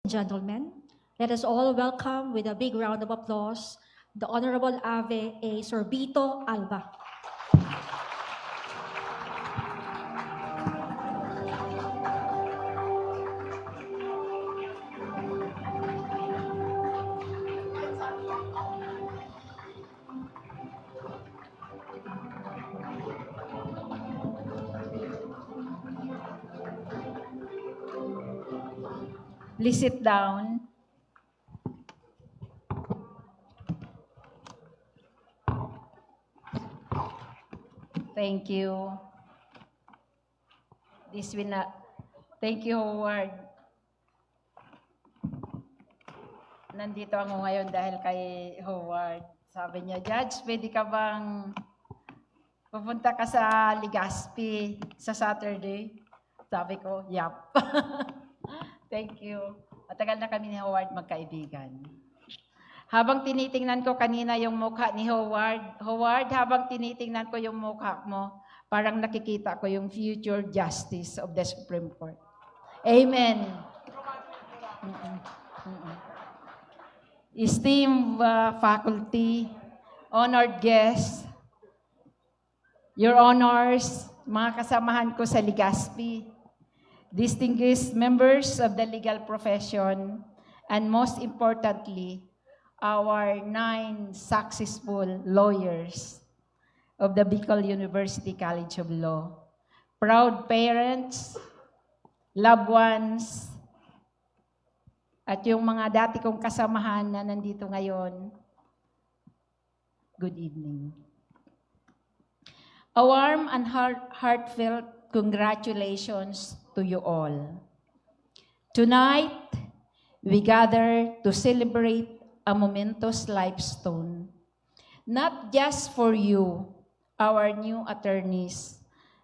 Gentlemen, let us all welcome with a big round of applause the Honorable Ave A. Sorbito Alba. Please sit down. Thank you. This will not... Thank you, Howard. Nandito ako ngayon dahil kay Howard. Sabi niya, Judge, pwede ka bang pupunta ka sa Legazpi sa Saturday? Sabi ko, yap. Thank you. Matagal na kami ni Howard magkaibigan. Habang tinitingnan ko kanina yung mukha ni Howard, habang tinitingnan ko yung mukha mo, parang nakikita ko yung future justice of the Supreme Court. Amen. Esteemed faculty, honored guests, your honors, mga kasamahan ko sa Legazpi, distinguished members of the legal profession, and most importantly, our 9 successful lawyers of the Bicol University College of Law, proud parents, loved ones, at yung mga dati kong kasamahan na nandito ngayon, good evening. A warm and heartfelt congratulations to you all. Tonight, we gather to celebrate a momentous milestone, not just for you, our new attorneys,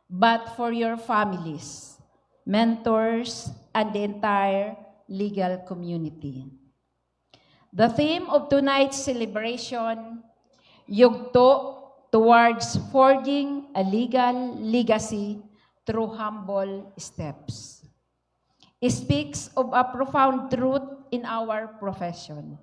but for your families, mentors, and the entire legal community. The theme of tonight's celebration, Yugto Towards Forging a Legal Legacy Through Humble Steps, speaks of a profound truth in our profession.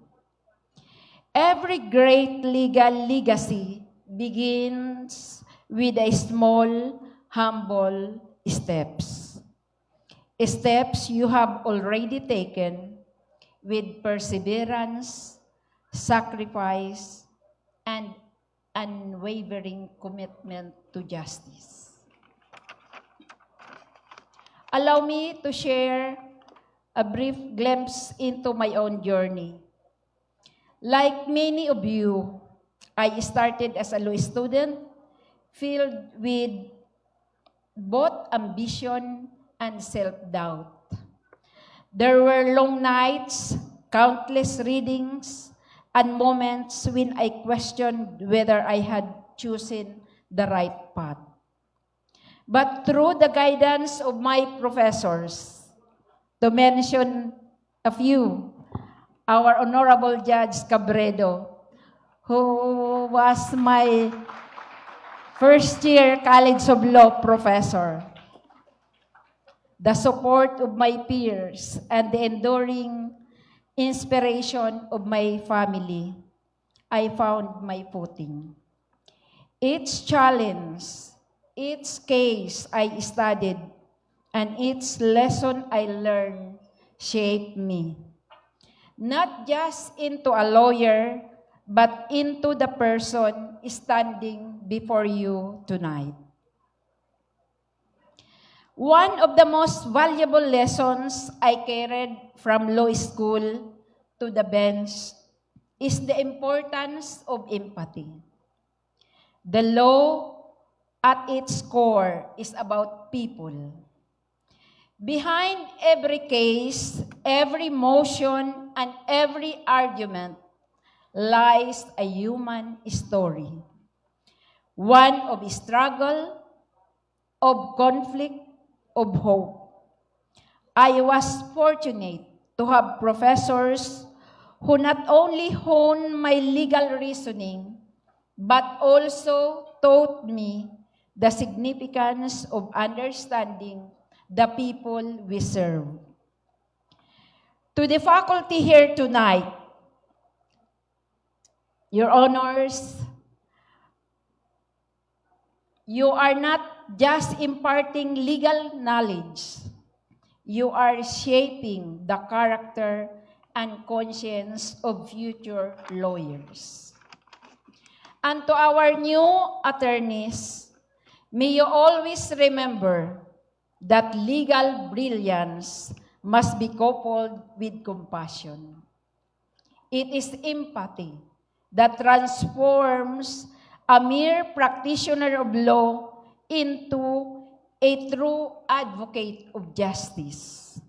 Every great legal legacy begins with a small, humble steps. Steps you have already taken with perseverance, sacrifice, and unwavering commitment to justice. Allow me to share a brief glimpse into my own journey. Like many of you, I started as a law student filled with both ambition and self-doubt. There were long nights, countless readings, and moments when I questioned whether I had chosen the right path. But through the guidance of my professors, to mention a few, our Honorable Judge Cabredo, who was my first-year College of Law professor, the support of my peers, and the enduring inspiration of my family, I found my footing. Each challenge, each case I studied, and each lesson I learned shaped me. Not just into a lawyer, but into the person standing before you tonight. One of the most valuable lessons I carried from law school to the bench is the importance of empathy. The law, at its core, is about people. Behind every case, every motion, and every argument lies a human story. One of struggle, of conflict, of hope. I was fortunate to have professors who not only honed my legal reasoning, but also taught me the significance of understanding the people we serve. To the faculty here tonight, Your Honors, you are not just imparting legal knowledge, you are shaping the character and conscience of future lawyers. And to our new attorneys, may you always remember that legal brilliance must be coupled with compassion. It is empathy that transforms a mere practitioner of law into a true advocate of justice.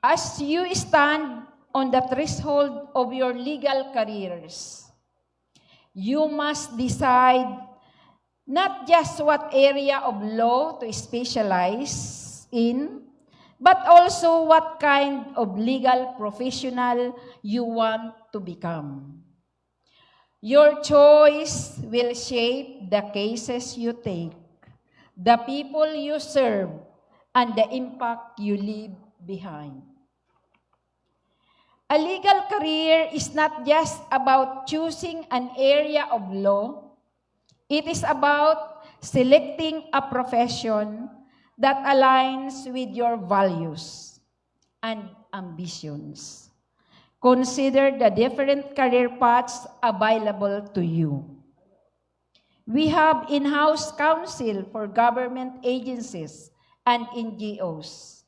As you stand on the threshold of your legal careers, you must decide not just what area of law to specialize in, but also what kind of legal professional you want to become. Your choice will shape the cases you take, the people you serve, and the impact you leave behind. A legal career is not just about choosing an area of law. It is about selecting a profession that aligns with your values and ambitions. Consider the different career paths available to you. We have in-house counsel for government agencies and NGOs.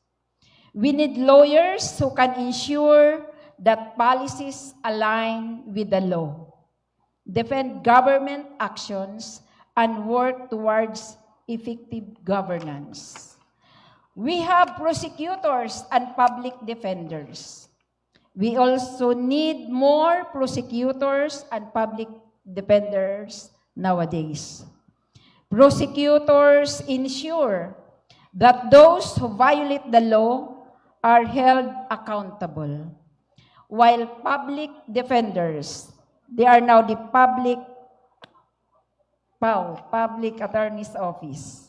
We need lawyers who can ensure that policies align with the law, defend government actions, and work towards effective governance. We have prosecutors and public defenders. We also need more prosecutors and public defenders nowadays. Prosecutors ensure that those who violate the law are held accountable, while public defenders, they are now the Public Attorney's Office,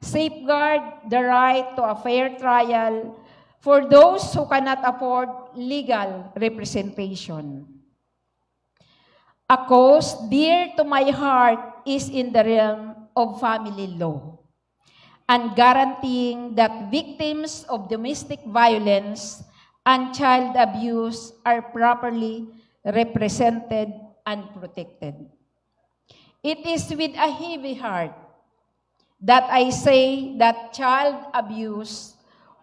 safeguard the right to a fair trial for those who cannot afford legal representation. A cause dear to my heart is in the realm of family law and guaranteeing that victims of domestic violence and child abuse are properly represented and protected. It is with a heavy heart that I say that child abuse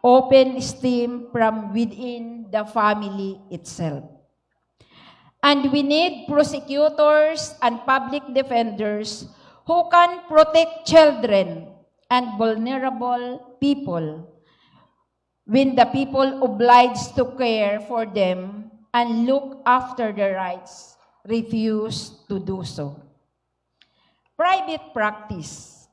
often stems from within the family itself. And we need prosecutors and public defenders who can protect children and vulnerable people when the people obliged to care for them and look after their rights refuse to do so. Private practice.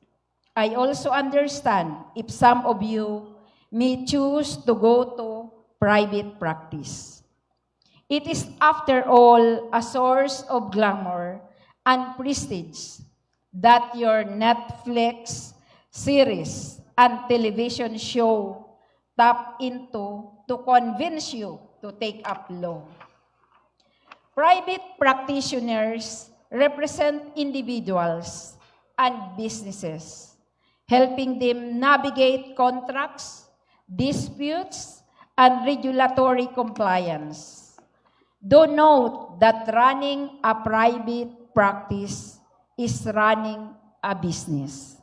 I also understand if some of you may choose to go to private practice. It is, after all, a source of glamour and prestige that your Netflix series and television show tap into to convince you to take up law. Private practitioners represent individuals and businesses, helping them navigate contracts, disputes, and regulatory compliance. Do note that running a private practice is running a business.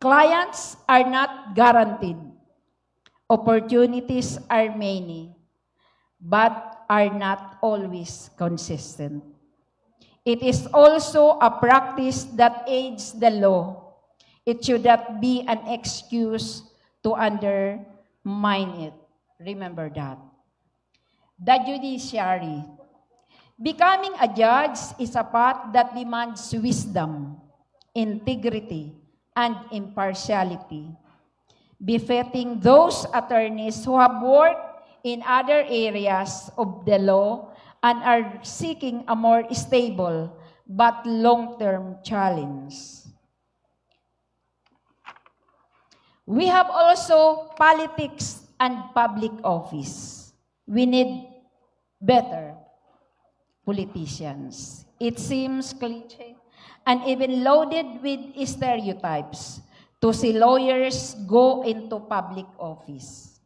Clients are not guaranteed. Opportunities are many, but are not always consistent. It is also a practice that aids the law. It should not be an excuse to undermine it. Remember that. The judiciary. Becoming a judge is a path that demands wisdom, integrity, and impartiality, befitting those attorneys who have worked in other areas of the law and are seeking a more stable but long-term challenge. We have also politics and public office. We need better politicians. It seems cliche and even loaded with stereotypes to see lawyers go into public office.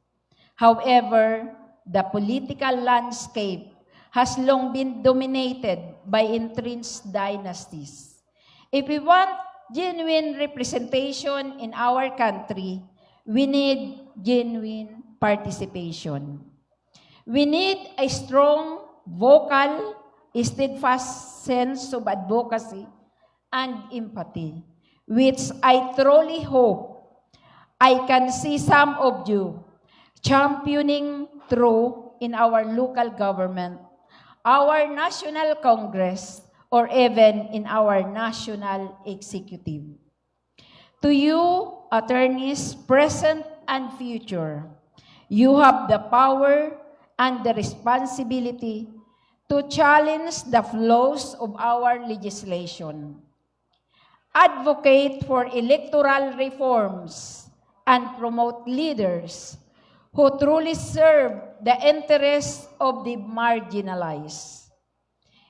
However, the political landscape has long been dominated by entrenched dynasties. If we want genuine representation in our country, we need genuine participation. We need a strong, vocal, steadfast sense of advocacy and empathy, which I truly hope I can see some of you championing through in our local government, our national congress, or even in our national executive. To you, attorneys present and future, you have the power and the responsibility to challenge the flaws of our legislation. Advocate for electoral reforms and promote leaders who truly serve the interests of the marginalized.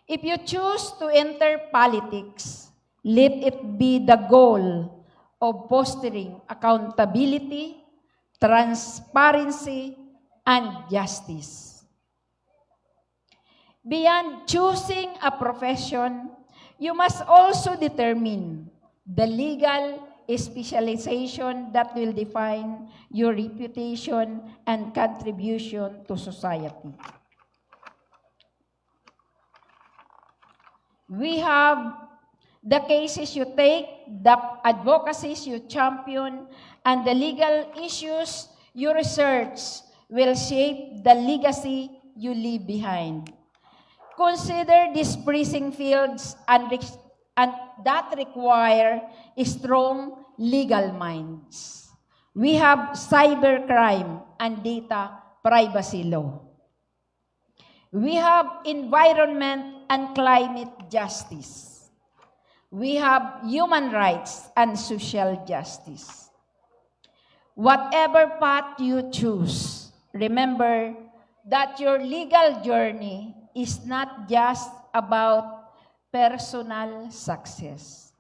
If you choose to enter politics, let it be the goal of fostering accountability, transparency, and justice. Beyond choosing a profession, you must also determine the legal specialization that will define your reputation and contribution to society. We have the cases you take, the advocacies you champion, and the legal issues you research will shape the legacy you leave behind. Consider these pressing fields and that require strong legal minds. We have cybercrime and data privacy law. We have environment and climate justice. We have human rights and social justice. Whatever path you choose, remember that your legal journey is not just about personal success.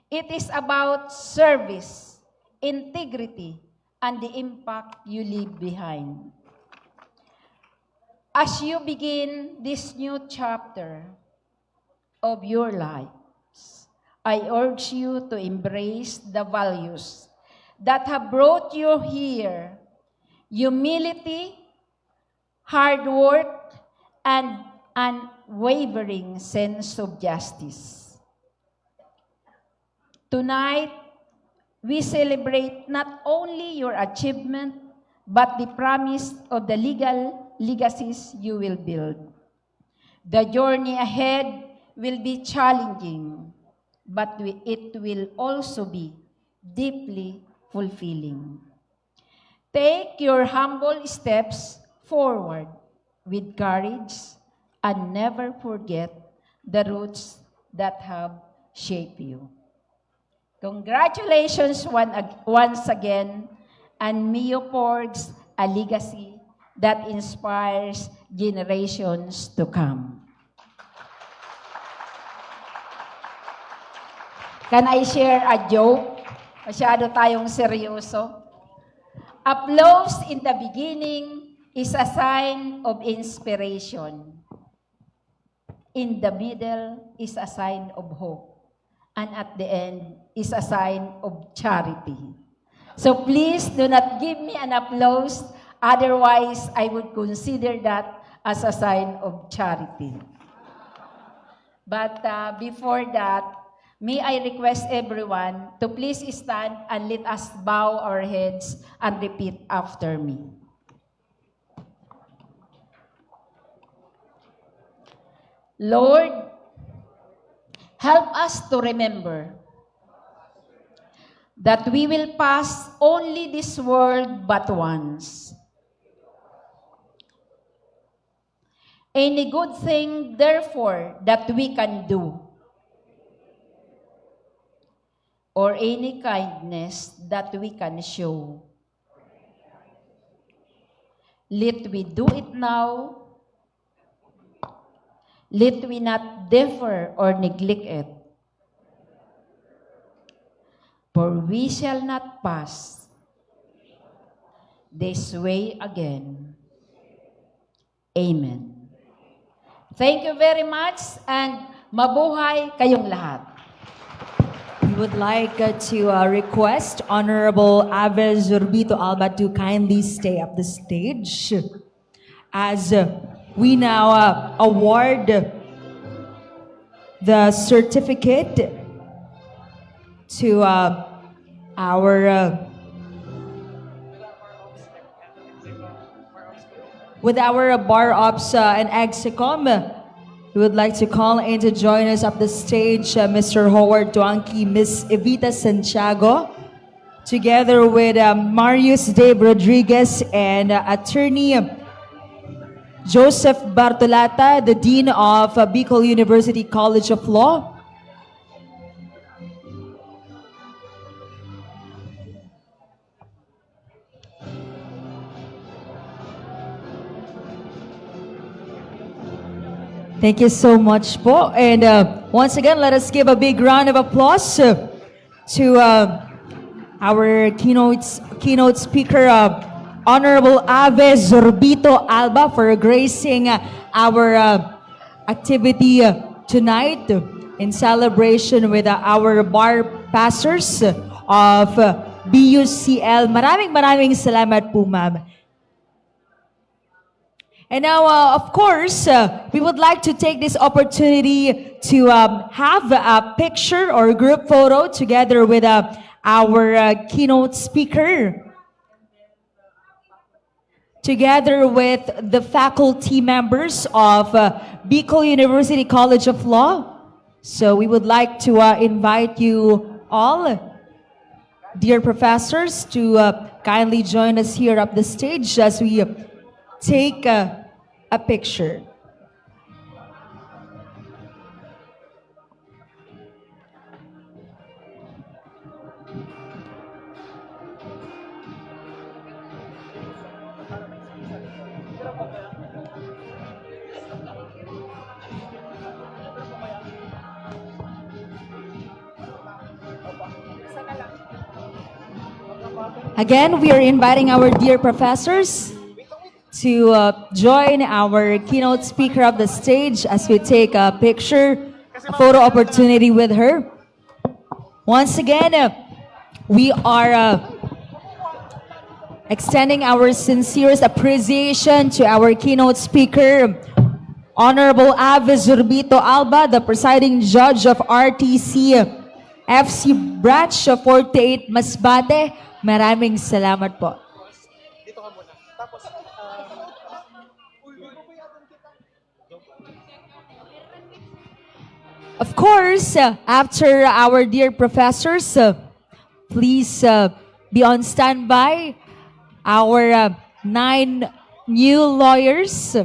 It is about service, integrity, and the impact you leave behind. As you begin this new chapter of your lives, I urge you to embrace the values that have brought you here: humility, hard work, and unwavering sense of justice. Tonight, we celebrate not only your achievement, but the promise of the legal legacies you will build. The journey ahead will be challenging, but it will also be deeply fulfilling. Take your humble steps forward with courage and never forget the roots that have shaped you. Congratulations once again, and may you forge a legacy that inspires generations to come. Can I share a joke? Masyado tayong seryoso. Applause in the beginning is a sign of inspiration. In the middle is a sign of hope. And at the end is a sign of charity. So please do not give me an applause, otherwise I would consider that as a sign of charity. But before that, may I request everyone to please stand and let us bow our heads and repeat after me. Lord, help us to remember that we will pass only this world but once. Any good thing, therefore, that we can do, or any kindness that we can show, Let we do it now. Let we not defer or neglect it. For we shall not pass this way again. Amen. Thank you very much and mabuhay kayong lahat. We would like to request Honorable Ave Zorbito Alba to kindly stay up the stage as we now award the certificate to with our bar ops and execom. We would like to call in to join us up the stage Mr. Howard Duanqui, Miss Evita Santiago, together with Marius Dave Rodriguez and Attorney Joseph Bartolata, the Dean of Bicol University College of Law. Thank you so much po. And once again, let us give a big round of applause to our keynote speaker, Honorable Ave Zorbito Alba, for gracing our activity tonight in celebration with our bar passers of BUCL. Maraming salamat po, ma'am. And now, of course, we would like to take this opportunity to have a picture or group photo together with our keynote speaker, together with the faculty members of Bicol University College of Law. So we would like to invite you all, dear professors, to kindly join us here up the stage as we take a picture. Again, we are inviting our dear professors to join our keynote speaker of the stage as we take a picture, a photo opportunity with her. Once again, we are extending our sincerest appreciation to our keynote speaker, Honorable Ave Zorbito Alba, the presiding judge of RTC FC Branch 48 Masbate. Maraming salamat po. Of course, after our dear professors, please be on standby. Our 9 new lawyers,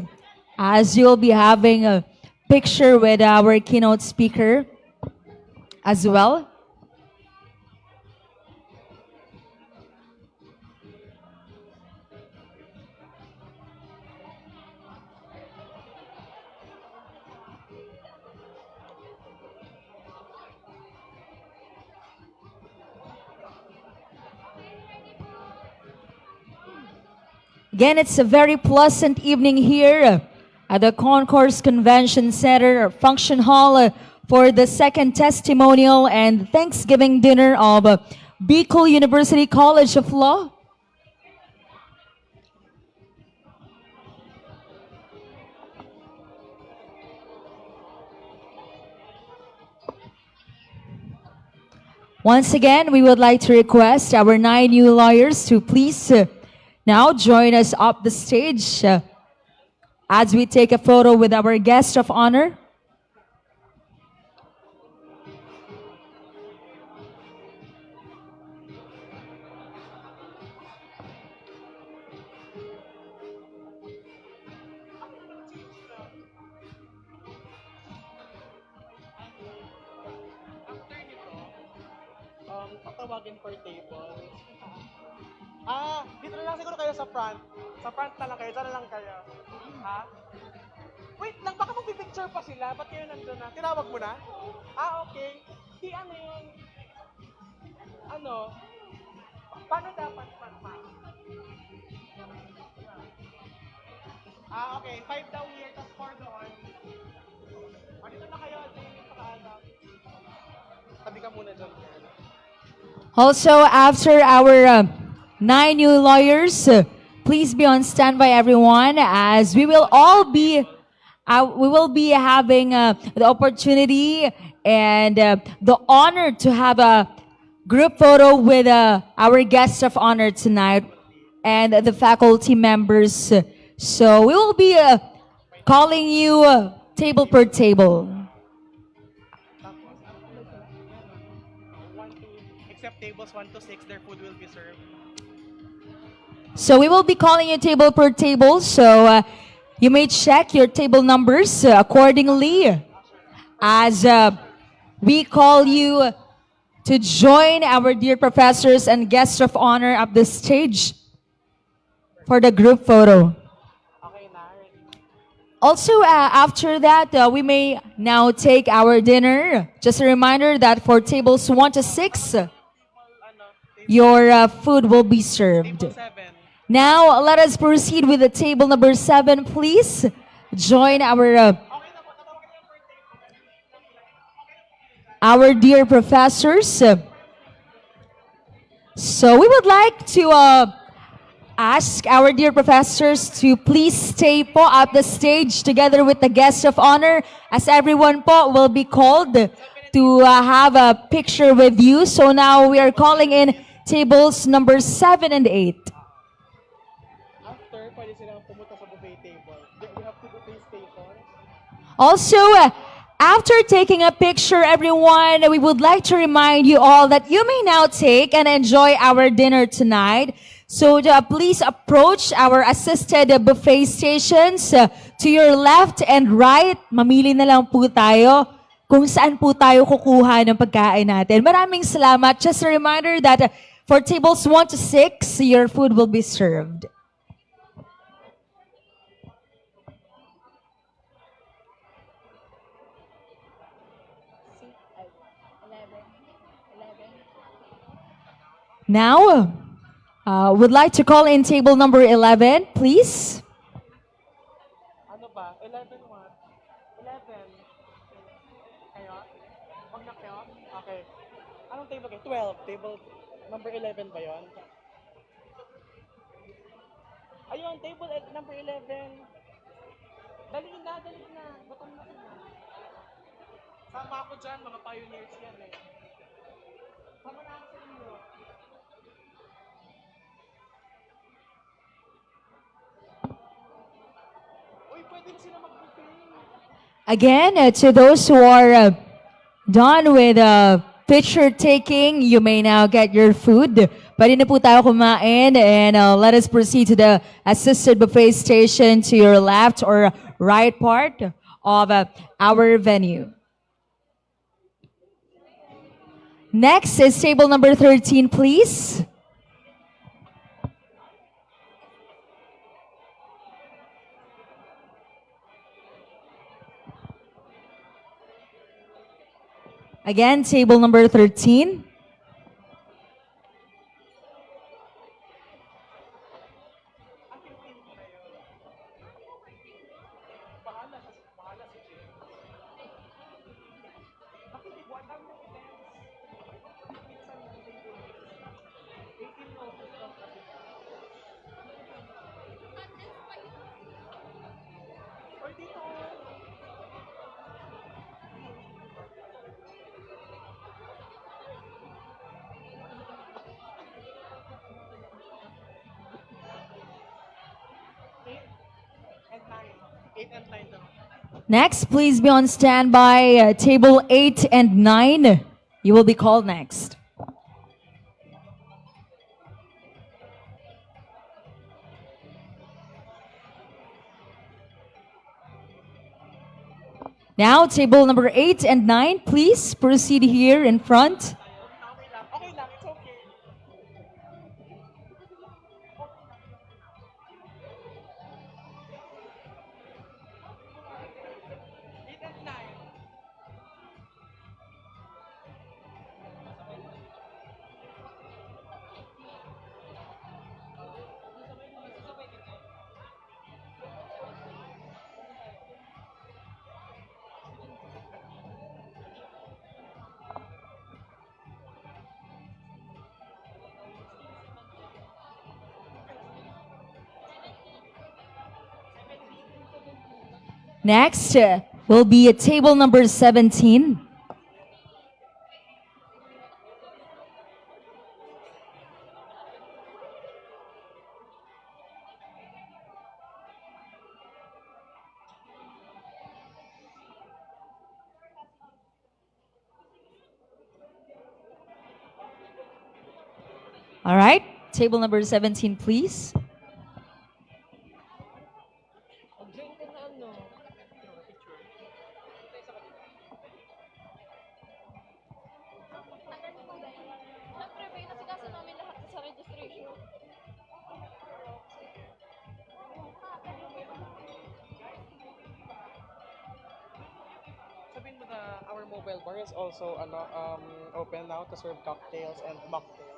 as you'll be having a picture with our keynote speaker as well. Again, it's a very pleasant evening here at the Concourse Convention Center Function Hall for the second testimonial and Thanksgiving dinner of Bicol University College of Law. Once again, we would like to request our 9 new lawyers to please now join us up the stage as we take a photo with our guest of honor. Tatawagin for table. Dito na lang siguro kayo sa front. Sa front na lang kayo, dyan na lang kayo. Ha? Wait lang, baka magpipicture pa sila. Ba't kayo nandun na? Tinawag mo na? Okay. Ano yun? Ano? Paano dapat pa? Okay. 5 down here, tapos 4 doon. Dito na kayo, dito sa kaadap. Tabi ka muna dyan. Also, after our 9 new lawyers, please be on standby, everyone, as we will be having the opportunity and the honor to have a group photo with our guest of honor tonight and the faculty members. So we will be calling you table per table. Except tables 1 to 6, their food will be served. So we will be calling you table per table. So you may check your table numbers accordingly as we call you to join our dear professors and guests of honor up the stage for the group photo. Okay na. Also, after that, we may now take our dinner. Just a reminder that for tables 1 to 6, your food will be served. Table 7. Now, let us proceed with the table number 7, please. Join our dear professors. So we would like to ask our dear professors to please stay po at the stage together with the guest of honor, as everyone po will be called to have a picture with you. So now we are calling in tables number 7 and 8. After, pwede silang pumunta sa buffet table. We have to buffet station. Also, after taking a picture, everyone, we would like to remind you all that you may now take and enjoy our dinner tonight. So please approach our assisted buffet stations to your left and right. Mamili na lang po tayo kung saan po tayo kukuha ng pagkain natin. Maraming salamat. Just a reminder that for tables 1 to 6, your food will be served. Now, would like to call in table number 11, please. Ano ba? 11 what? 11. Kayo? Wag na kayo? Okay. Anong table kayo? 12. Table number 11 ba yun? Ayun, table number 11. Dali na. Gutom na sila. Sama ako dyan, mga pioneers yan eh. Sama na ako sa inyo. Uy, pwede na sila mag-buffet. Again, to those who are done with picture taking, you may now get your food. Pwede na po tayo kumain, and let us proceed to the assisted buffet station to your left or right part of our venue. Next is table number 13, please. Again, table number 13. Next, please be on standby. Table 8 and 9. You will be called next. Now, table number 8 and 9, please proceed here in front. Okay lang, it's okay. Next will be at table number 17. All right, table number 17, please. Sabihin mo na our mobile bar is also open now to serve cocktails and mocktails.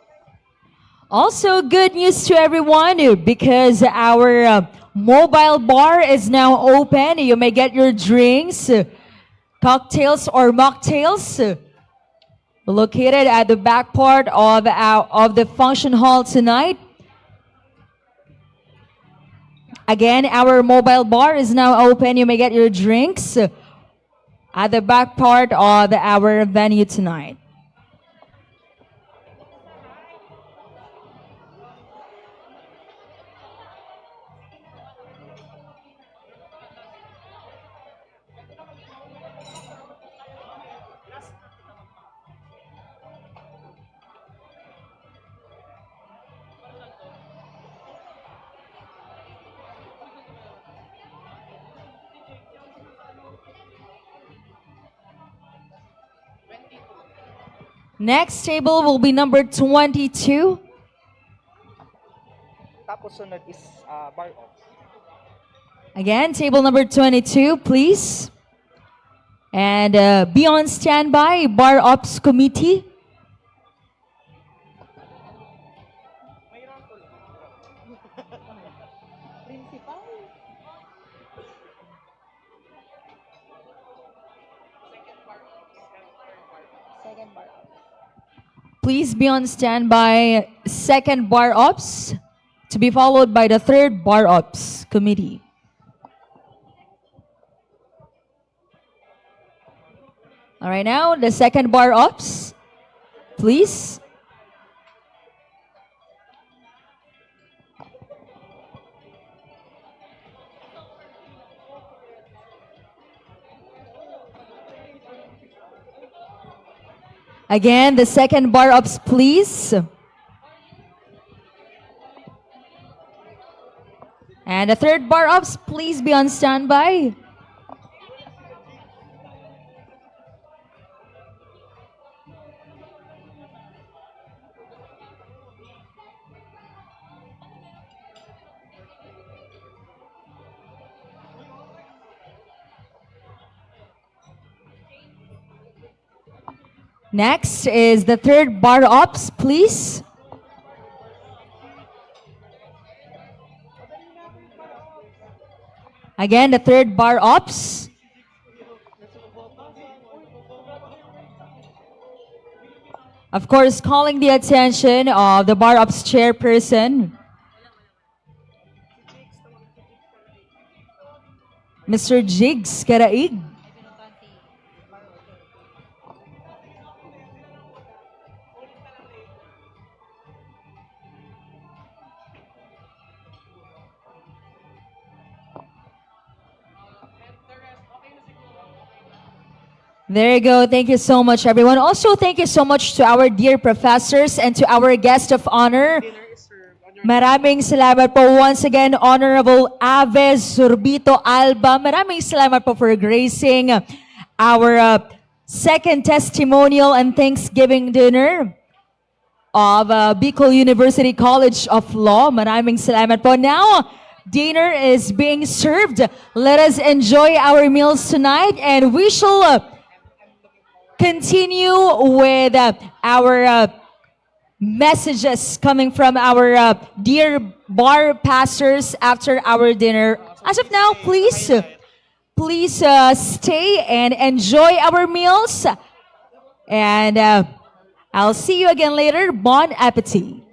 Also, good news to everyone because our mobile bar is now open. You may get your drinks, cocktails, or mocktails located at the back part of the function hall tonight. Again, our mobile bar is now open. You may get your drinks at the back part of our venue tonight. Next table will be number 22. Tapos sunod is bar ops. Again, table number 22, please. And be on standby, Bar Ops Committee. Please be on standby, second Bar Ops, to be followed by the third Bar Ops Committee. All right, now the second Bar Ops, please. Again, the second Bar Ops, please. And the third Bar Ops, please be on standby. Next is the third Bar Ops, please. Again, the third Bar Ops. Of course, calling the attention of the Bar Ops chairperson, Mr. Jigs Karaig. There you go. Thank you so much, everyone. Also, thank you so much to our dear professors and to our guest of honor. Dinner is served on your Maraming salamat po once again, Honorable Ave Sorbito Alba. Maraming salamat po for gracing our second testimonial and Thanksgiving dinner of Bicol University College of Law. Maraming salamat po. Now, dinner is being served. Let us enjoy our meals tonight and we shall continue with our messages coming from our dear bar pastors after our dinner. As of now, please stay and enjoy our meals. And I'll see you again later. Bon appetit.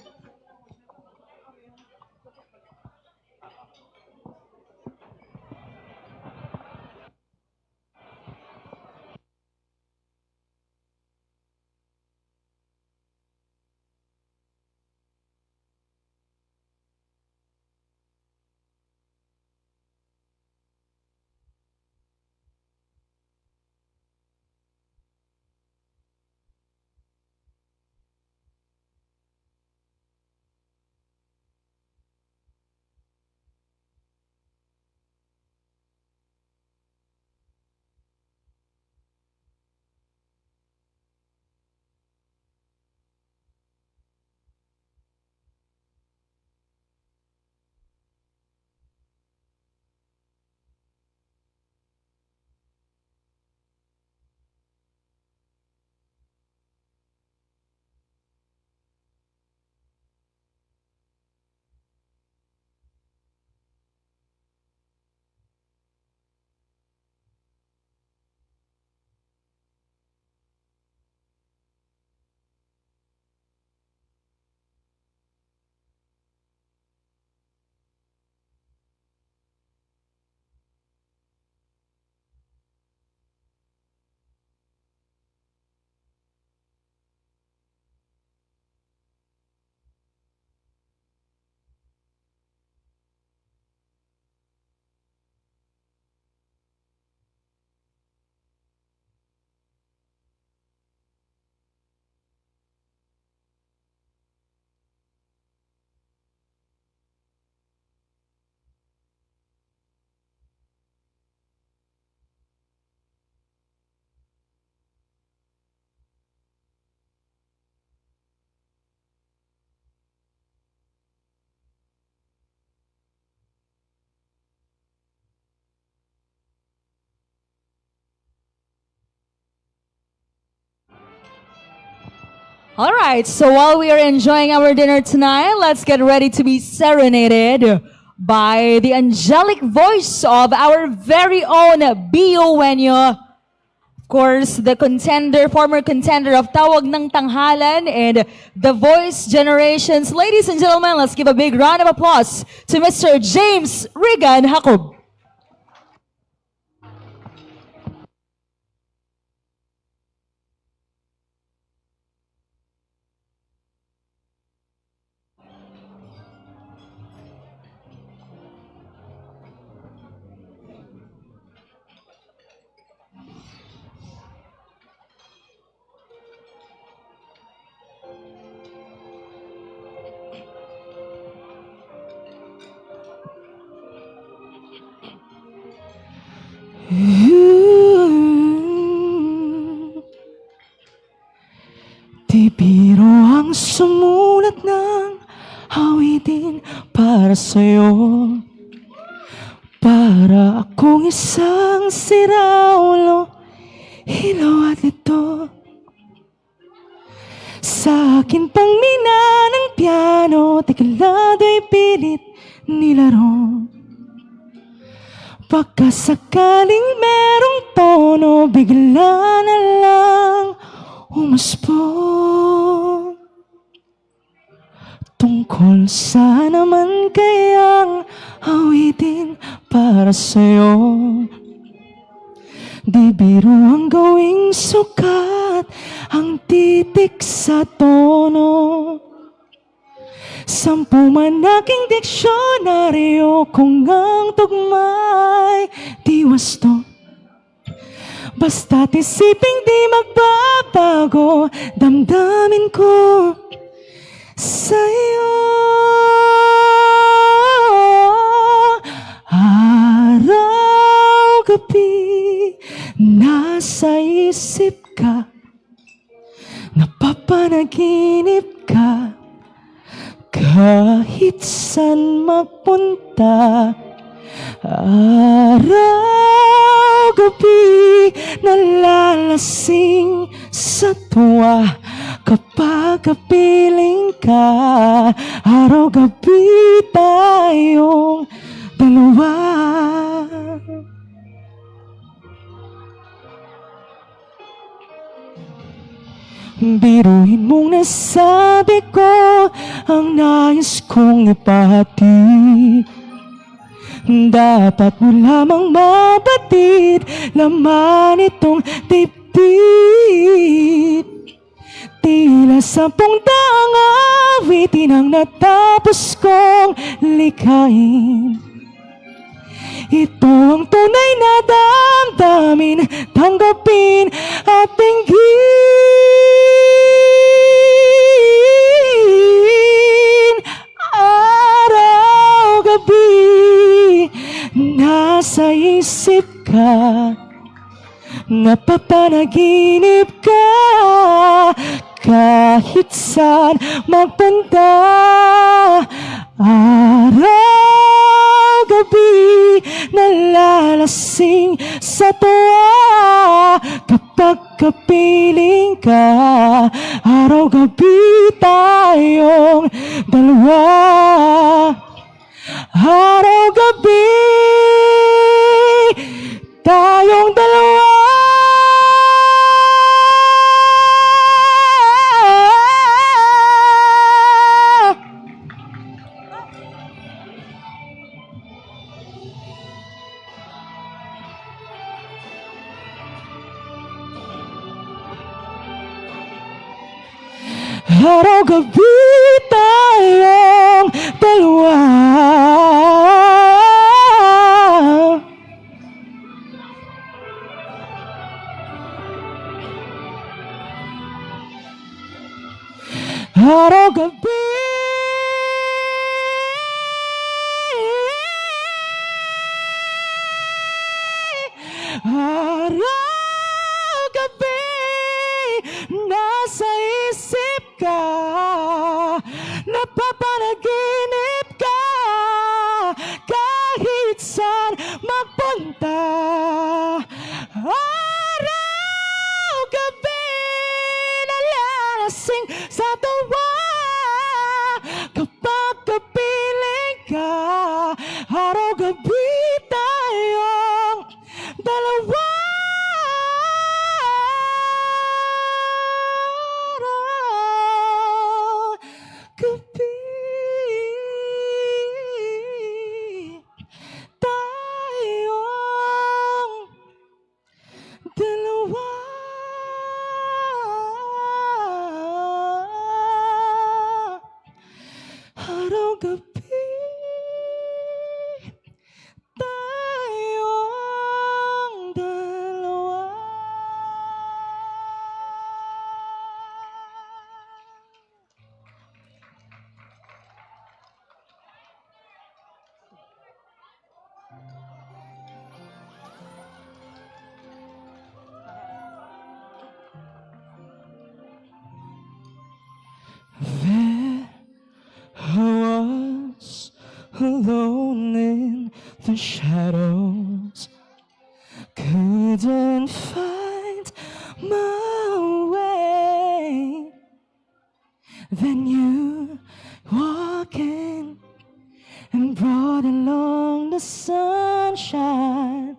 All right, so while we are enjoying our dinner tonight, let's get ready to be serenaded by the angelic voice of our very own Bio Wenyo. Of course, the contender, former contender of Tawag ng Tanghalan and The Voice Generations. Ladies and gentlemen, let's give a big round of applause to Mr. James Regan Jacob. Di biro ang sumulat ng awitin para sa'yo. Para akong isang siraulo, hilaw at lito. Sa akin pang mina ng piano, tekalado'y pilit nilaro. Baka sakaling merong tono, bigla na lang umaspong. Tungkol sa naman kayang awitin para sa'yo. Di biro ang gawing sukat, ang titik sa tono. 10 man aking diksyonaryo, kung ang tugma'y di wasto. Basta't isiping di magbabago, damdamin ko sa'yo. Araw-gabi, nasa isip ka, napapanaginip ka. Kahit saan magpunta, araw-gabi, nalalasing sa tuwa. Kapag kapiling ka, araw-gabi tayong dalawa. Biruin mong nasabi ko ang nais kong ipahati. Dapat mo lamang mabatid, laman itong dibdib. Tila 10 taong awitin ang natapos kong likhain. Ito ang tunay na damdamin, tanggapin at tinggin. Araw-gabi, nasa isip ka, napapanaginip ka. Kahit saan magpunta, araw-gabi, nalalasing sa tuwa. Kapag kapiling ka, araw-gabi tayong dalawa. Araw-gabi tayong dalawa. Araw-gabi tayong dalawa. Araw-gabi, araw-gabi, nasa isip ka, napapanaginip ka. Kahit saan magpunta, araw-gabi, nalalasing sa tuwa kapag kapiling ka. Araw-gabi tayong dalawa. Araw-gabi tayong dalawa. Araw-gabi tayong dalawa. There I was alone in the shadows, couldn't find my way. Then you walk in and brought along the sunshine.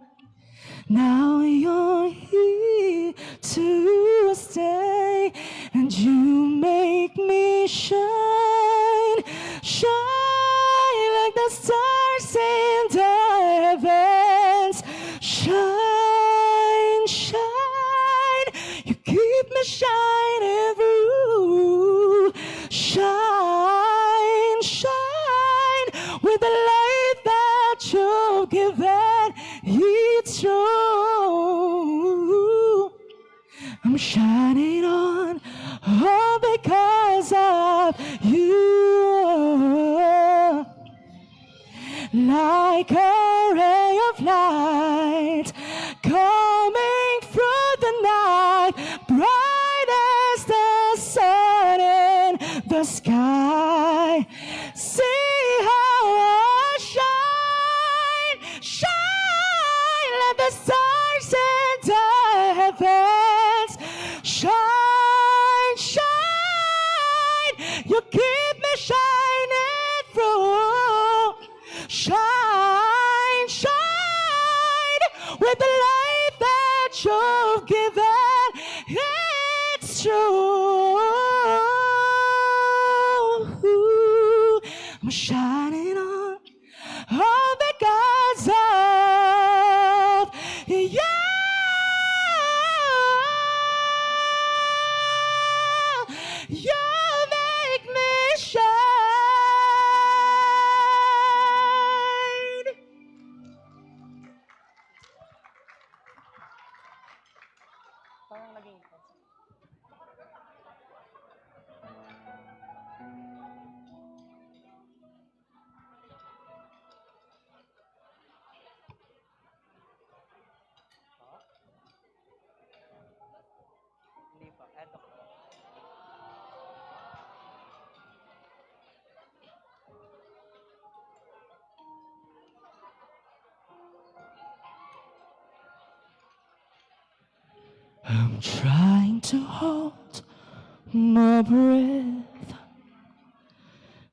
Now you're here to stay, and you make me shine, shine like the stars in the heavens. Shine, shine, you keep me shining through. Shine, shine, with the light that you've given. It's true. I'm shining on all because of you. Like a ray of light coming through the night, bright as the sun in the sky. See how I shine, shine like the stars in the heavens. Shine, shine, you keep me shining through. Shine, shine, with the light that you've given. It's true. I'm shining on all because of you. You make me shine. Parang naging hindi pa. Eto. I'm trying to hold my breath,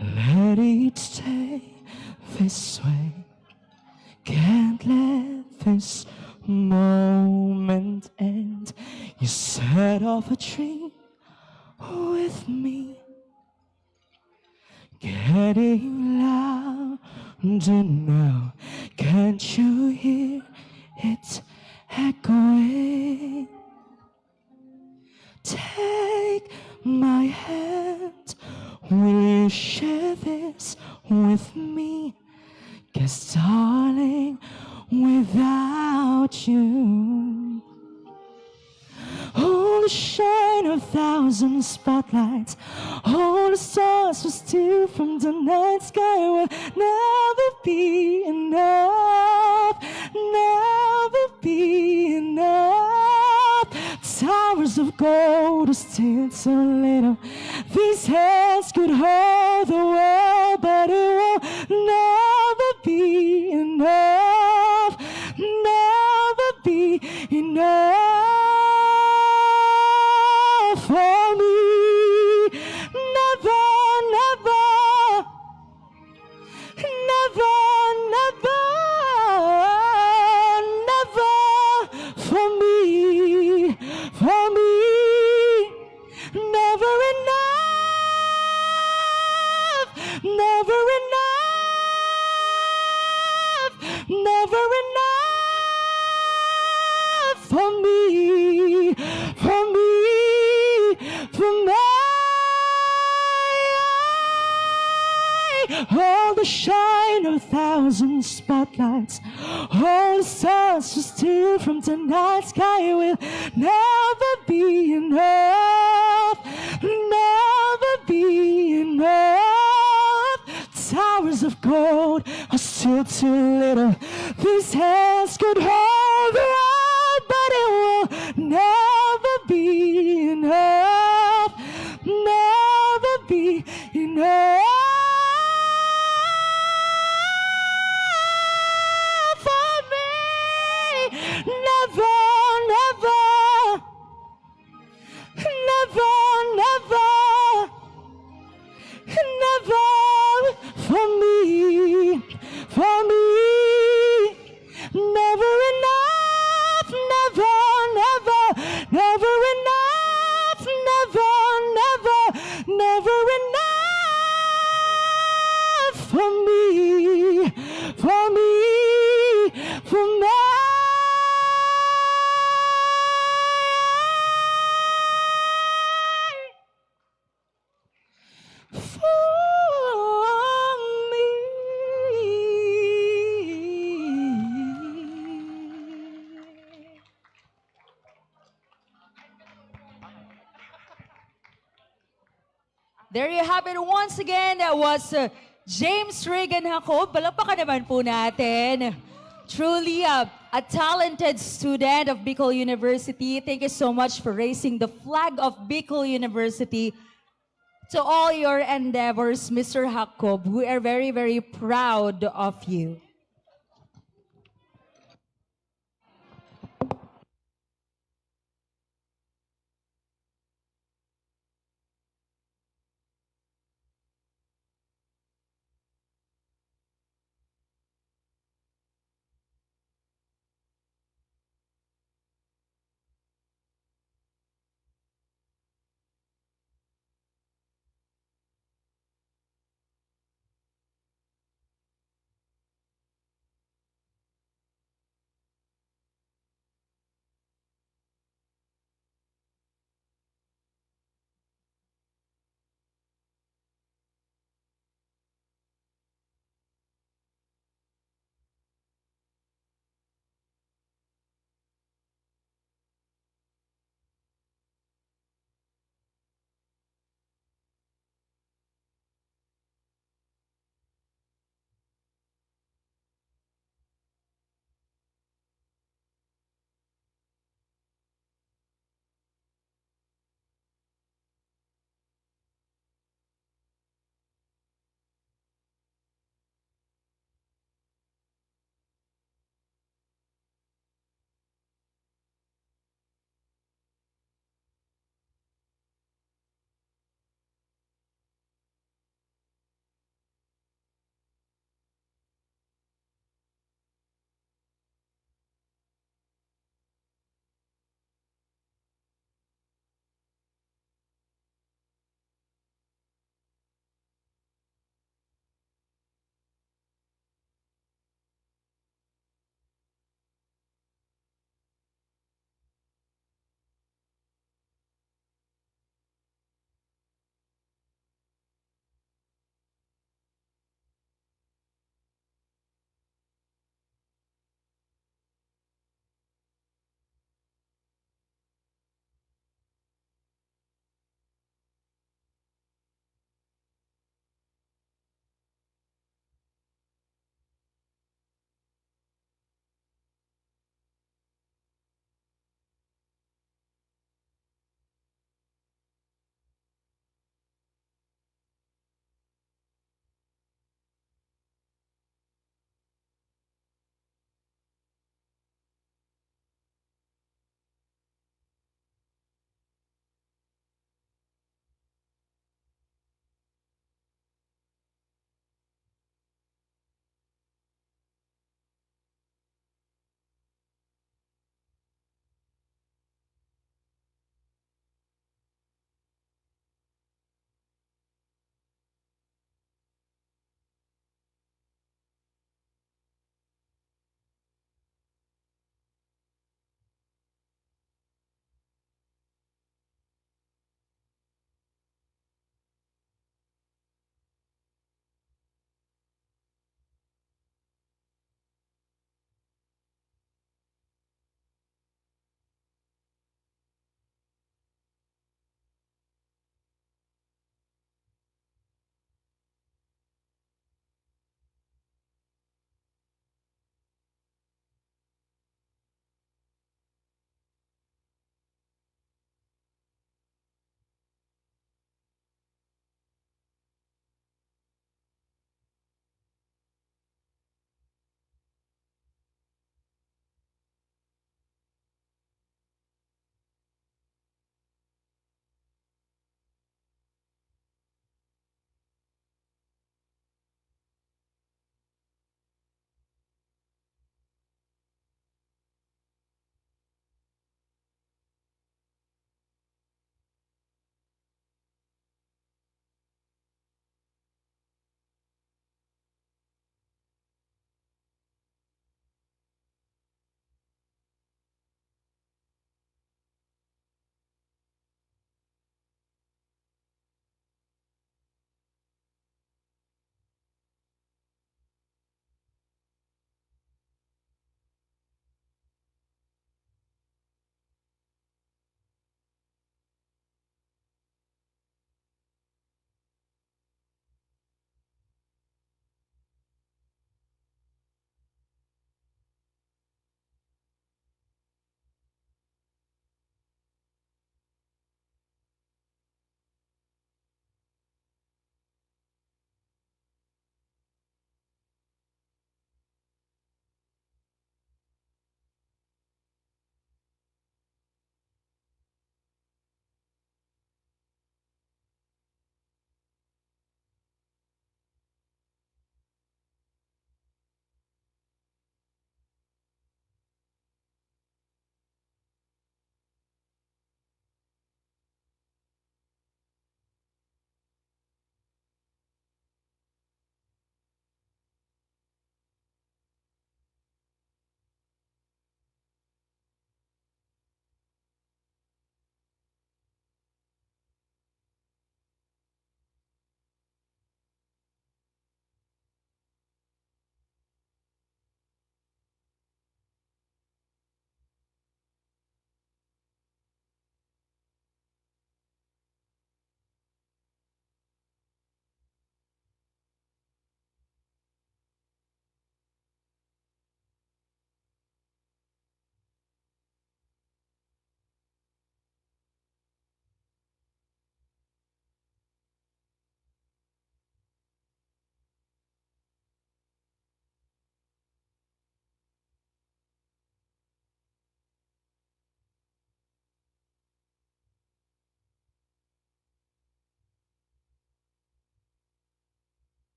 let it stay this way. Can't let this moment end. You set off a tree with me, getting louder now. Can't you hear it echoing? Take my hand, will you share this with me? 'Cause darling, without you, all the shine of thousand spotlights, all the stars will steal from the night sky will never be enough, never be enough. Towers of gold are still so little. These hands could hold the world, but it will never be enough, never be enough for me. all the shine of a thousand spotlights, all the stars to steal from tonight's sky will never be enough, never be enough. Towers of gold are still too little. These hands could hold the world, but it will never be enough, never be enough for me. Never, never, never, never, never for me, for me. Never enough, never, never, never enough, never, never, never enough for me, for me, for me. There you have it once again. That was James Reagan Jacob. Palakpakan naman po natin. Truly a talented student of Bicol University. Thank you so much for raising the flag of Bicol University. To all your endeavors, Mr. Jacob, we are very, very proud of you.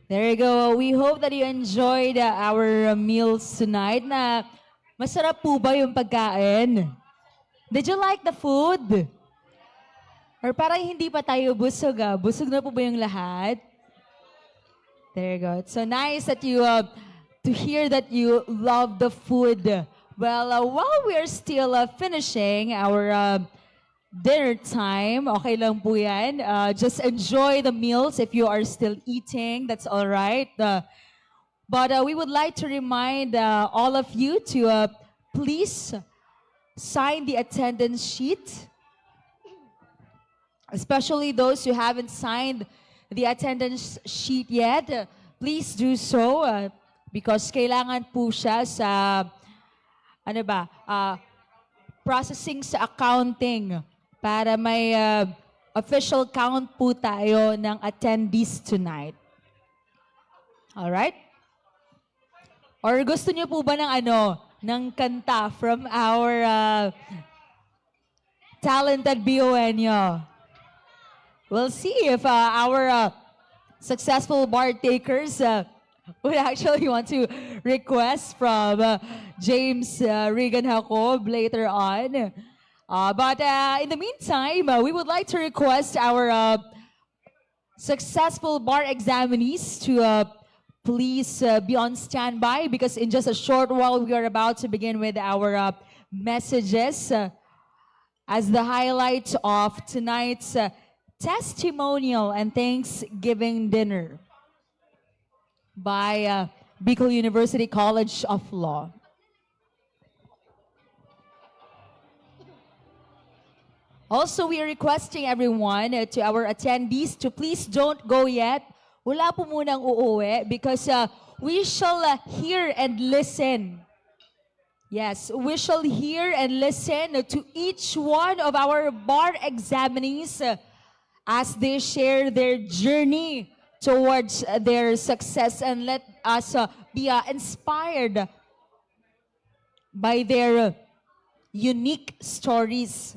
There you go. We hope that you enjoyed our meals tonight. Na masarap po ba yung pagkain? Did you like the food? Or parang hindi pa tayo busog ah? Busog na po ba yung lahat? There you go. It's so nice that you to hear that you love the food. Well, while we're still finishing our dinner time, okay lang po yan. Just enjoy the meals if you are still eating. That's all right. But we would like to remind all of you to please sign the attendance sheet, especially those who haven't signed the attendance sheet yet. Please do so because kailangan po siya sa processing sa accounting para may official count po tayo ng attendees tonight. All right? Or gusto niyo po ba ng kanta from our talented BON nyo? We'll see if our successful bar takers would actually want to request from James Regan Jacob later on. But in the meantime, we would like to request our successful bar examinees to please be on standby because in just a short while we are about to begin with our messages as the highlight of tonight's testimonial and Thanksgiving dinner by Bicol University College of Law. Also, we are requesting everyone, to our attendees, to please don't go yet. Wala po munang uuwi because we shall hear and listen. Yes, we shall hear and listen to each one of our bar examinees as they share their journey towards their success, and let us be inspired by their unique stories.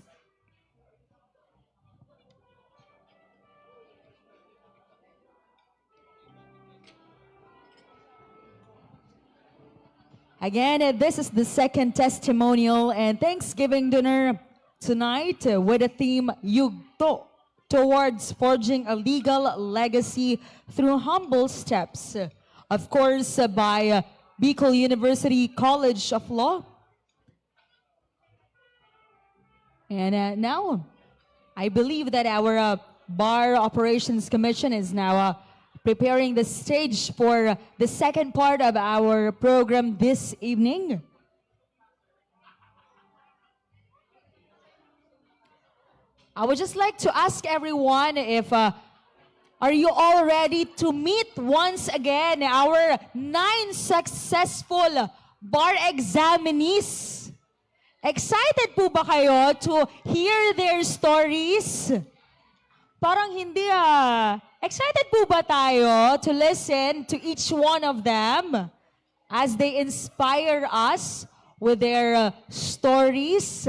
Again, this is the second testimonial and Thanksgiving dinner tonight with the theme Yugto, towards forging a legal legacy through humble steps. Of course, by Bicol University College of Law. And now, I believe that our Bar Operations Commission is now preparing the stage for the second part of our program this evening. I would just like to ask everyone if are you all ready to meet once again our 9 successful bar examinees? Excited po ba kayo to hear their stories? Parang hindi Excited po ba tayo to listen to each one of them as they inspire us with their stories?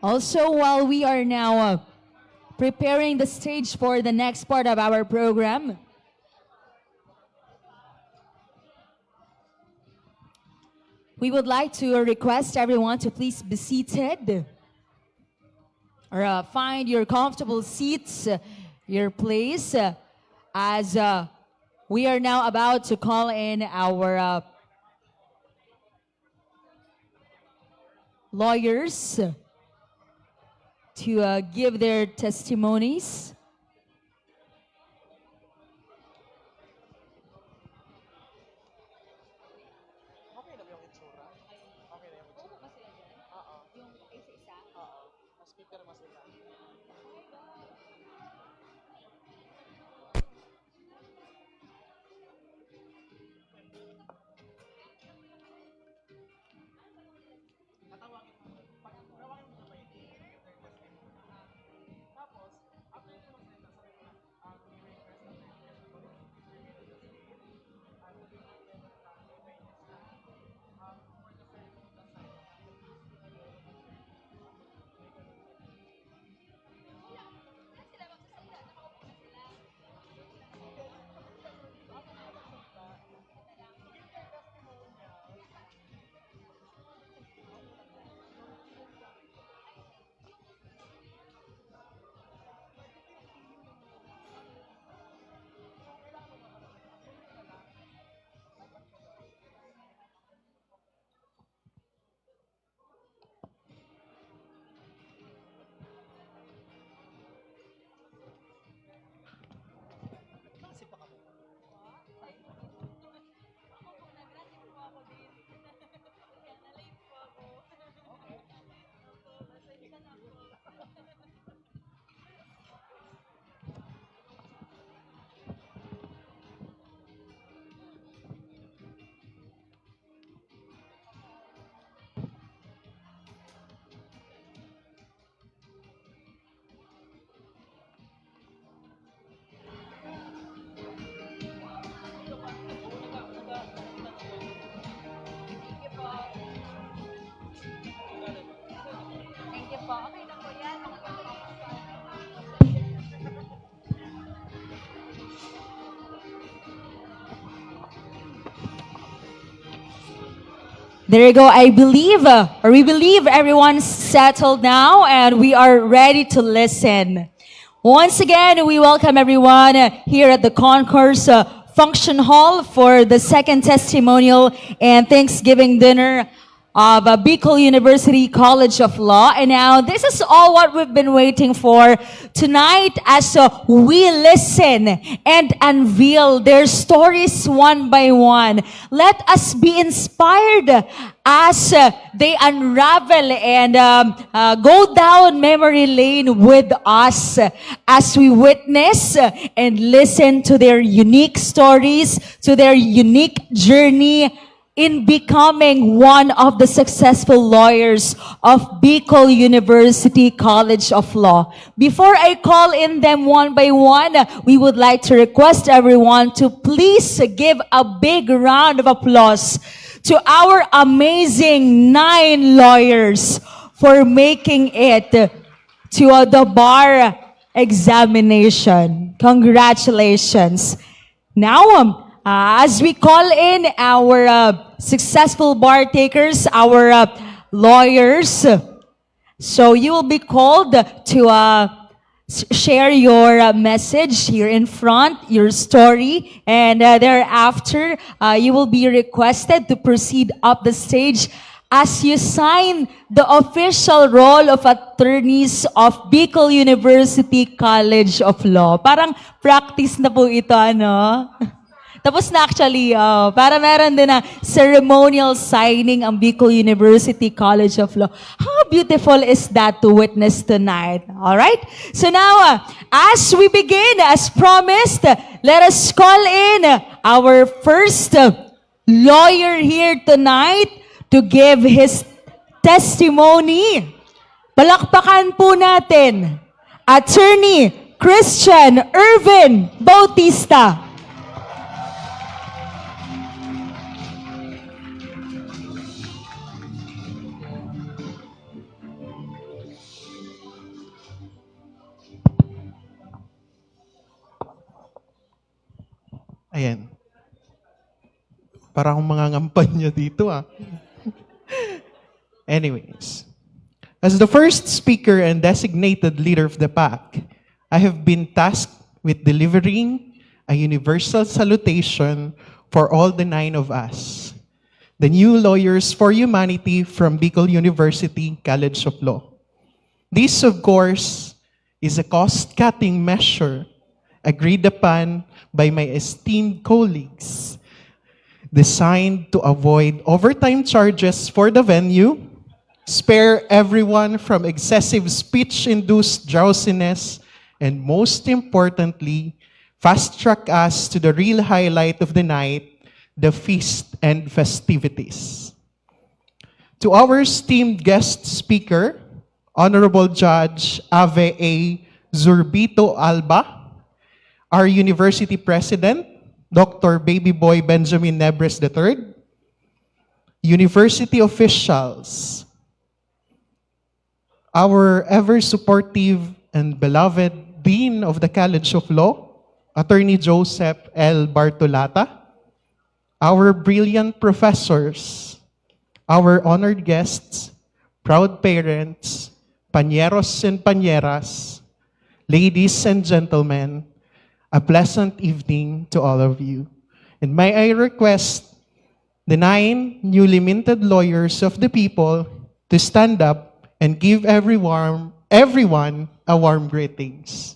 Also, while we are now preparing the stage for the next part of our program, we would like to request everyone to please be seated or find your comfortable seats, your place, as we are now about to call in our lawyers to give their testimonies. Okay na ba yung itsura? Okay na yung itsura? Oo. Yung isa-isa? Oo. Mas speaker mas sila. There you go. I believe, or we believe everyone's settled now and we are ready to listen. Once again, we welcome everyone here at the Concourse Function Hall for the second testimonial and Thanksgiving dinner of Bicol University College of Law. And now, this is all what we've been waiting for tonight as we listen and unveil their stories one by one. Let us be inspired as they unravel and go down memory lane with us as we witness and listen to their unique stories, to their unique journey in becoming one of the successful lawyers of Bicol University College of Law. Before I call in them one by one, we would like to request everyone to please give a big round of applause to our amazing 9 lawyers for making it to the bar examination. Congratulations. Now, as we call in our successful bar takers, our lawyers, so you will be called to share your message here in front, your story, and thereafter, you will be requested to proceed up the stage as you sign the official roll of attorneys of Bicol University College of Law. Parang practice na po ito, ano? Tapos na actually, para meron din na ceremonial signing ang Bicol University College of Law. How beautiful is that to witness tonight? All right? So now, as we begin, as promised, let us call in our first lawyer here tonight to give his testimony. Palakpakan po natin, Attorney Christian Irvin Bautista. Ayan. Para akong mangangampanya dito Anyways, as the first speaker and designated leader of the pack, I have been tasked with delivering a universal salutation for all the 9 of us, the new lawyers for humanity from Bicol University College of Law. This, of course, is a cost-cutting measure agreed upon by my esteemed colleagues, designed to avoid overtime charges for the venue, spare everyone from excessive speech-induced drowsiness, and most importantly, fast-track us to the real highlight of the night, the feast and festivities. To our esteemed guest speaker, Honorable Judge Ave A. Zurbito Alba, our University President, Dr. Baby Boy Benjamin Nebres III, university officials, our ever-supportive and beloved Dean of the College of Law, Attorney Joseph L. Bartolata, our brilliant professors, our honored guests, proud parents, pañeros and pañeras, ladies and gentlemen, a pleasant evening to all of you. And may I request the 9 newly minted lawyers of the people to stand up and give everyone a warm greetings.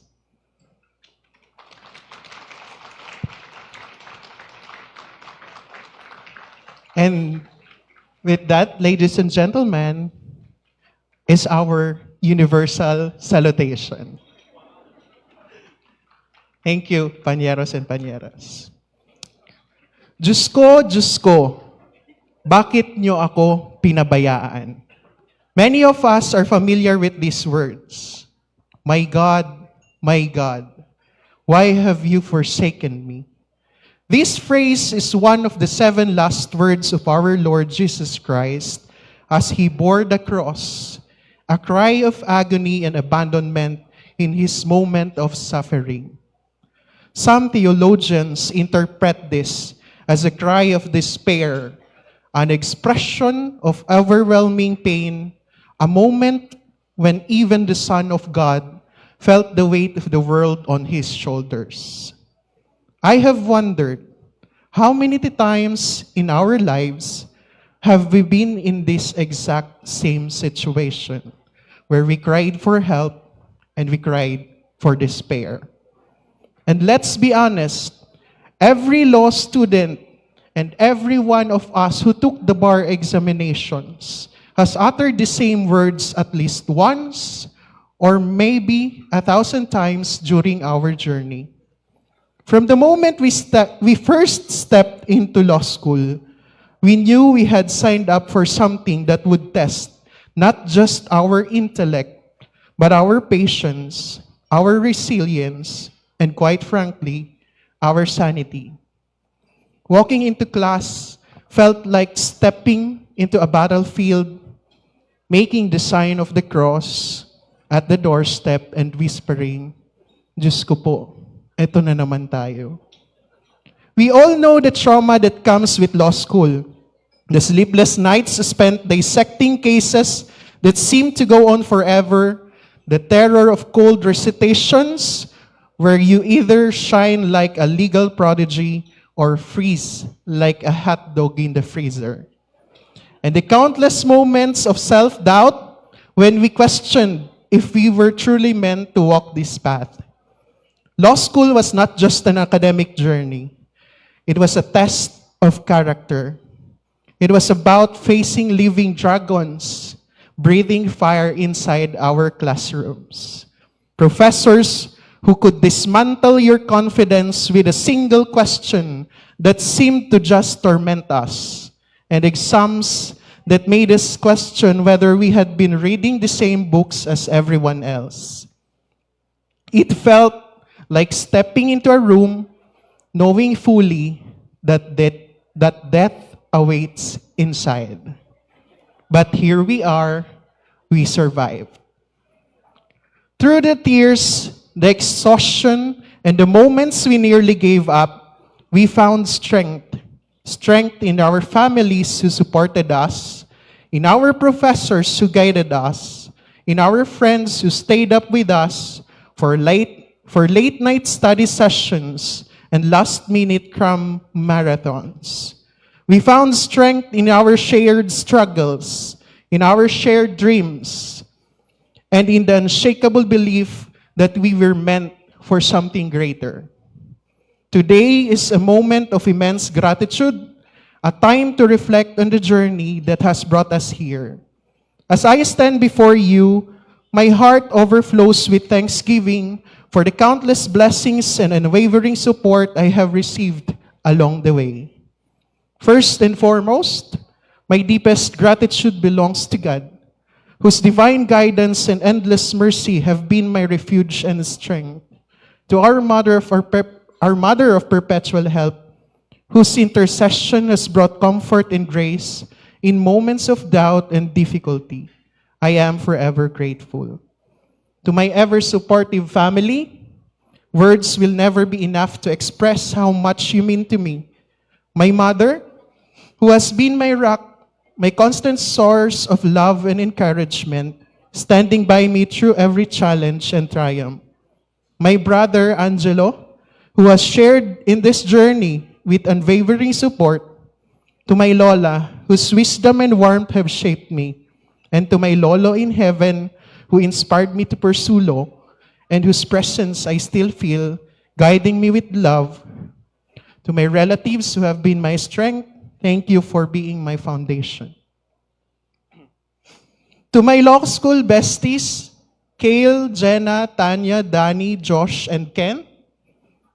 And with that, ladies and gentlemen, is our universal salutation. Thank you, pañeros and pañeras. Diyos ko, bakit nyo ako pinabayaan? Many of us are familiar with these words. My God, why have you forsaken me? This phrase is one of the 7 last words of our Lord Jesus Christ as He bore the cross, a cry of agony and abandonment in His moment of suffering. Some theologians interpret this as a cry of despair, an expression of overwhelming pain, a moment when even the Son of God felt the weight of the world on his shoulders. I have wondered, how many times in our lives have we been in this exact same situation, where we cried for help and we cried for despair? And let's be honest, every law student and every one of us who took the bar examinations has uttered the same words at least once or maybe 1,000 times during our journey. From the moment we first stepped into law school, we knew we had signed up for something that would test not just our intellect, but our patience, our resilience, and quite frankly, our sanity. Walking into class felt like stepping into a battlefield, making the sign of the cross at the doorstep and whispering, Diyos ko po, eto na naman tayo. We all know the trauma that comes with law school. The sleepless nights spent dissecting cases that seem to go on forever, the terror of cold recitations, where you either shine like a legal prodigy or freeze like a hot dog in the freezer. And the countless moments of self-doubt when we questioned if we were truly meant to walk this path. Law school was not just an academic journey. It was a test of character. It was about facing living dragons, breathing fire inside our classrooms. Professors who could dismantle your confidence with a single question that seemed to just torment us, and exams that made us question whether we had been reading the same books as everyone else. It felt like stepping into a room knowing fully that death awaits inside. But here we are, we survived. Through the tears, the exhaustion, and the moments we nearly gave up, we found strength. Strength in our families who supported us, in our professors who guided us, in our friends who stayed up with us for late night study sessions and last-minute cram marathons. We found strength in our shared struggles, in our shared dreams, and in the unshakable belief that we were meant for something greater. Today is a moment of immense gratitude, a time to reflect on the journey that has brought us here. As I stand before you, my heart overflows with thanksgiving for the countless blessings and unwavering support I have received along the way. First and foremost, my deepest gratitude belongs to God, whose divine guidance and endless mercy have been my refuge and strength. To our Mother of Perpetual Help, whose intercession has brought comfort and grace in moments of doubt and difficulty, I am forever grateful. To my ever-supportive family, words will never be enough to express how much you mean to me. My mother, who has been my rock, my constant source of love and encouragement, standing by me through every challenge and triumph. My brother, Angelo, who has shared in this journey with unwavering support. To my Lola, whose wisdom and warmth have shaped me. And to my Lolo in heaven, who inspired me to pursue law, and whose presence I still feel, guiding me with love. To my relatives who have been my strength, thank you for being my foundation. To my law school besties, Kale, Jenna, Tanya, Danny, Josh, and Ken,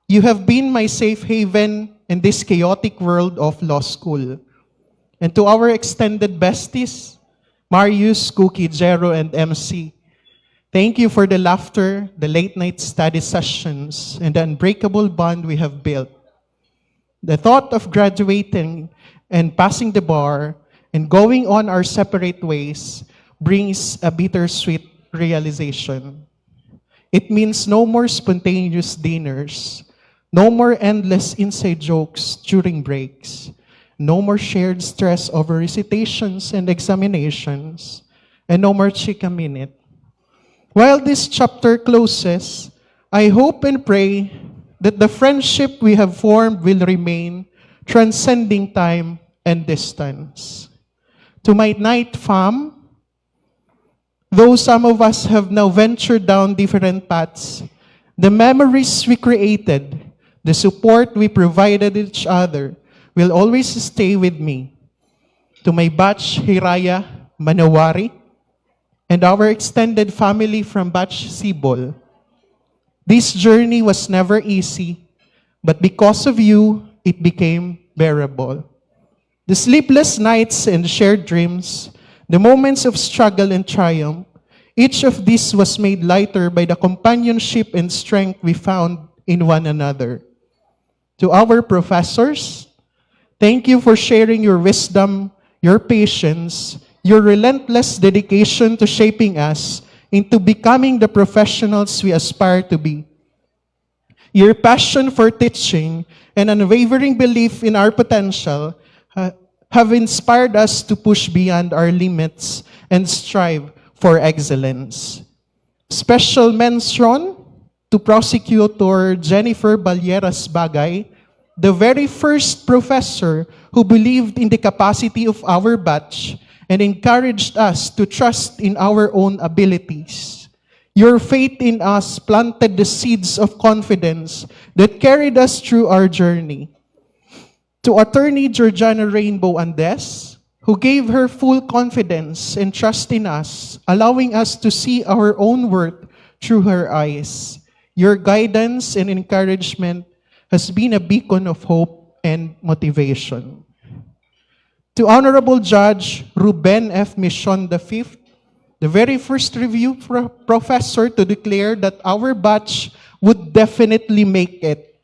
you have been my safe haven in this chaotic world of law school. And to our extended besties, Marius, Cookie, Jero, and MC, thank you for the laughter, the late-night study sessions, and the unbreakable bond we have built. The thought of graduating and passing the bar and going on our separate ways brings a bittersweet realization. It means no more spontaneous dinners, no more endless inside jokes during breaks, no more shared stress over recitations and examinations, and no more chika minute. While this chapter closes, I hope and pray that the friendship we have formed will remain, transcending time and distance. To my night fam, though some of us have now ventured down different paths, the memories we created, the support we provided each other, will always stay with me. To my batch Hiraya Manawari, and our extended family from batch Sibol, this journey was never easy, but because of you, it became bearable. The sleepless nights and shared dreams, the moments of struggle and triumph, each of these was made lighter by the companionship and strength we found in one another. To our professors, thank you for sharing your wisdom, your patience, your relentless dedication to shaping us into becoming the professionals we aspire to be. Your passion for teaching and unwavering belief in our potential have inspired us to push beyond our limits and strive for excellence. Special mention to Prosecutor Jennifer Balyeras Bagay, the very first professor who believed in the capacity of our batch and encouraged us to trust in our own abilities. Your faith in us planted the seeds of confidence that carried us through our journey. To Attorney Georgiana Rainbow Andes, who gave her full confidence and trust in us, allowing us to see our own worth through her eyes. Your guidance and encouragement has been a beacon of hope and motivation. To Honorable Judge Ruben F. Mission V, the very first review professor to declare that our batch would definitely make it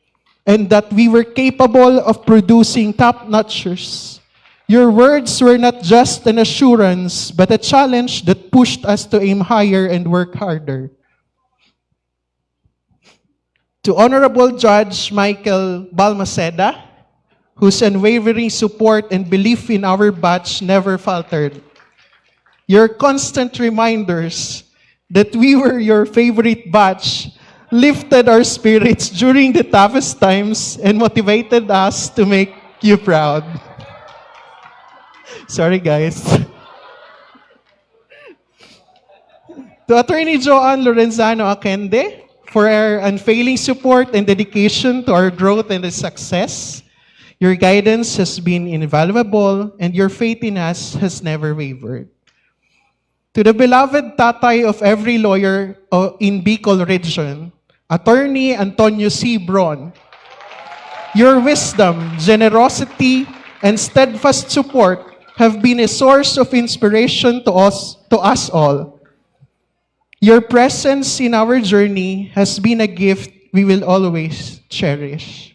and that we were capable of producing top-notchers. Your words were not just an assurance, but a challenge that pushed us to aim higher and work harder. To Honorable Judge Michael Balmaceda, whose unwavering support and belief in our batch never faltered. Your constant reminders that we were your favorite batch lifted our spirits during the toughest times and motivated us to make you proud. Sorry, guys. To Attorney Joanne Lorenzano Akende for her unfailing support and dedication to our growth and success. Your guidance has been invaluable and your faith in us has never wavered. To the beloved tatay of every lawyer in Bicol region, Attorney Antonio C. Bron, your wisdom, generosity, and steadfast support have been a source of inspiration to us all. Your presence in our journey has been a gift we will always cherish.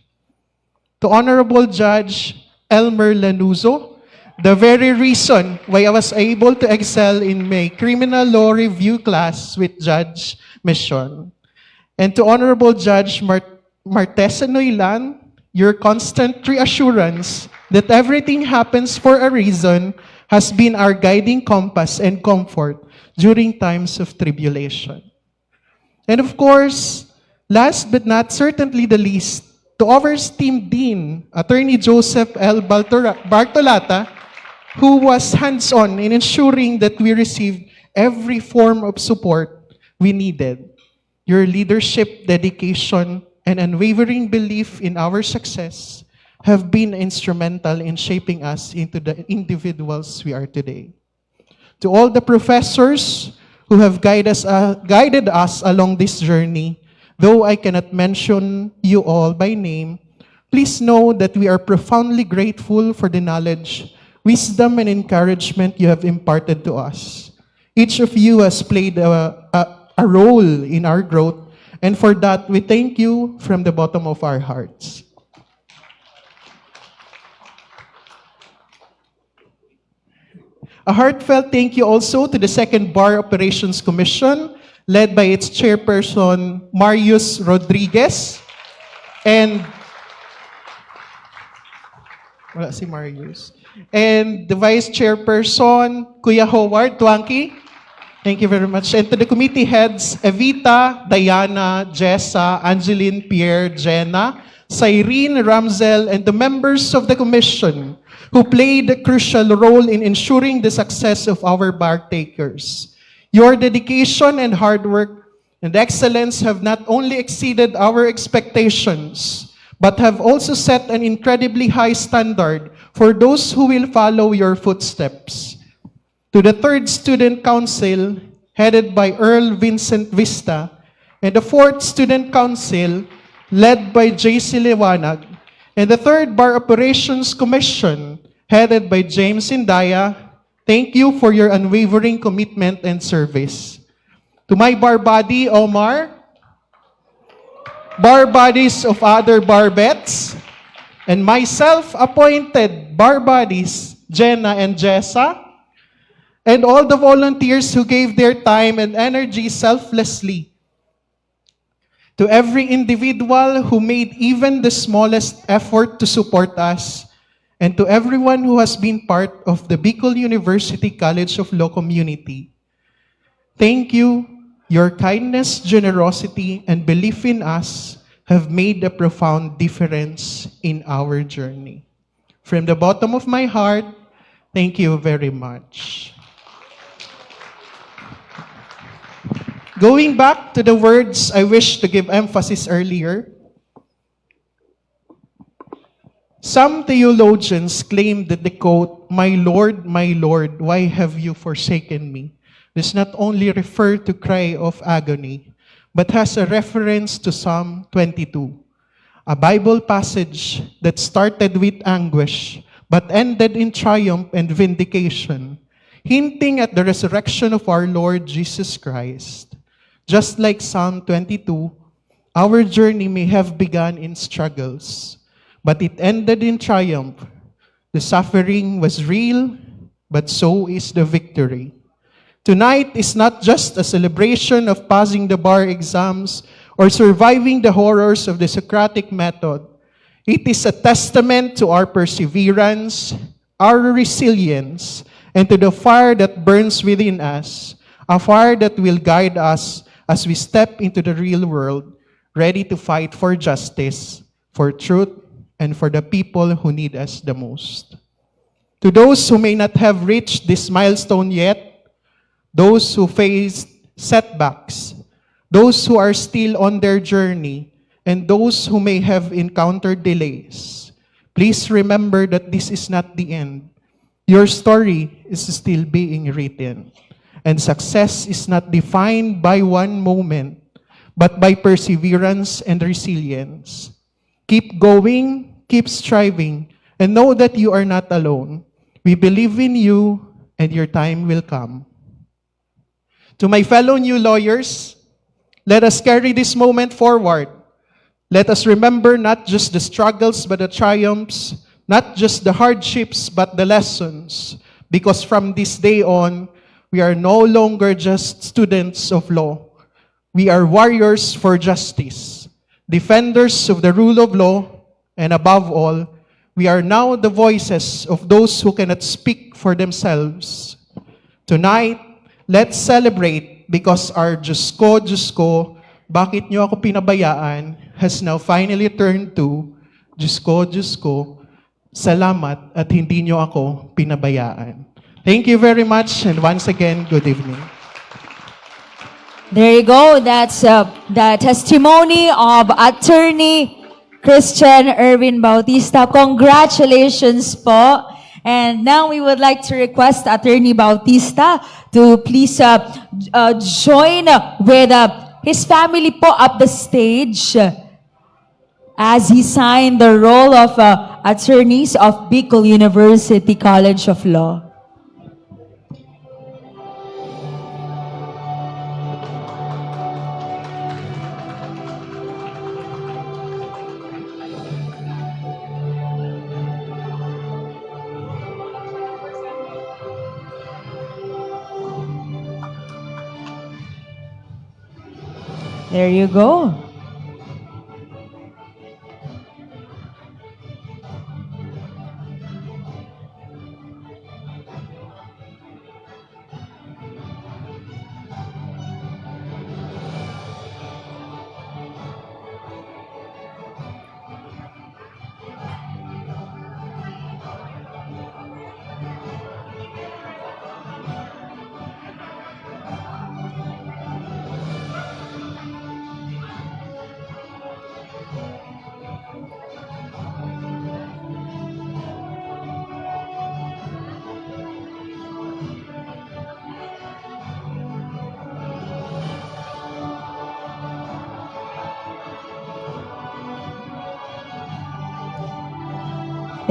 To Honorable Judge Elmer Lanuzo, the very reason why I was able to excel in my criminal law review class with Judge Mission. And to Honorable Judge Martesa Noilan, your constant reassurance that everything happens for a reason has been our guiding compass and comfort during times of tribulation. And of course, last but not certainly the least, to our esteemed Dean, Attorney Joseph L. Bartolata, who was hands-on in ensuring that we received every form of support we needed. Your leadership, dedication, and unwavering belief in our success have been instrumental in shaping us into the individuals we are today. To all the professors who have guided us along this journey, though I cannot mention you all by name, please know that we are profoundly grateful for the knowledge, wisdom, and encouragement you have imparted to us. Each of you has played a role in our growth, and for that, we thank you from the bottom of our hearts. A heartfelt thank you also to the Second Bar Operations Commission, led by its chairperson, Marius Rodriguez, and Wala si Marius. And the Vice Chairperson, Kuya Howard Tuangki. Thank you very much. And to the committee heads, Evita, Diana, Jessa, Angeline, Pierre, Jenna, Cyrene, Ramzel, and the members of the commission who played a crucial role in ensuring the success of our partakers. Your dedication and hard work and excellence have not only exceeded our expectations, but have also set an incredibly high standard for those who will follow your footsteps. To the third Student Council, headed by Earl Vincent Vista, and the fourth Student Council, led by J.C. Liwanag, and the third Bar Operations Commission, headed by James Indaya, thank you for your unwavering commitment and service. To my bar buddy, Omar, bar buddies of other barbets, and myself appointed bar buddies, Jenna and Jessa, and all the volunteers who gave their time and energy selflessly. To every individual who made even the smallest effort to support us, and to everyone who has been part of the Bicol University College of Law community, thank you. Your kindness, generosity, and belief in us have made a profound difference in our journey. From the bottom of my heart, thank you very much. Going back to the words I wish to give emphasis earlier, some theologians claim that the quote, my Lord, why have you forsaken me?" does not only refer to cry of agony, but has a reference to Psalm 22, a Bible passage that started with anguish, but ended in triumph and vindication, hinting at the resurrection of our Lord Jesus Christ. Just like Psalm 22, our journey may have begun in struggles, but it ended in triumph. The suffering was real, but so is the victory. Tonight is not just a celebration of passing the bar exams or surviving the horrors of the Socratic method. It is a testament to our perseverance, our resilience, and to the fire that burns within us, a fire that will guide us as we step into the real world, ready to fight for justice, for truth, and for the people who need us the most. To those who may not have reached this milestone yet, those who faced setbacks, those who are still on their journey, and those who may have encountered delays, please remember that this is not the end. Your story is still being written, and success is not defined by one moment, but by perseverance and resilience. Keep going, keep striving, and know that you are not alone. We believe in you, and your time will come. To my fellow new lawyers, let us carry this moment forward. Let us remember not just the struggles but the triumphs, not just the hardships but the lessons, because from this day on, we are no longer just students of law. We are warriors for justice, defenders of the rule of law, and above all, we are now the voices of those who cannot speak for themselves. Tonight, let's celebrate because our Diyos ko, bakit niyo ako pinabayaan has now finally turned to Diyos ko, salamat at hindi niyo ako pinabayaan. Thank you very much, and once again, good evening. There you go. That's the testimony of Attorney Christian Erwin Bautista. Congratulations po. And now we would like to request Attorney Bautista to please join with his family po up the stage as he signed the role of attorneys of Bicol University College of Law. There you go.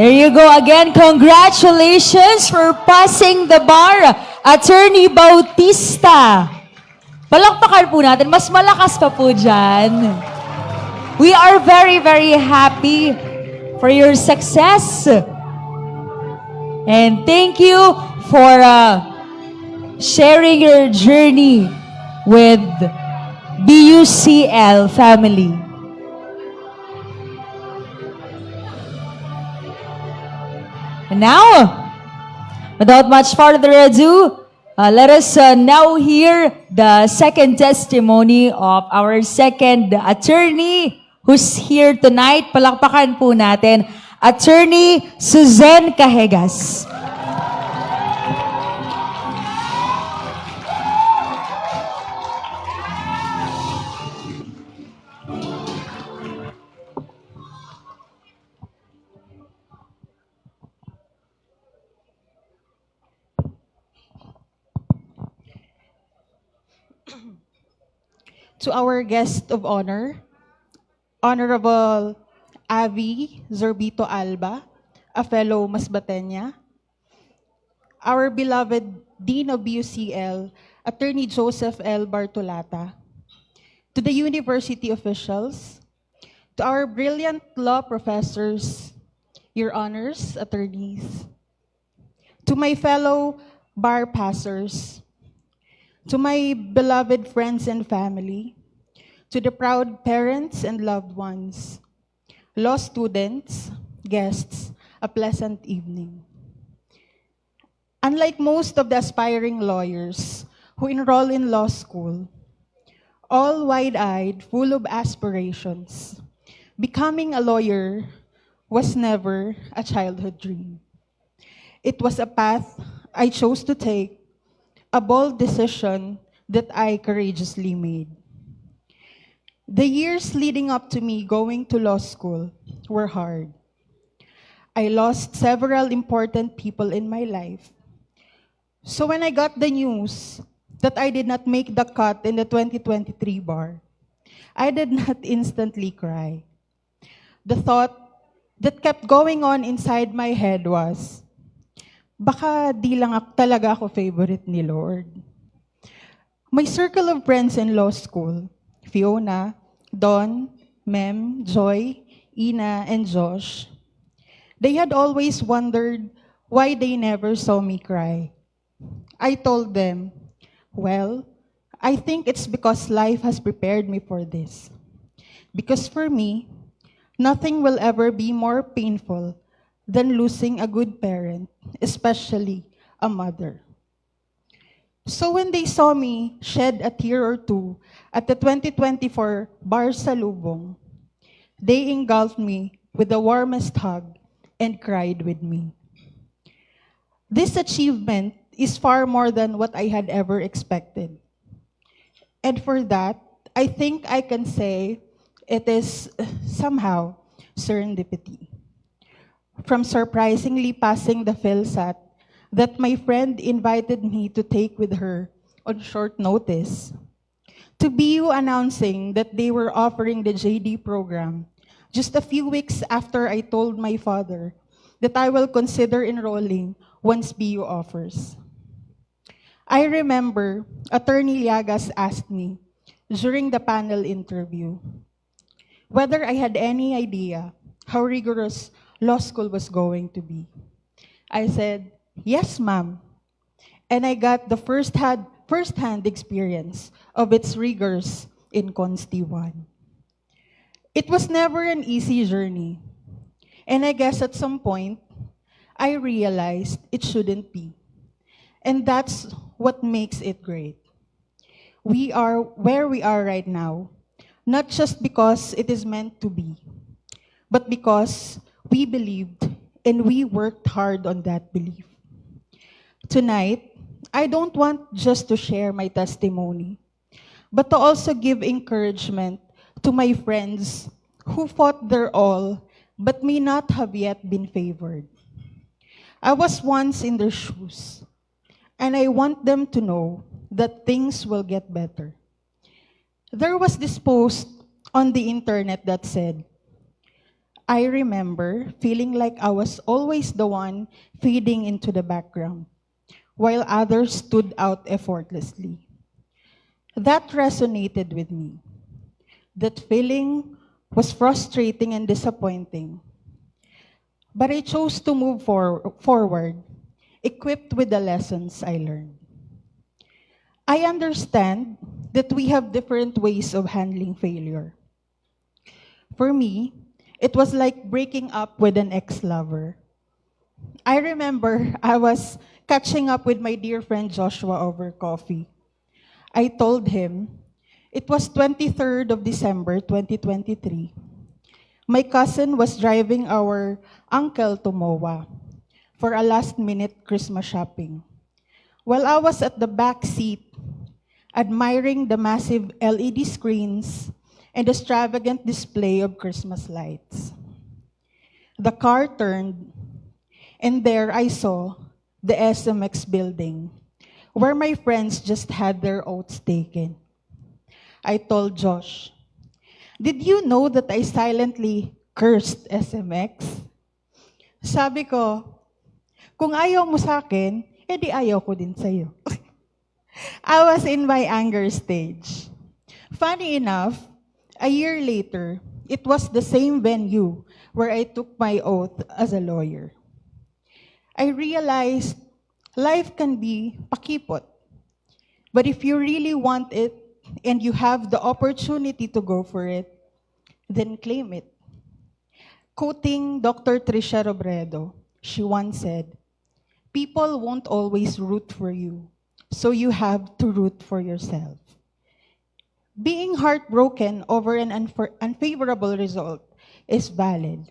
There you go again. Congratulations for passing the bar, Attorney Bautista. Palakpakan po natin. Mas malakas pa po dyan. We are very, very happy for your success. And thank you for sharing your journey with BUCL family. And now, without much further ado, let us now hear the second testimony of our second attorney who's here tonight. Palakpakan po natin, Attorney Susan Cajegas. To our guest of honor, Honorable Avi Zorbito Alba, a fellow Masbatenya, our beloved Dean of BUCL, Attorney Joseph L. Bartolata, to the university officials, to our brilliant law professors, your honors, attorneys, to my fellow bar passers, to my beloved friends and family, to the proud parents and loved ones, law students, guests, a pleasant evening. Unlike most of the aspiring lawyers who enroll in law school, all wide-eyed, full of aspirations, becoming a lawyer was never a childhood dream. It was a path I chose to take, a bold decision that I courageously made. The years leading up to me going to law school were hard. I lost several important people in my life. So when I got the news that I did not make the cut in the 2023 bar, I did not instantly cry. The thought that kept going on inside my head was, baka di lang talaga ako favorite ni Lord. My circle of friends in law school, Fiona, Don, Mem, Joy, Ina, and Josh, they had always wondered why they never saw me cry. I told them, well, I think it's because life has prepared me for this. Because for me, nothing will ever be more painful than losing a good parent, especially a mother. So when they saw me shed a tear or two at the 2024 Bar Salubong, they engulfed me with the warmest hug and cried with me. This achievement is far more than what I had ever expected. And for that, I think I can say it is somehow serendipity. From surprisingly passing the PhilSat that my friend invited me to take with her on short notice, to BU announcing that they were offering the JD program just a few weeks after I told my father that I will consider enrolling once BU offers. I remember Attorney Llagas asked me during the panel interview whether I had any idea how rigorous law school was going to be. I said, yes, ma'am. And I got the first-hand experience of its rigors in Consti 1. It was never an easy journey. And I guess at some point, I realized it shouldn't be. And that's what makes it great. We are where we are right now, not just because it is meant to be, but because we believed and we worked hard on that belief. Tonight, I don't want just to share my testimony, but to also give encouragement to my friends who fought their all but may not have yet been favored. I was once in their shoes, and I want them to know that things will get better. There was this post on the internet that said, I remember feeling like I was always the one fading into the background, while others stood out effortlessly. That resonated with me. That feeling was frustrating and disappointing. But I chose to move forward, equipped with the lessons I learned. I understand that we have different ways of handling failure. For me, it was like breaking up with an ex-lover. I remember I was catching up with my dear friend Joshua over coffee. I told him it was 23rd of December 2023. My cousin was driving our uncle to MOA for a last-minute Christmas shopping. While I was at the back seat, admiring the massive LED screens and extravagant display of Christmas lights. The car turned, and there I saw the SMX building, where my friends just had their oaths taken. I told Josh, "Did you know that I silently cursed SMX?" Sabi ko, "Kung ayaw mo sa akin, edi ayaw ko din sa'yo." I was in my anger stage. Funny enough, a year later, it was the same venue where I took my oath as a lawyer. I realized life can be pakipot. But if you really want it and you have the opportunity to go for it, then claim it. Quoting Dr. Tricia Robredo, she once said, "People won't always root for you, so you have to root for yourself." Being heartbroken over an unfavorable result is valid.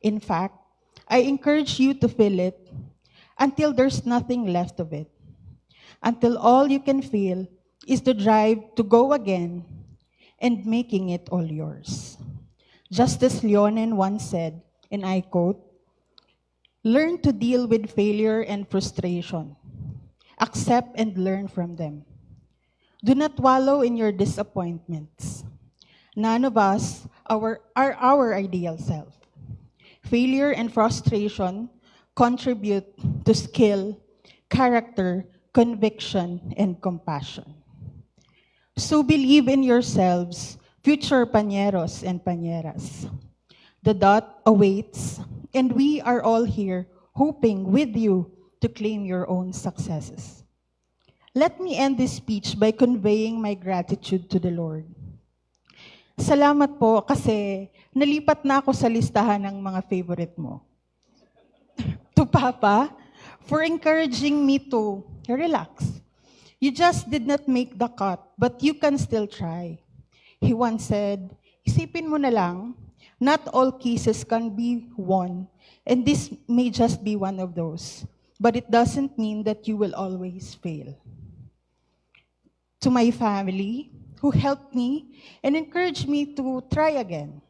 In fact, I encourage you to feel it until there's nothing left of it, until all you can feel is the drive to go again and making it all yours. Justice Leonen once said, and I quote, "Learn to deal with failure and frustration. Accept and learn from them. Do not wallow in your disappointments. None of us are our ideal self. Failure and frustration contribute to skill, character, conviction, and compassion. So believe in yourselves, future pañeros and pañeras. The dot awaits, and we are all here hoping with you to claim your own successes." Let me end this speech by conveying my gratitude to the Lord. Salamat po kasi nalipat na ako sa listahan ng mga favorite mo. To Papa, for encouraging me to relax. You just did not make the cut, but you can still try. He once said, "Isipin mo na lang, not all cases can be won, and this may just be one of those. But it doesn't mean that you will always fail." To my family, who helped me and encouraged me to try again.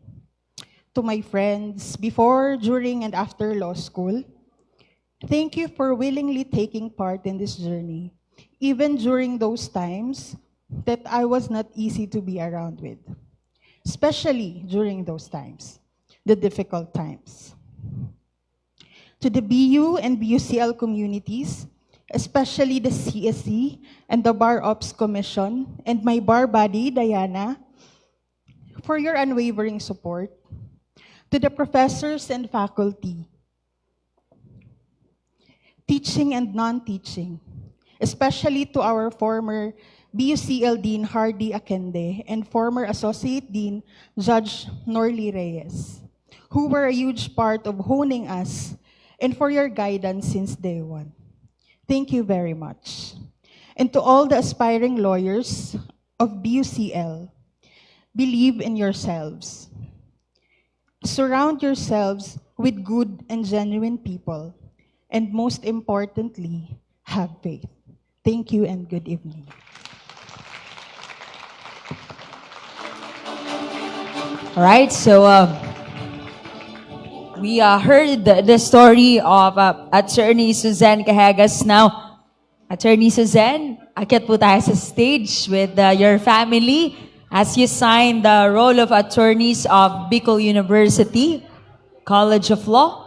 To my friends, before, during, and after law school, thank you for willingly taking part in this journey, even during those times that I was not easy to be around with, especially during those times, the difficult times. To the BU and BUCL communities, especially the CSC and the Bar Ops Commission, and my bar buddy, Diana, for your unwavering support. To the professors and faculty, teaching and non-teaching, especially to our former BUCL Dean Hardy Akende and former Associate Dean Judge Norly Reyes, who were a huge part of honing us and for your guidance since day one. Thank you very much. And to all the aspiring lawyers of BUCL, believe in yourselves. Surround yourselves with good and genuine people. And most importantly, have faith. Thank you and good evening. All right, so we heard the story of Attorney Suzanne Cahegas. Now, Attorney Suzanne, akyat po tayo sa stage with your family as you sign the roll of attorneys of Bicol University. College of Law.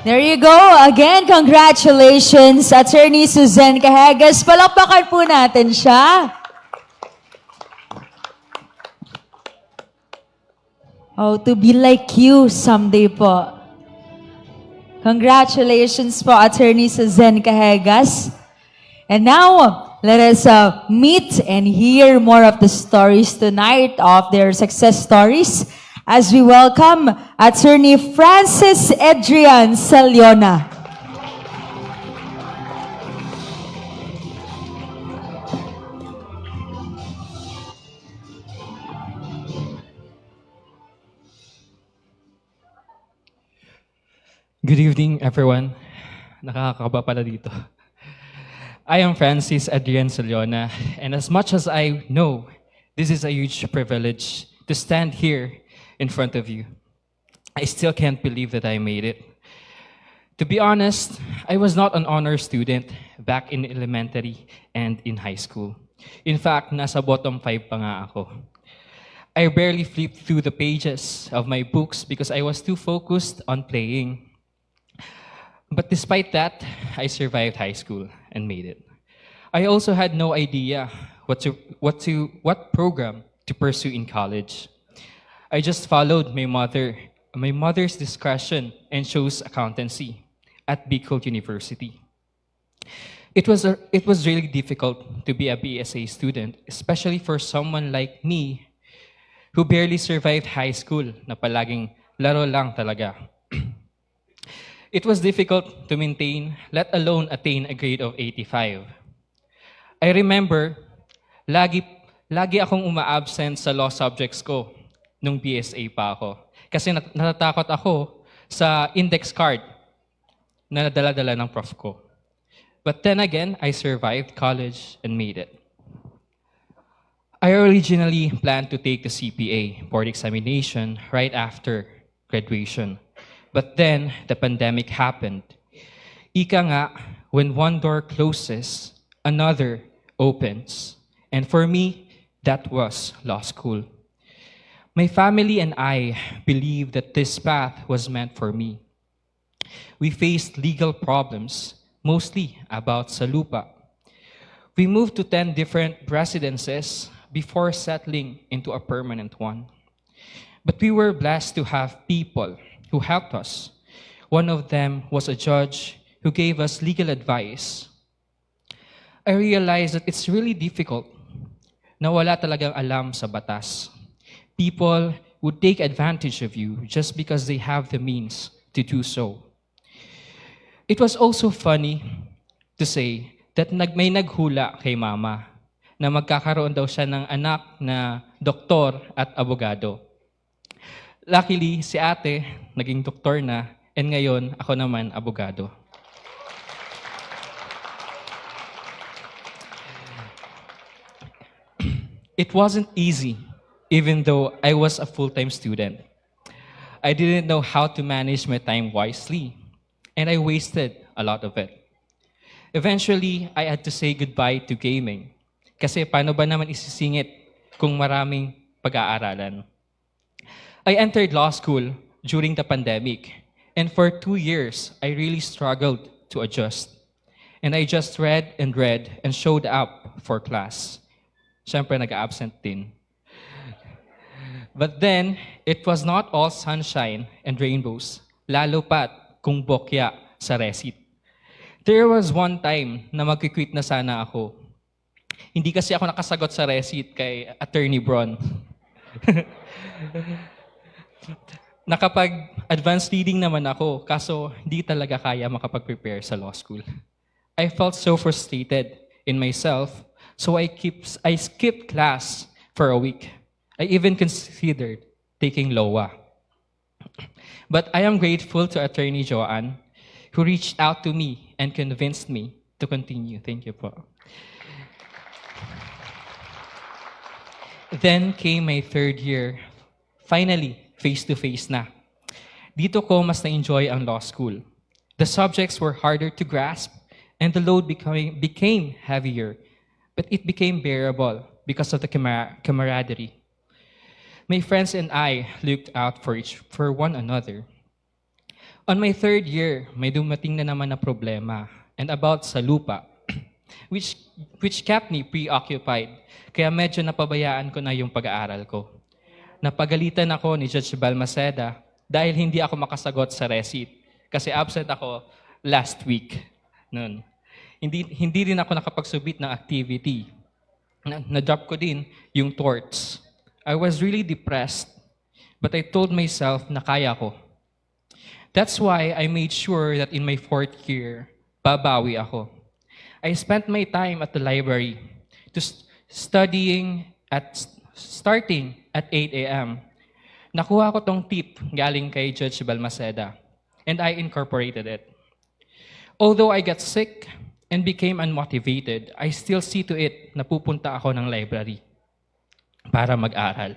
There you go. Again, congratulations, Attorney Susan Cahegas. Palakpakan po natin siya. Oh, to be like you someday po. Congratulations po, Attorney Susan Cahegas. And now, let us meet and hear more of the stories tonight of their success stories as we welcome Attorney Francis Adrian Saliona. Good evening, everyone. Nakakakaba pala dito. I am Francis Adrian Saliona, and as much as I know, this is a huge privilege to stand here in front of you. I still can't believe that I made it. To be honest, I was not an honor student back in elementary and in high school. In fact, nasa bottom 5 pa nga ako. I barely flipped through the pages of my books because I was too focused on playing. But despite that, I survived high school and made it. I also had no idea what program to pursue in college. I just followed my mother's discretion and chose accountancy at Bicol University. It was really difficult to be a BSA student, especially for someone like me who barely survived high school na palaging laro lang talaga. It was difficult to maintain, let alone attain a grade of 85. I remember, lagi akong uma-absent sa law subjects ko nung BSA pa ako. Kasi natatakot ako sa index card na nadala-dala ng prof ko. But then again, I survived college and made it. I originally planned to take the CPA board examination right after graduation. But then, the pandemic happened. Ika nga, when one door closes, another opens. And for me, that was law school. My family and I believed that this path was meant for me. We faced legal problems, mostly about sa lupa. We moved to 10 different residences before settling into a permanent one. But we were blessed to have people who helped us. One of them was a judge who gave us legal advice. I realized that it's really difficult na wala talagang alam sa batas. People would take advantage of you just because they have the means to do so. It was also funny to say that may naghula kay mama na magkakaroon daw siya ng anak na doktor at abogado. Luckily, si ate naging doktor na, and ngayon ako naman abogado. It wasn't easy, even though I was a full-time student. I didn't know how to manage my time wisely, and I wasted a lot of it. Eventually, I had to say goodbye to gaming. Kasi paano ba naman isisingit kung maraming pag-aaralan? I entered law school during the pandemic, and for 2 years, I really struggled to adjust. And I just read and showed up for class. Siyempre, nag-absent din. But then, it was not all sunshine and rainbows, lalo pat kung bokya sa recit. There was one time na mag-quit na sana ako. Hindi kasi ako nakasagot sa recit kay Attorney Bron. Nakapag-advanced reading naman ako, kaso hindi talaga kaya makapag-prepare sa law school. I felt so frustrated in myself, so I skipped class for a week. I even considered taking LOA. But I am grateful to Attorney Joanne, who reached out to me and convinced me to continue. Thank you po. Then came my third year. Finally, face-to-face na. Dito ko mas na-enjoy ang law school. The subjects were harder to grasp and the load became heavier, but it became bearable because of the camaraderie. My friends and I looked out for one another. On my third year, may dumating na naman na problema and about sa lupa, which kept me preoccupied, kaya medyo napabayaan ko na yung pag-aaral ko. Napagalitan ako ni Judge Balmaceda dahil hindi ako makasagot sa receipt kasi absent ako last week. Noon. Hindi rin ako nakapagsubmit ng activity. Na-drop ko din yung torts. I was really depressed, but I told myself na kaya ko. That's why I made sure that in my fourth year, babawi ako. I spent my time at the library starting at 8 a.m. Nakuha ko tong tip galing kay Judge Balmaceda, and I incorporated it. Although I got sick and became unmotivated, I still see to it na pupunta ako ng library para mag-aral.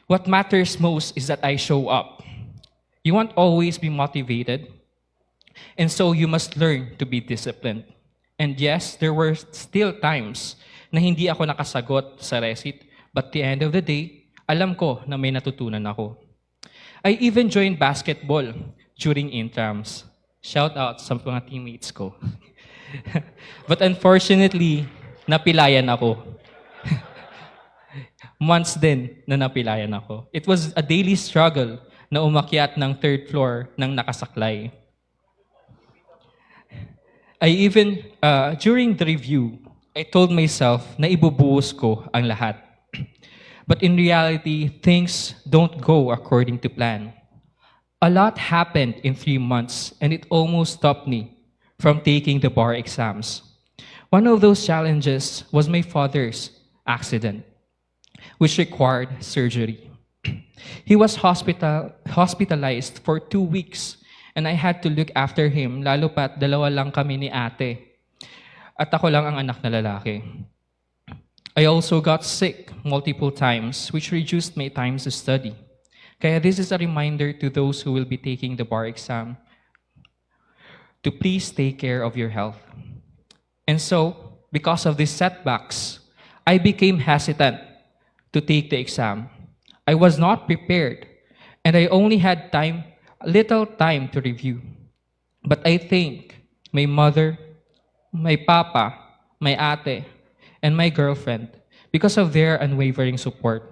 What matters most is that I show up. You won't always be motivated, and so you must learn to be disciplined. And yes, there were still times na hindi ako nakasagot sa receipt, but at the end of the day, alam ko na may natutunan ako. I even joined basketball during intrams. Shout out sa mga teammates ko. But unfortunately, napilayan ako. Months din na napilayan ako. It was a daily struggle na umakyat ng third floor ng nakasaklay. During the review, I told myself na ibubuhos ko ang lahat. But in reality, things don't go according to plan. A lot happened in 3 months, and it almost stopped me from taking the bar exams. One of those challenges was my father's accident, which required surgery. He was hospitalized for 2 weeks, and I had to look after him, lalo pat dalawa lang kami ni ate. At ako lang ang anak na lalaki. I also got sick multiple times, which reduced my time to study. Kaya this is a reminder to those who will be taking the bar exam to please take care of your health. And so, because of these setbacks, I became hesitant to take the exam. I was not prepared, and I only had little time to review. But I think my mother, my papa, my ate, and my girlfriend, because of their unwavering support,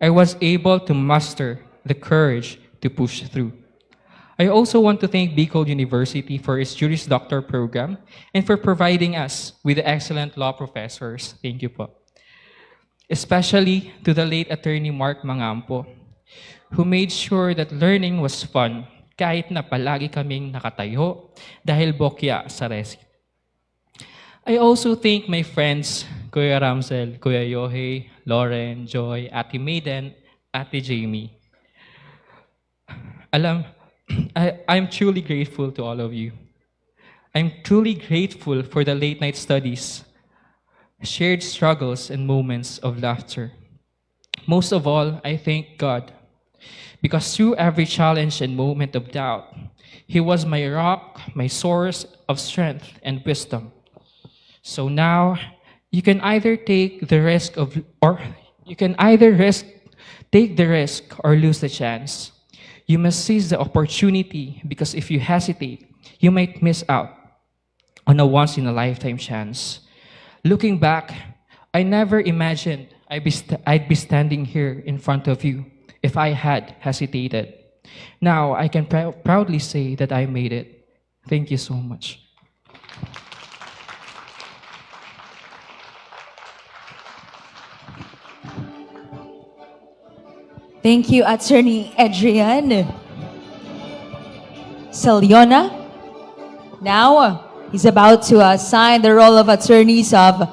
I was able to muster the courage to push through. I also want to thank Bicol University for its Juris Doctor program and for providing us with excellent law professors. Thank you po. Especially to the late attorney Mark Mangampo, who made sure that learning was fun kahit na palagi kaming nakatayo dahil bokya sa receipt. I also thank my friends, Kuya Ramsel, Kuya Yohei, Lauren, Joy, Ate Maiden, Ate Jamie. I'm truly grateful to all of you. I'm truly grateful for the late night studies, shared struggles, and moments of laughter. Most of all, I thank God, because through every challenge and moment of doubt, He was my rock, my source of strength and wisdom. So now, you can either take the risk or lose the chance. You must seize the opportunity, because if you hesitate, you might miss out on a once-in-a-lifetime chance. Looking back, I never imagined I'd be standing here in front of you if I had hesitated. Now, I can proudly say that I made it. Thank you so much. Thank you, Attorney Adrian Saliona. Now, he's about to sign the role of attorneys of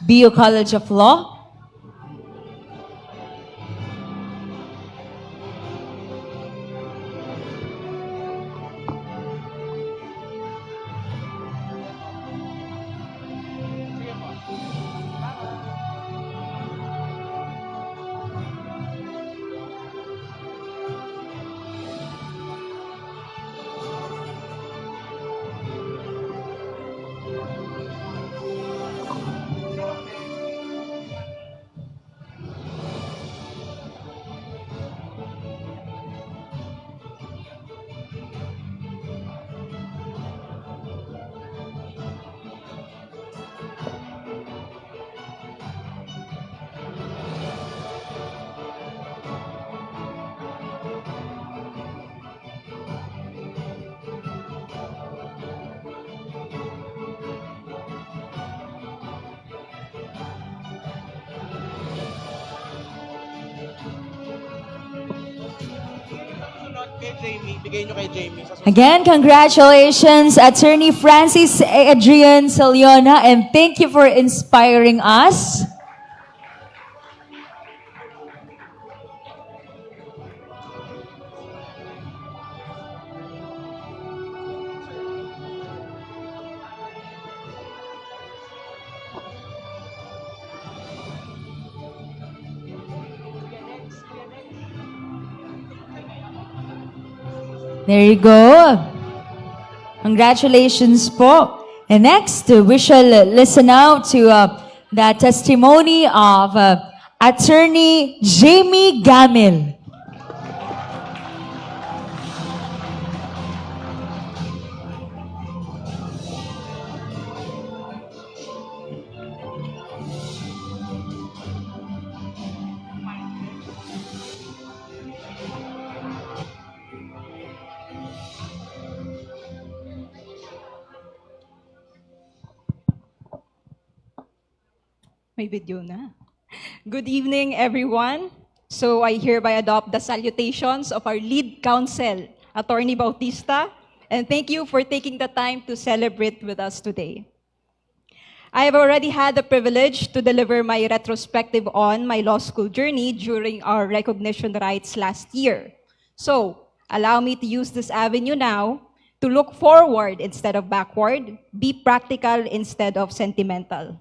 BU College of Law. Sunod kay Jamie. Bigay nyo kay Jamie. Sa susunod. Again, congratulations, Attorney Francis Adrian Saliona, and thank you for inspiring us. There you go. Congratulations po. And next, we shall listen out to the testimony of Attorney Jamie Gamil. May video na. Good evening, everyone. So I hereby adopt the salutations of our lead counsel, Attorney Bautista, and thank you for taking the time to celebrate with us today. I have already had the privilege to deliver my retrospective on my law school journey during our recognition rites last year. So allow me to use this avenue now to look forward instead of backward, be practical instead of sentimental.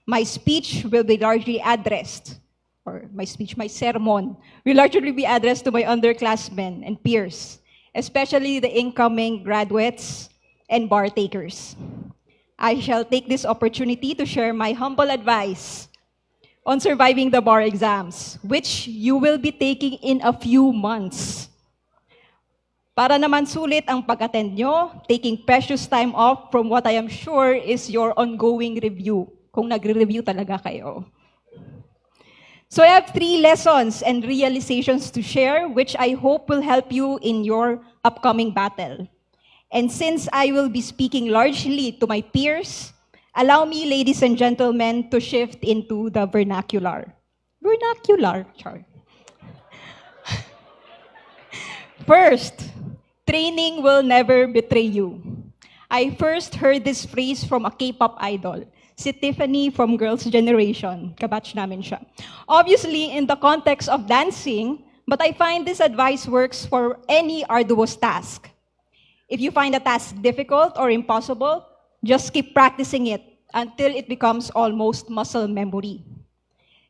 My speech will be largely addressed, or my sermon, will largely be addressed to my underclassmen and peers, especially the incoming graduates and bar takers. I shall take this opportunity to share my humble advice on surviving the bar exams, which you will be taking in a few months. Para naman sulit ang pag-attend nyo, taking precious time off from what I am sure is your ongoing review, kung nagre-review talaga kayo. So I have 3 lessons and realizations to share, which I hope will help you in your upcoming battle. And since I will be speaking largely to my peers, allow me, ladies and gentlemen, to shift into the vernacular. Vernacular, char. First, training will never betray you. I first heard this phrase from a K-pop idol, si Tiffany from Girls' Generation. Kabatch namin siya. Obviously, in the context of dancing, but I find this advice works for any arduous task. If you find a task difficult or impossible, just keep practicing it until it becomes almost muscle memory.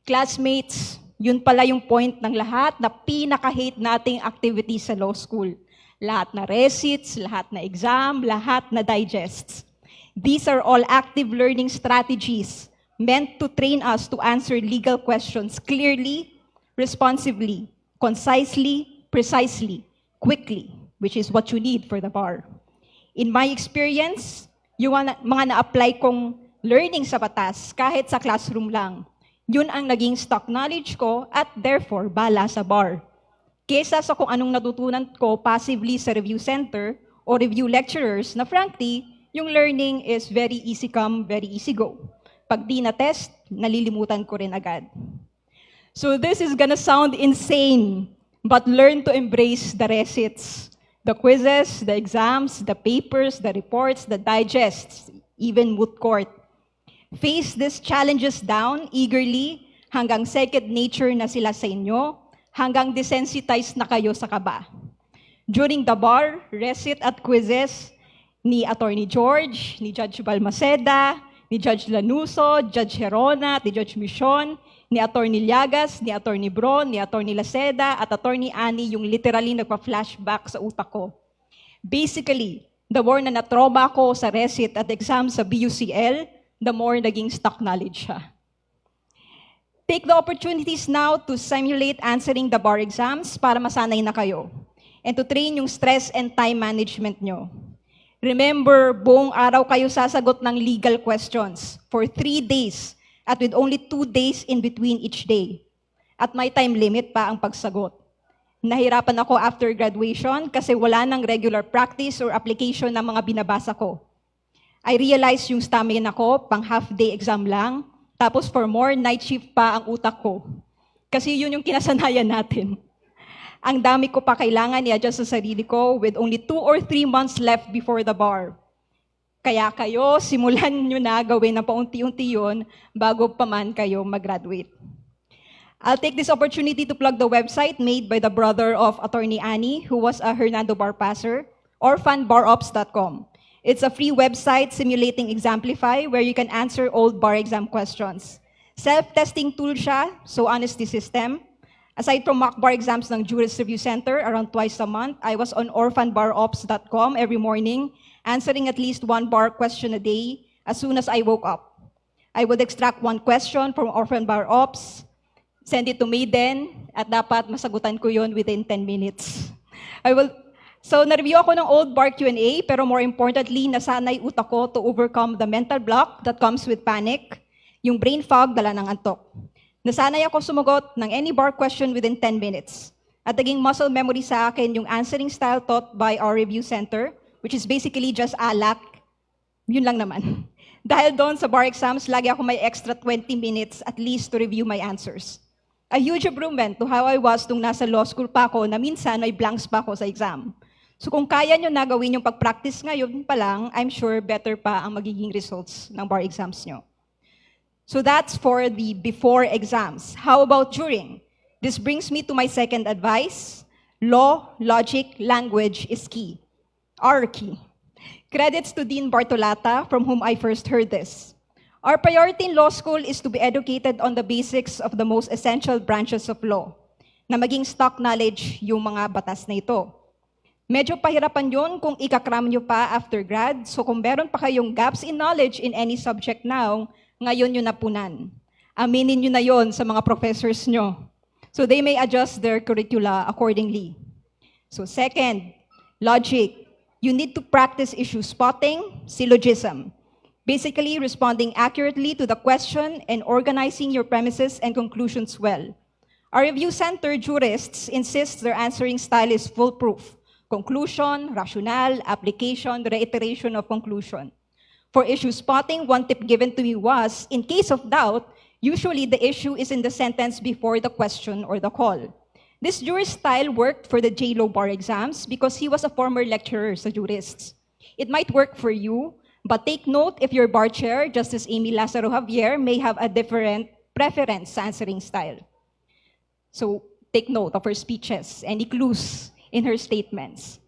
Classmates, yun pala yung point ng lahat na pinaka-hate nating activity sa law school. Lahat na recits, lahat na exam, lahat na digests. These are all active learning strategies meant to train us to answer legal questions clearly, responsively, concisely, precisely, quickly, which is what you need for the bar. In my experience, yung mga na-apply kong learning sa batas, kahit sa classroom lang, yun ang naging stock knowledge ko at therefore bala sa bar. Kesa sa kung anong natutunan ko passively sa review center o review lecturers na frankly, yung learning is very easy come, very easy go. Pag di na test, nalilimutan ko rin agad. So this is gonna sound insane, but learn to embrace the recits, the quizzes, the exams, the papers, the reports, the digests, even moot court. Face these challenges down eagerly hanggang second nature na sila sa inyo, hanggang desensitized na kayo sa kaba. During the bar, recit at quizzes ni Attorney George, ni Judge Balmaceda, ni Judge Lanuso, Judge Herona, ni Judge Michon, ni Attorney Llagas, ni Attorney Bron, ni Attorney Laceda, at Attorney Ani yung literally nagpa-flashback sa utak ko. Basically, the more na natrauma ko sa recit at exam sa BUCL, the more naging stock knowledge siya. Take the opportunities now to simulate answering the bar exams para masanay na kayo. And to train yung stress and time management nyo. Remember, buong araw kayo sasagot ng legal questions for 3 days at with only 2 days in between each day. At may time limit pa ang pagsagot. Nahirapan ako after graduation kasi wala nang regular practice or application ng mga binabasa ko. I realized yung stamina ko, pang half-day exam lang, tapos for more, night shift pa ang utak ko. Kasi yun yung kinasanayan natin. Ang dami ko pa kailangan i-adjust sa sarili ko with only 2 or 3 months left before the bar. Kaya kayo, simulan nyo na gawin na paunti-unti yun bago pa man kayo mag-graduate. I'll take this opportunity to plug the website made by the brother of Attorney Ani, who was a Hernando Bar passer, orphanbarops.com. It's a free website simulating Examplify where you can answer old bar exam questions. Self-testing tool siya, so honesty system. Aside from mock bar exams ng Juris Review Center around twice a month, I was on orphanbarops.com every morning, answering at least 1 bar question a day as soon as I woke up. I would extract 1 question from Orphan Bar Ops, send it to Maiden, at dapat masagutan ko yon within 10 minutes. So, na-review ako ng old bar Q&A, pero more importantly, nasanay utak ko to overcome the mental block that comes with panic, yung brain fog dala ng antok. Nasanay ako sumagot ng any bar question within 10 minutes. At naging muscle memory sa akin yung answering style taught by our review center, which is basically just alak. Yun lang naman. Dahil doon sa bar exams, lagi ako may extra 20 minutes at least to review my answers. A huge improvement to how I was nung nasa law school pa ako na minsan may blanks pa ako sa exam. So kung kaya nyo na gawin yung pag-practice ngayon pa lang, I'm sure better pa ang magiging results ng bar exams nyo. So that's for the before exams. How about during? This brings me to my second advice. Law, logic, language is key. Are key. Credits to Dean Bartolata, from whom I first heard this. Our priority in law school is to be educated on the basics of the most essential branches of law, na maging stock knowledge yung mga batas na ito. Medyo pahirapan yun kung ikakram nyo pa after grad, so kung meron pa kayong gaps in knowledge in any subject now, ngayon yun napunan. Aminin nyo na yon sa mga professors nyo, so they may adjust their curricula accordingly. So second, logic. You need to practice issue spotting, syllogism. Basically, responding accurately to the question and organizing your premises and conclusions well. Our review center jurists insist their answering style is foolproof. Conclusion, rationale, application, reiteration of conclusion. For issue spotting, one tip given to me was, in case of doubt, usually the issue is in the sentence before the question or the call. This jurist style worked for the J-Lo bar exams because he was a former lecturer sa jurists. It might work for you, but take note if your bar chair, Justice Amy Lazaro Javier, may have a different preference sa answering style. So take note of her speeches, any clues in her statements.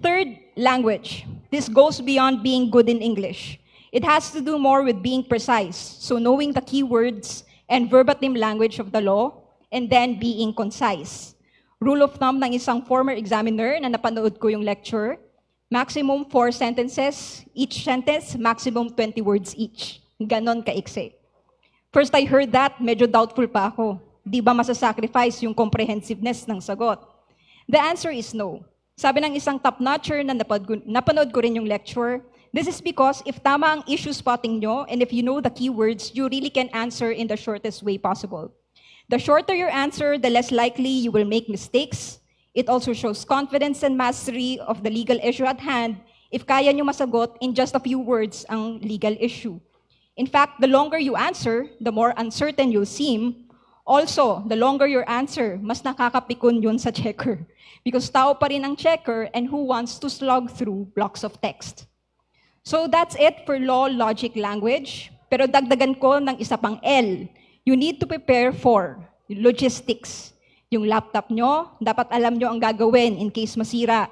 Third, language. This goes beyond being good in English. It has to do more with being precise, so knowing the keywords and verbatim language of the law, and then being concise. Rule of thumb ng isang former examiner na napanood ko yung lecture, maximum 4 sentences, each sentence, maximum 20 words each. Ganon kaiksi. First I heard that, medyo doubtful pa ako. Di ba masasacrifice yung comprehensiveness ng sagot? The answer is no. Sabi ng isang top-notcher na napanood ko rin yung lecture, this is because if tama ang issue spotting nyo, and if you know the keywords, you really can answer in the shortest way possible. The shorter your answer, the less likely you will make mistakes. It also shows confidence and mastery of the legal issue at hand if kaya nyo masagot in just a few words ang legal issue. In fact, the longer you answer, the more uncertain you seem. Also, the longer your answer, mas nakakapikon yun sa checker. Because tao pa rin ang checker and who wants to slog through blocks of text. So that's it for law, logic, language. Pero dagdagan ko ng isa pang L. You need to prepare for logistics. Yung laptop nyo, dapat alam nyo ang gagawin in case masira.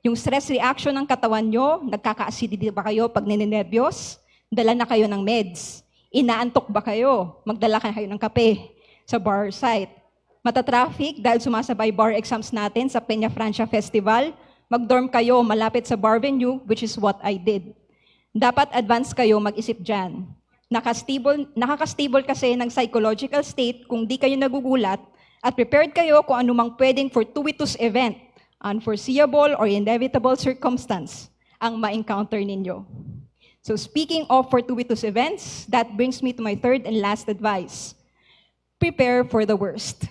Yung stress reaction ng katawan nyo, nagkaka-acidity ba kayo pag ninenervyos? Dala na kayo ng meds. Inaantok ba kayo? Magdala kayo ng kape sa bar site. Mata-traffic dahil sumasabay bar exams natin sa Peña Francia Festival. Mag-dorm kayo malapit sa bar venue, which is what I did. Dapat advance kayo mag-isip dyan. Nakaka-stable kasi ng psychological state kung di kayo nagugulat at prepared kayo kung anumang pwedeng fortuitous event, unforeseeable or inevitable circumstance ang ma-encounter ninyo. So speaking of fortuitous events, that brings me to my third and last advice. Prepare for the worst.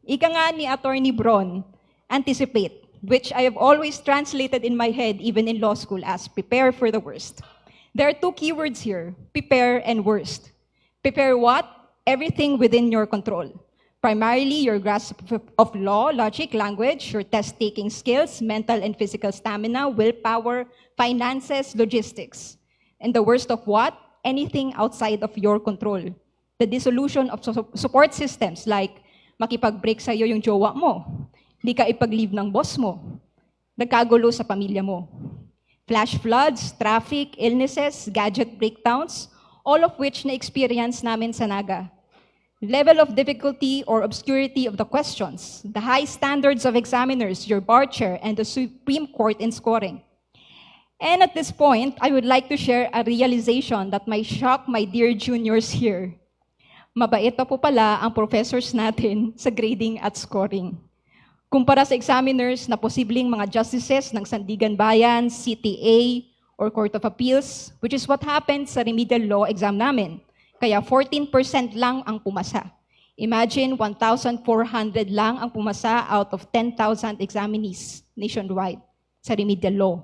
Ika nga ni Attorney Bron, anticipate, which I have always translated in my head even in law school as prepare for the worst. There are two keywords here, prepare and worst. Prepare what? Everything within your control. Primarily your grasp of law, logic, language, your test-taking skills, mental and physical stamina, willpower, finances, logistics. And the worst of what? Anything outside of your control. The dissolution of support systems like makipag-break sa'yo yung jowa mo, hindi ka ipag-leave ng boss mo, nagkagulo sa pamilya mo. Flash floods, traffic, illnesses, gadget breakdowns, all of which na-experience namin sa Naga. Level of difficulty or obscurity of the questions, the high standards of examiners, your bar chair, and the Supreme Court in scoring. And at this point, I would like to share a realization that might shock my dear juniors here. Mabait pa po pala ang professors natin sa grading at scoring. Kumpara sa examiners na posibleng mga justices ng Sandigan Bayan, CTA, or Court of Appeals, which is what happened sa remedial law exam namin. Kaya 14% lang ang pumasa. Imagine 1,400 lang ang pumasa out of 10,000 examinees nationwide sa remedial law.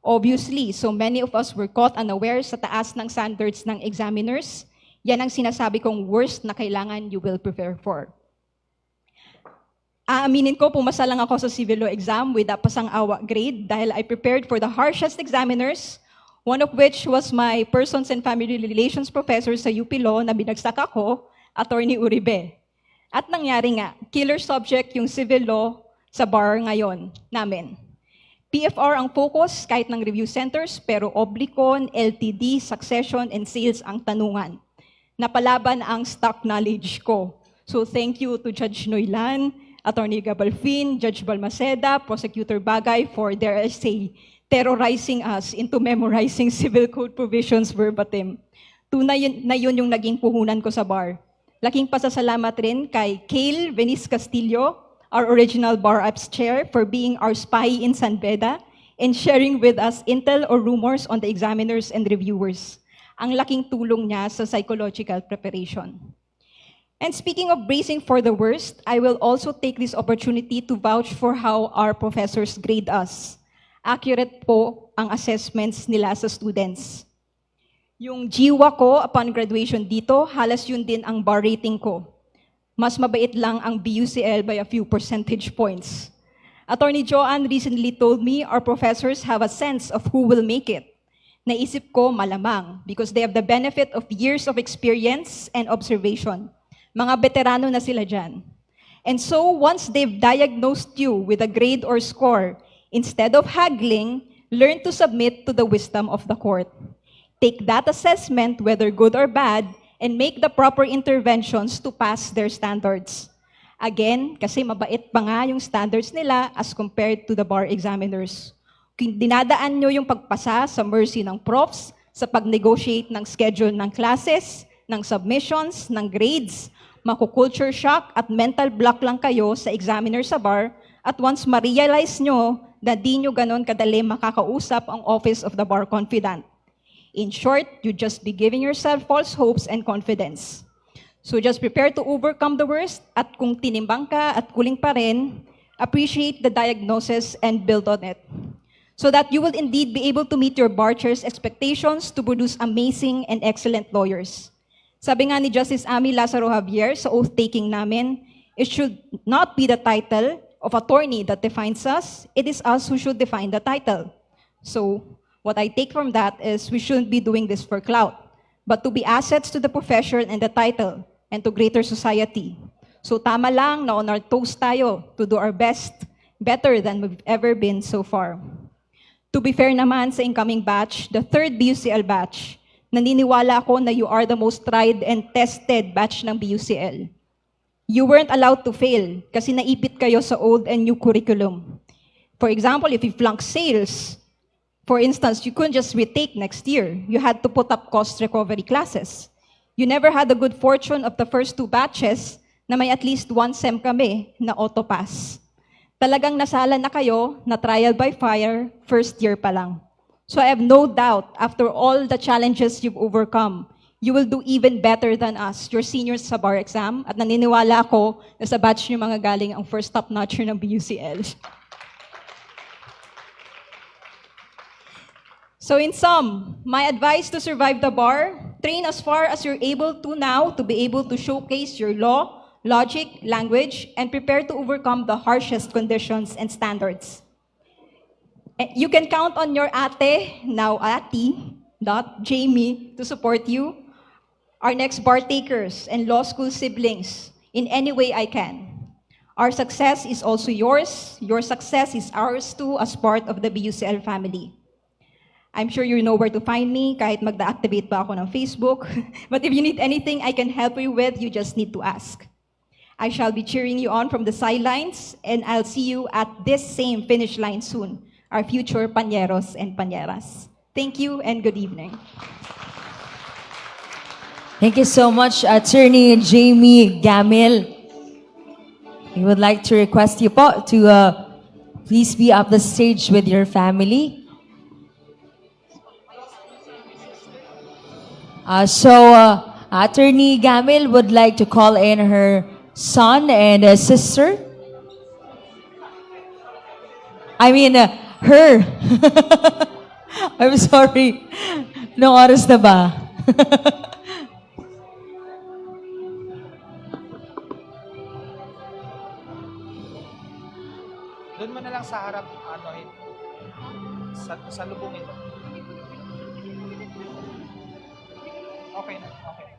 Obviously, so many of us were caught unaware sa taas ng standards ng examiners. Yan ang sinasabi kong worst na kailangan you will prepare for. Aaminin ko, pumasa lang ako sa civil law exam with a pasang-awa grade dahil I prepared for the harshest examiners, one of which was my Persons and Family Relations professor sa UP Law na binagsak ako, Attorney Uribe. At nangyari nga, killer subject yung civil law sa bar ngayon namin. PFR ang focus kahit ng review centers, pero oblicon, LTD, succession, and sales ang tanungan. Napalaban ang stock knowledge ko. So thank you to Judge Noylan, Attorney Gabalfin, Judge Balmaceda, Prosecutor Bagay for their essay, terrorizing us into memorizing civil code provisions verbatim. Tunay na yun yung naging puhunan ko sa bar. Laking pasasalamat rin kay Kale Venice Castillo, our original bar apps chair, for being our spy in San Beda and sharing with us intel or rumors on the examiners and reviewers. Ang laking tulong niya sa psychological preparation. And speaking of bracing for the worst, I will also take this opportunity to vouch for how our professors grade us. Accurate po ang assessments nila sa students. Yung jiwa ko upon graduation dito, halos yun din ang bar rating ko. Mas mabait lang ang BUCL by a few percentage points. Attorney Joanne recently told me our professors have a sense of who will make it. Naisip ko malamang because they have the benefit of years of experience and observation. Mga veterano na sila dyan. And so once they've diagnosed you with a grade or score, instead of haggling, learn to submit to the wisdom of the court. Take that assessment, whether good or bad, and make the proper interventions to pass their standards. Again, kasi mabait pa nga yung standards nila as compared to the bar examiners. Kung dinadaan nyo yung pagpasa sa mercy ng profs, sa pag-negotiate ng schedule ng classes, ng submissions, ng grades, maku-culture shock at mental block lang kayo sa examiner sa bar, at once ma-realize nyo na di nyo ganon kadali makakausap ang Office of the Bar Confidant. In short, you just be giving yourself false hopes and confidence. So just prepare to overcome the worst, at kung tinimbang ka at kuling pa rin, appreciate the diagnosis and build on it. So that you will indeed be able to meet your bar chair's expectations to produce amazing and excellent lawyers. Sabi nga ni Justice Amy Lazaro Javier sa oath-taking namin, it should not be the title of attorney that defines us, it is us who should define the title. So, what I take from that is we shouldn't be doing this for clout, but to be assets to the profession and the title, and to greater society. So tama lang na on our toes tayo to do our best, better than we've ever been so far. To be fair naman sa incoming batch, the third BUCL batch, naniniwala ako na you are the most tried and tested batch ng BUCL. You weren't allowed to fail kasi naipit kayo sa old and new curriculum. For example, if you flunk sales, for instance, you couldn't just retake next year. You had to put up cost recovery classes. You never had the good fortune of the first 2 batches na may at least 1 SEM kami na auto-pass. Talagang nasala na kayo na trial by fire, first year pa lang. So I have no doubt, after all the challenges you've overcome, you will do even better than us, your seniors sa bar exam, at naniniwala ako na sa batch niyo mga galing ang first top-notcher ng BUCL. So in sum, my advice to survive the bar, train as far as you're able to now to be able to showcase your law, logic, language, and prepare to overcome the harshest conditions and standards. You can count on your ate, now ati, not Jamie, to support you, our next bar takers and law school siblings, in any way I can. Our success is also yours. Your success is ours too as part of the BUCL family. I'm sure you know where to find me, kahit magda-activate pa ako ng Facebook. But if you need anything I can help you with, you just need to ask. I shall be cheering you on from the sidelines, and I'll see you at this same finish line soon, our future pañeros and pañeras. Thank you and good evening. Thank you so much, Attorney Jamie Gamil. We would like to request you po to please be up the stage with your family. Attorney Gamil would like to call in her son and sister. I mean, her. I'm sorry. No oras na ba? Doon mo na lang sa harap, sa lubungin mo. Okay na, okay.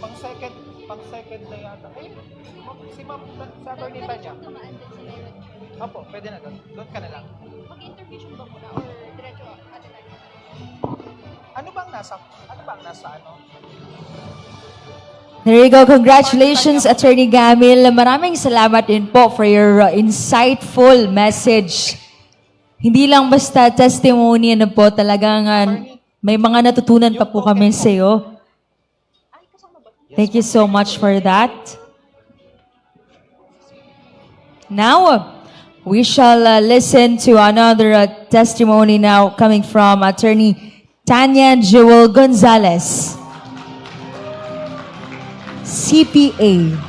Pang second na yata. Ay, si ma'am, sa attorney niya. Opo, pwede na doon. Doon ka na lang. Mag-intervention ba muna or diretso ate na? Ano bang nasa There you go. Congratulations, Attorney Gamil. Maraming salamat din po for your insightful message. Hindi lang basta testimony na po, talagang may mga natutunan pa po kami sa iyo. Thank you so much for that. Now, we shall listen to another testimony now coming from Attorney Tanya Jewel Gonzalez, CPA.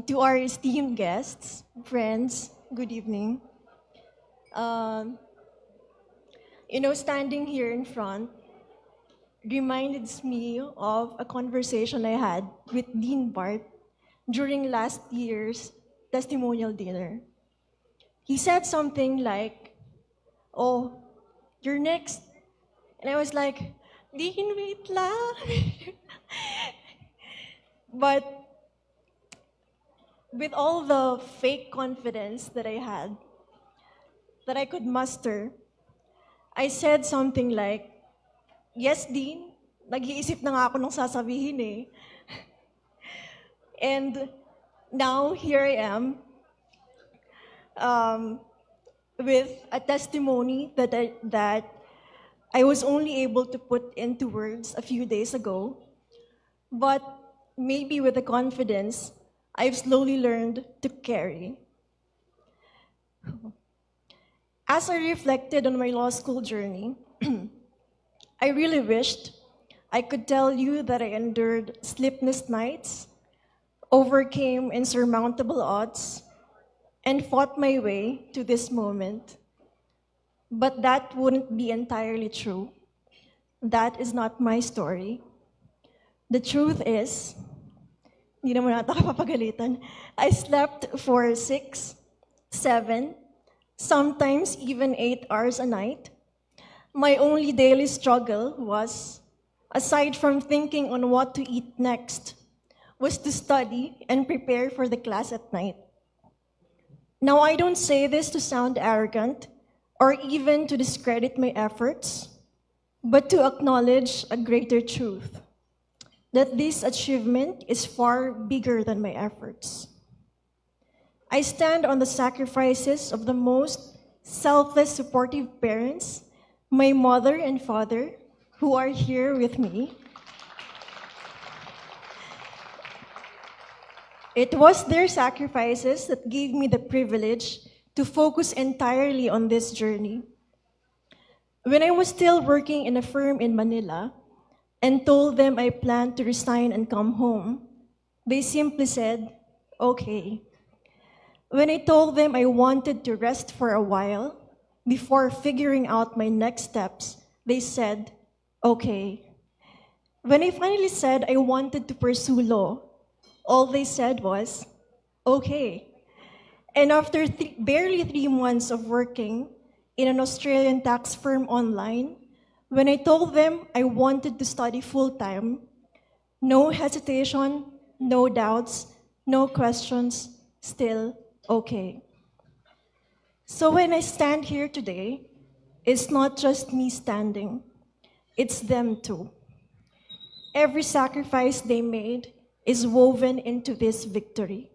To our esteemed guests, friends, good evening. Standing here in front reminded me of a conversation I had with Dean Bart during last year's testimonial dinner. He said something like, "Oh, you're next." And I was like, "Dean, wait lang." But with all the fake confidence that I had, that I could muster, I said something like, "Yes, Dean, nag-iisip na nga ako ng sasabihin eh." And now, here I am, with a testimony that I was only able to put into words a few days ago, but maybe with the confidence I've slowly learned to carry. As I reflected on my law school journey, I really wished I could tell you that I endured sleepless nights, overcame insurmountable odds, and fought my way to this moment. But that wouldn't be entirely true. That is not my story. The truth is, hindi naman nata kapapagalitan, I slept for 6, 7, sometimes even 8 hours a night. My only daily struggle was, aside from thinking on what to eat next, was to study and prepare for the class at night. Now, I don't say this to sound arrogant or even to discredit my efforts, but to acknowledge a greater truth, that this achievement is far bigger than my efforts. I stand on the sacrifices of the most selfless, supportive parents, my mother and father, who are here with me. It was their sacrifices that gave me the privilege to focus entirely on this journey. When I was still working in a firm in Manila and told them I planned to resign and come home, they simply said, okay. When I told them I wanted to rest for a while before figuring out my next steps, they said, okay. When I finally said I wanted to pursue law, all they said was, okay. And after barely 3 months of working in an Australian tax firm online, when I told them I wanted to study full-time, no hesitation, no doubts, no questions, still okay. So when I stand here today, it's not just me standing, it's them too. Every sacrifice they made is woven into this victory.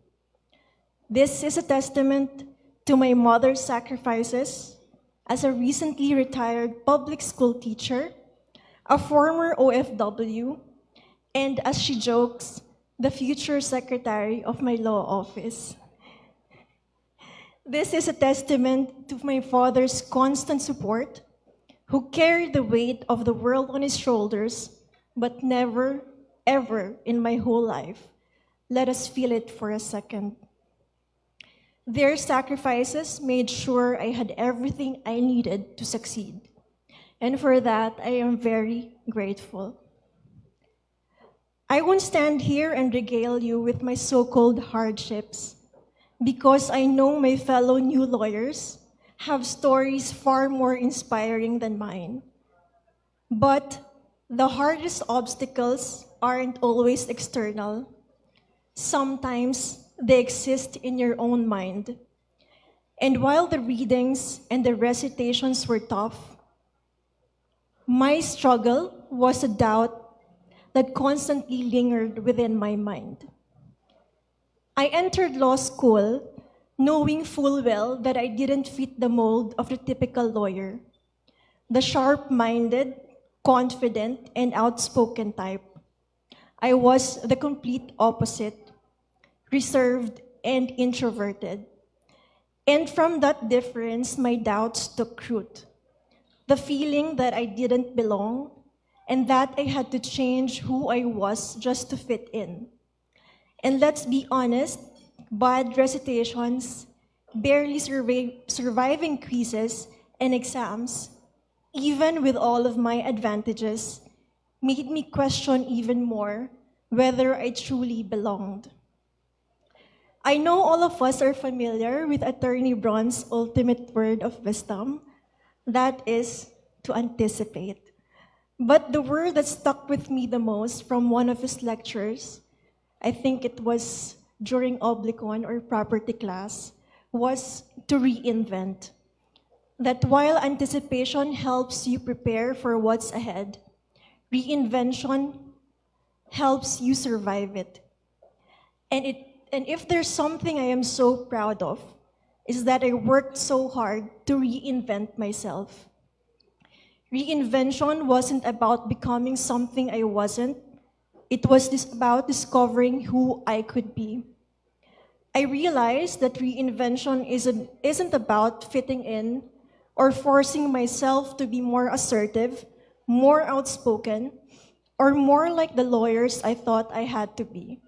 This is a testament to my mother's sacrifices as a recently retired public school teacher, a former OFW, and as she jokes, the future secretary of my law office. This is a testament to my father's constant support, who carried the weight of the world on his shoulders, but never, ever in my whole life let us feel it for a second. Their sacrifices made sure I had everything I needed to succeed. And for that, I am very grateful. I won't stand here and regale you with my so-called hardships, because I know my fellow new lawyers have stories far more inspiring than mine. But the hardest obstacles aren't always external. Sometimes they exist in your own mind. And while the readings and the recitations were tough, my struggle was a doubt that constantly lingered within my mind. I entered law school knowing full well that I didn't fit the mold of the typical lawyer, the sharp-minded, confident, and outspoken type. I was the complete opposite, reserved and introverted. And from that difference, my doubts took root. The feeling that I didn't belong and that I had to change who I was just to fit in. And let's be honest, bad recitations, barely surviving quizzes and exams, even with all of my advantages, made me question even more whether I truly belonged. I know all of us are familiar with Attorney Braun's ultimate word of wisdom, that is to anticipate. But the word that stuck with me the most from one of his lectures, I think it was during Oblicon or property class, was to reinvent. That while anticipation helps you prepare for what's ahead, reinvention helps you survive it. And if there's something I am so proud of, is that I worked so hard to reinvent myself. Reinvention wasn't about becoming something I wasn't. It was about discovering who I could be. I realized that reinvention isn't about fitting in or forcing myself to be more assertive, more outspoken, or more like the lawyers I thought I had to be.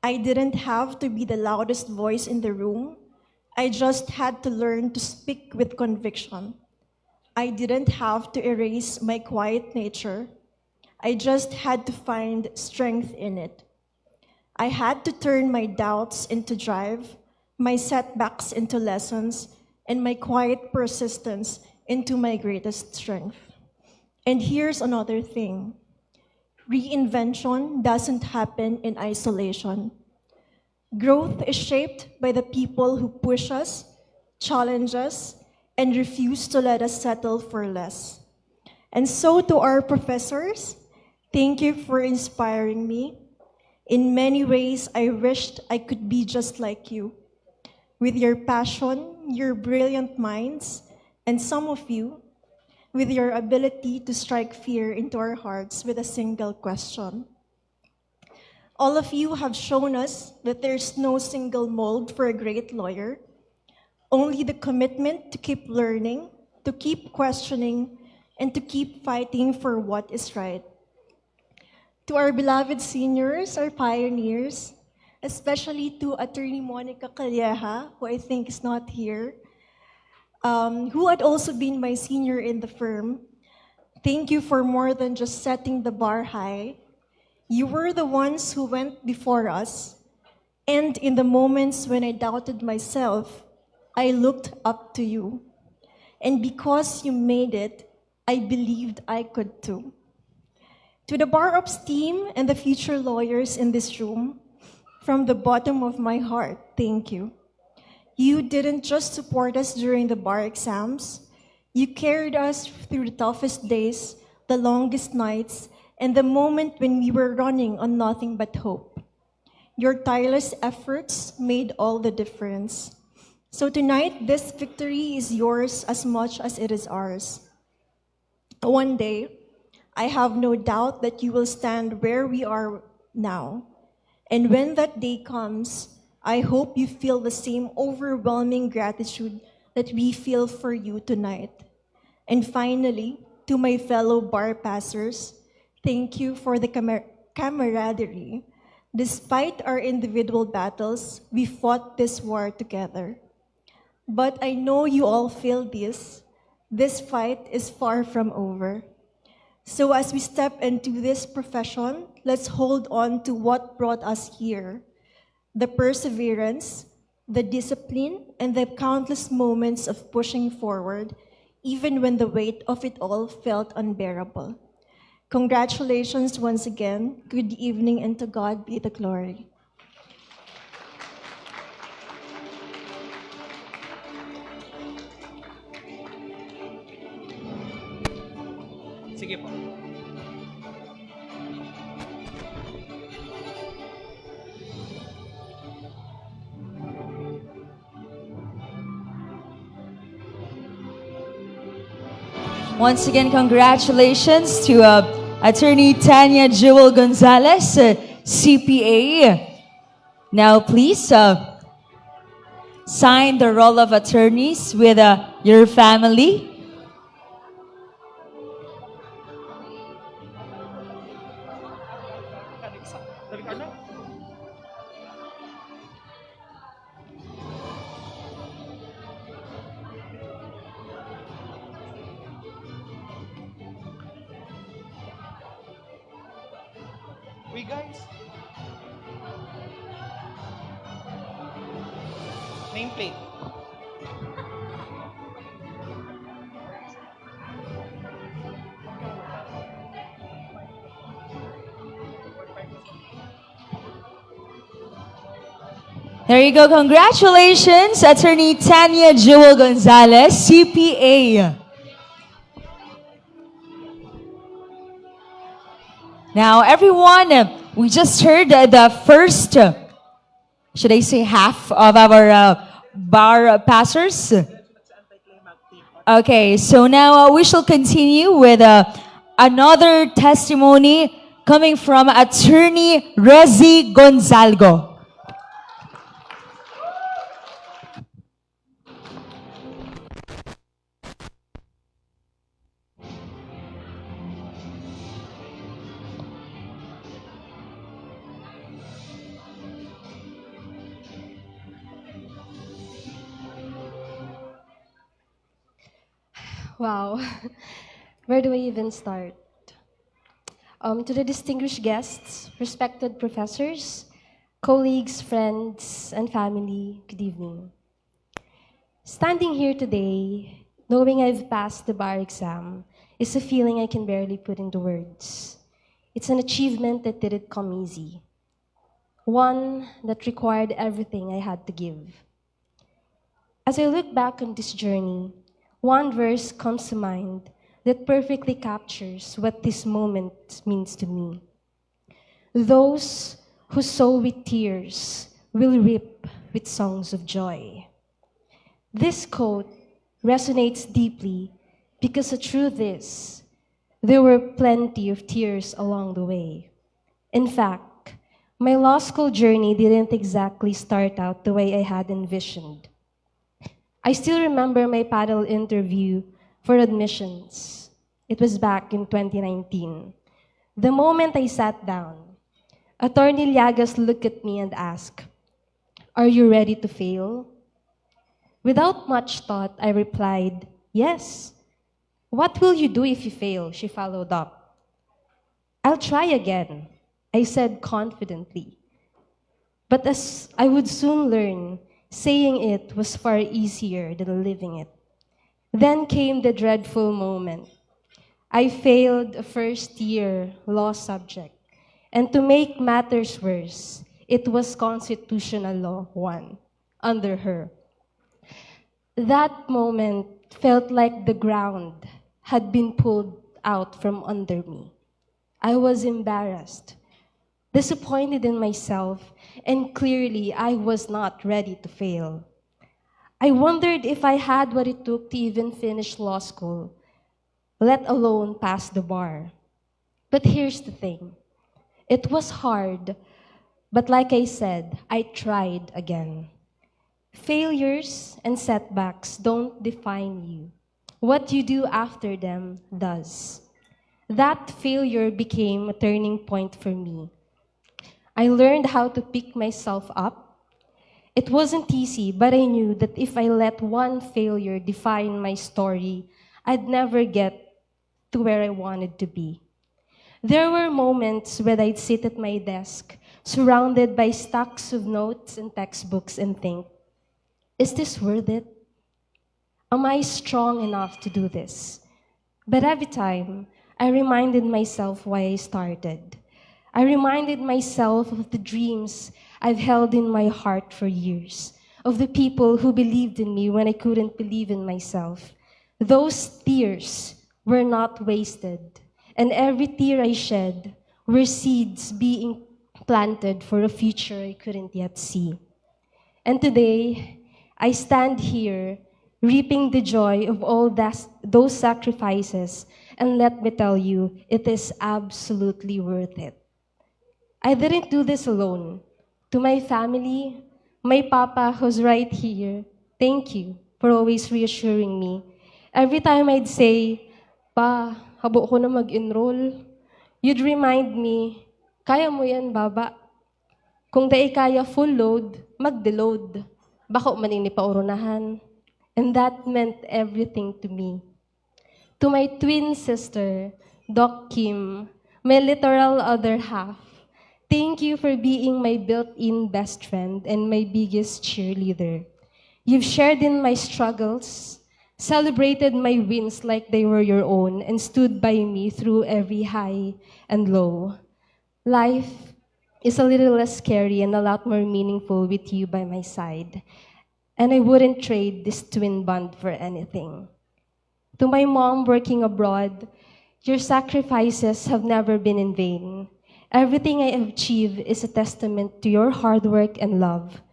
I didn't have to be the loudest voice in the room. I just had to learn to speak with conviction. I didn't have to erase my quiet nature. I just had to find strength in it. I had to turn my doubts into drive, my setbacks into lessons, and my quiet persistence into my greatest strength. And here's another thing. Reinvention doesn't happen in isolation. Growth is shaped by the people who push us, challenge us, and refuse to let us settle for less. And so to our professors, thank you for inspiring me. In many ways, I wished I could be just like you. With your passion, your brilliant minds, and some of you, with your ability to strike fear into our hearts with a single question. All of you have shown us that there's no single mold for a great lawyer, only the commitment to keep learning, to keep questioning, and to keep fighting for what is right. To our beloved seniors, our pioneers, especially to Attorney Monica Calleja, who I think is not here, who had also been my senior in the firm, thank you for more than just setting the bar high. You were the ones who went before us, and in the moments when I doubted myself, I looked up to you. And because you made it, I believed I could too. To the Bar Ops team and the future lawyers in this room, from the bottom of my heart, thank you. You didn't just support us during the bar exams, you carried us through the toughest days, the longest nights, and the moment when we were running on nothing but hope. Your tireless efforts made all the difference. So tonight, this victory is yours as much as it is ours. One day, I have no doubt that you will stand where we are now. And when that day comes, I hope you feel the same overwhelming gratitude that we feel for you tonight. And finally, to my fellow bar passers, thank you for the camaraderie. Despite our individual battles, we fought this war together. But I know you all feel this. This fight is far from over. So as we step into this profession, let's hold on to what brought us here. The perseverance, the discipline, and the countless moments of pushing forward, even when the weight of it all felt unbearable. Congratulations once again. Good evening, and to God be the glory. Sige po. Once again, congratulations to Attorney Tanya Jewel Gonzalez, CPA. Now, please sign the roll of attorneys with your family. Uy, guys. Nameplate. There you go. Congratulations, Attorney Tanya Jewel Gonzalez, CPA. Now, everyone, we just heard the first, should I say half of our bar passers? Okay, so now we shall continue with another testimony coming from Attorney Rezi Gonzalgo. Wow. Where do I even start? To the distinguished guests, respected professors, colleagues, friends, and family, good evening. Standing here today, knowing I've passed the bar exam, is a feeling I can barely put into words. It's an achievement that didn't come easy. One that required everything I had to give. As I look back on this journey, one verse comes to mind that perfectly captures what this moment means to me. Those who sow with tears will reap with songs of joy. This quote resonates deeply because the truth is, there were plenty of tears along the way. In fact, my law school journey didn't exactly start out the way I had envisioned. I still remember my panel interview for admissions. It was back in 2019. The moment I sat down, Attorney Llagas looked at me and asked, "Are you ready to fail?" Without much thought, I replied, "Yes." "What will you do if you fail?" she followed up. "I'll try again," I said confidently. But as I would soon learn, saying it was far easier than living it. Then came the dreadful moment. I failed a first-year law subject, and to make matters worse, it was constitutional law 1 under her. That moment felt like the ground had been pulled out from under me. I was embarrassed, disappointed in myself, and clearly I was not ready to fail. I wondered if I had what it took to even finish law school, let alone pass the bar. But here's the thing. It was hard, but like I said, I tried again. Failures and setbacks don't define you. What you do after them does. That failure became a turning point for me. I learned how to pick myself up. It wasn't easy, but I knew that if I let one failure define my story, I'd never get to where I wanted to be. There were moments when I'd sit at my desk, surrounded by stacks of notes and textbooks, and think, is this worth it? Am I strong enough to do this? But every time, I reminded myself why I started. I reminded myself of the dreams I've held in my heart for years, of the people who believed in me when I couldn't believe in myself. Those tears were not wasted, and every tear I shed were seeds being planted for a future I couldn't yet see. And today, I stand here reaping the joy of all those sacrifices, and let me tell you, it is absolutely worth it. I didn't do this alone. To my family, my papa who's right here, thank you for always reassuring me. Every time I'd say, "Pa, habo ko na mag-enroll," you'd remind me, "Kaya mo yan, baba. Kung dai kaya full load, mag-deload. Bako manini pa urunahan." And that meant everything to me. To my twin sister, Doc Kim, my literal other half, thank you for being my built-in best friend and my biggest cheerleader. You've shared in my struggles, celebrated my wins like they were your own, and stood by me through every high and low. Life is a little less scary and a lot more meaningful with you by my side. And I wouldn't trade this twin bond for anything. To my mom working abroad, your sacrifices have never been in vain. Everything I have achieved is a testament to your hard work and love.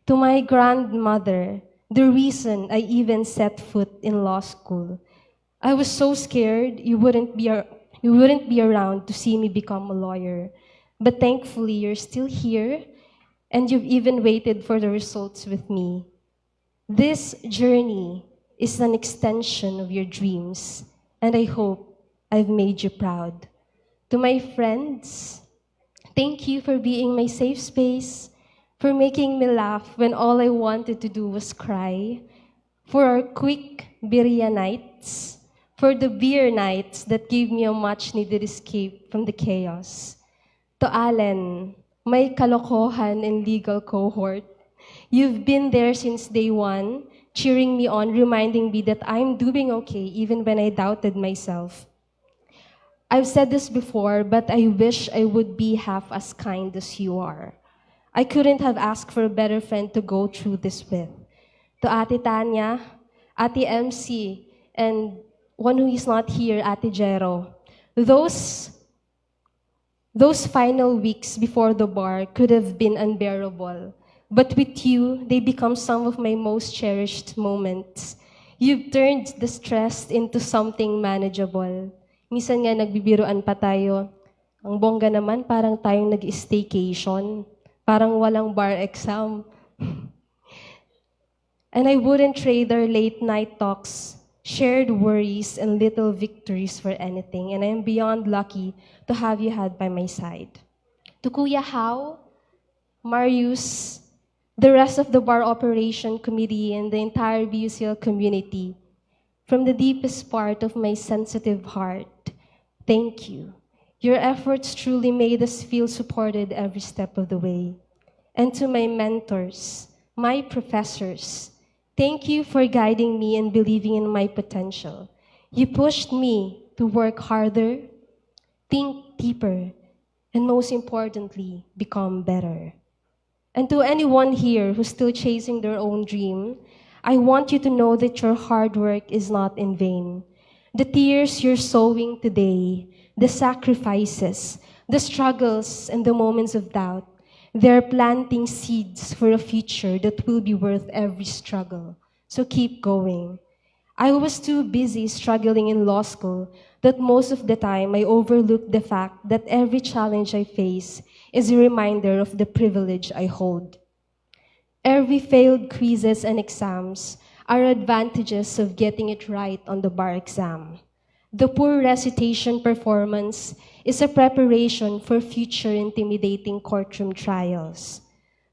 To my grandmother, the reason I even set foot in law school. I was so scared you wouldn't be around to see me become a lawyer. But thankfully, you're still here, and you've even waited for the results with me. This journey is an extension of your dreams, and I hope I've made you proud. To my friends, thank you for being my safe space, for making me laugh when all I wanted to do was cry, for our quick birria nights, for the beer nights that gave me a much-needed escape from the chaos. To Allen, my kalokohan and legal cohort, you've been there since day one, cheering me on, reminding me that I'm doing okay even when I doubted myself. I've said this before, but I wish I would be half as kind as you are. I couldn't have asked for a better friend to go through this with. To Ate Tanya, Ate MC, and one who is not here, Ate Jero. Those final weeks before the bar could have been unbearable. But with you, they become some of my most cherished moments. You've turned the stress into something manageable. Minsan nga nagbibiruan pa tayo. Ang bongga naman, parang tayong nag-staycation. Parang walang bar exam. And I wouldn't trade our late night talks, shared worries, and little victories for anything. And I am beyond lucky to have you had by my side. To Kuya Hao, Marius, the rest of the bar operation committee, and the entire BUCL community, from the deepest part of my sensitive heart, thank you. Your efforts truly made us feel supported every step of the way. And to my mentors, my professors, thank you for guiding me and believing in my potential. You pushed me to work harder, think deeper, and most importantly, become better. And to anyone here who's still chasing their own dream, I want you to know that your hard work is not in vain. The tears you're sowing today, the sacrifices, the struggles, and the moments of doubt, they're planting seeds for a future that will be worth every struggle. So keep going. I was too busy struggling in law school that most of the time I overlooked the fact that every challenge I face is a reminder of the privilege I hold. Every failed quizzes and exams are advantages of getting it right on the bar exam. The poor recitation performance is a preparation for future intimidating courtroom trials.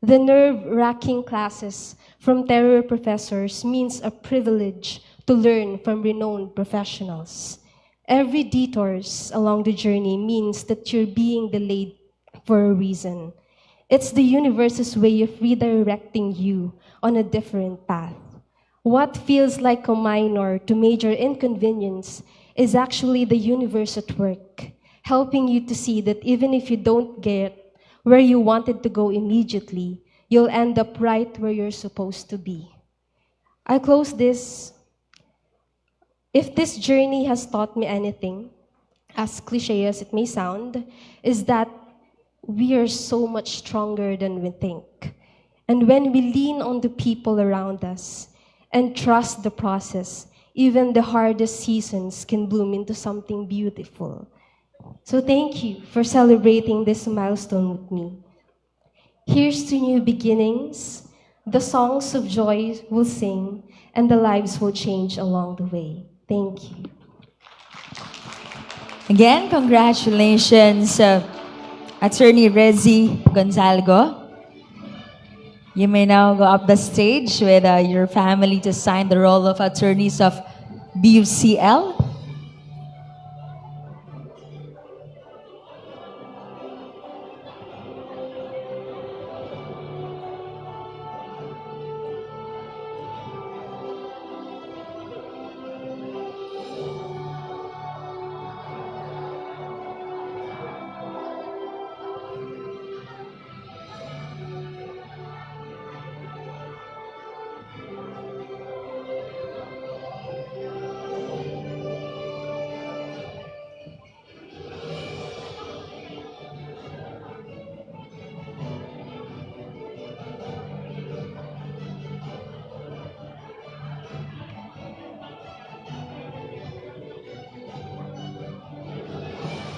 The nerve-wracking classes from terror professors means a privilege to learn from renowned professionals. Every detours along the journey means that you're being delayed for a reason. It's the universe's way of redirecting you on a different path. What feels like a minor to major inconvenience is actually the universe at work, helping you to see that even if you don't get where you wanted to go immediately, you'll end up right where you're supposed to be. I close this. If this journey has taught me anything, as cliche as it may sound, is that we are so much stronger than we think. And when we lean on the people around us and trust the process, even the hardest seasons can bloom into something beautiful. So thank you for celebrating this milestone with me. Here's to new beginnings. The songs of joy we'll sing, and the lives will change along the way. Thank you. Again, congratulations, Attorney Rezi Gonzalgo. You may now go up the stage with your family to sign the roll of attorneys of BUCL.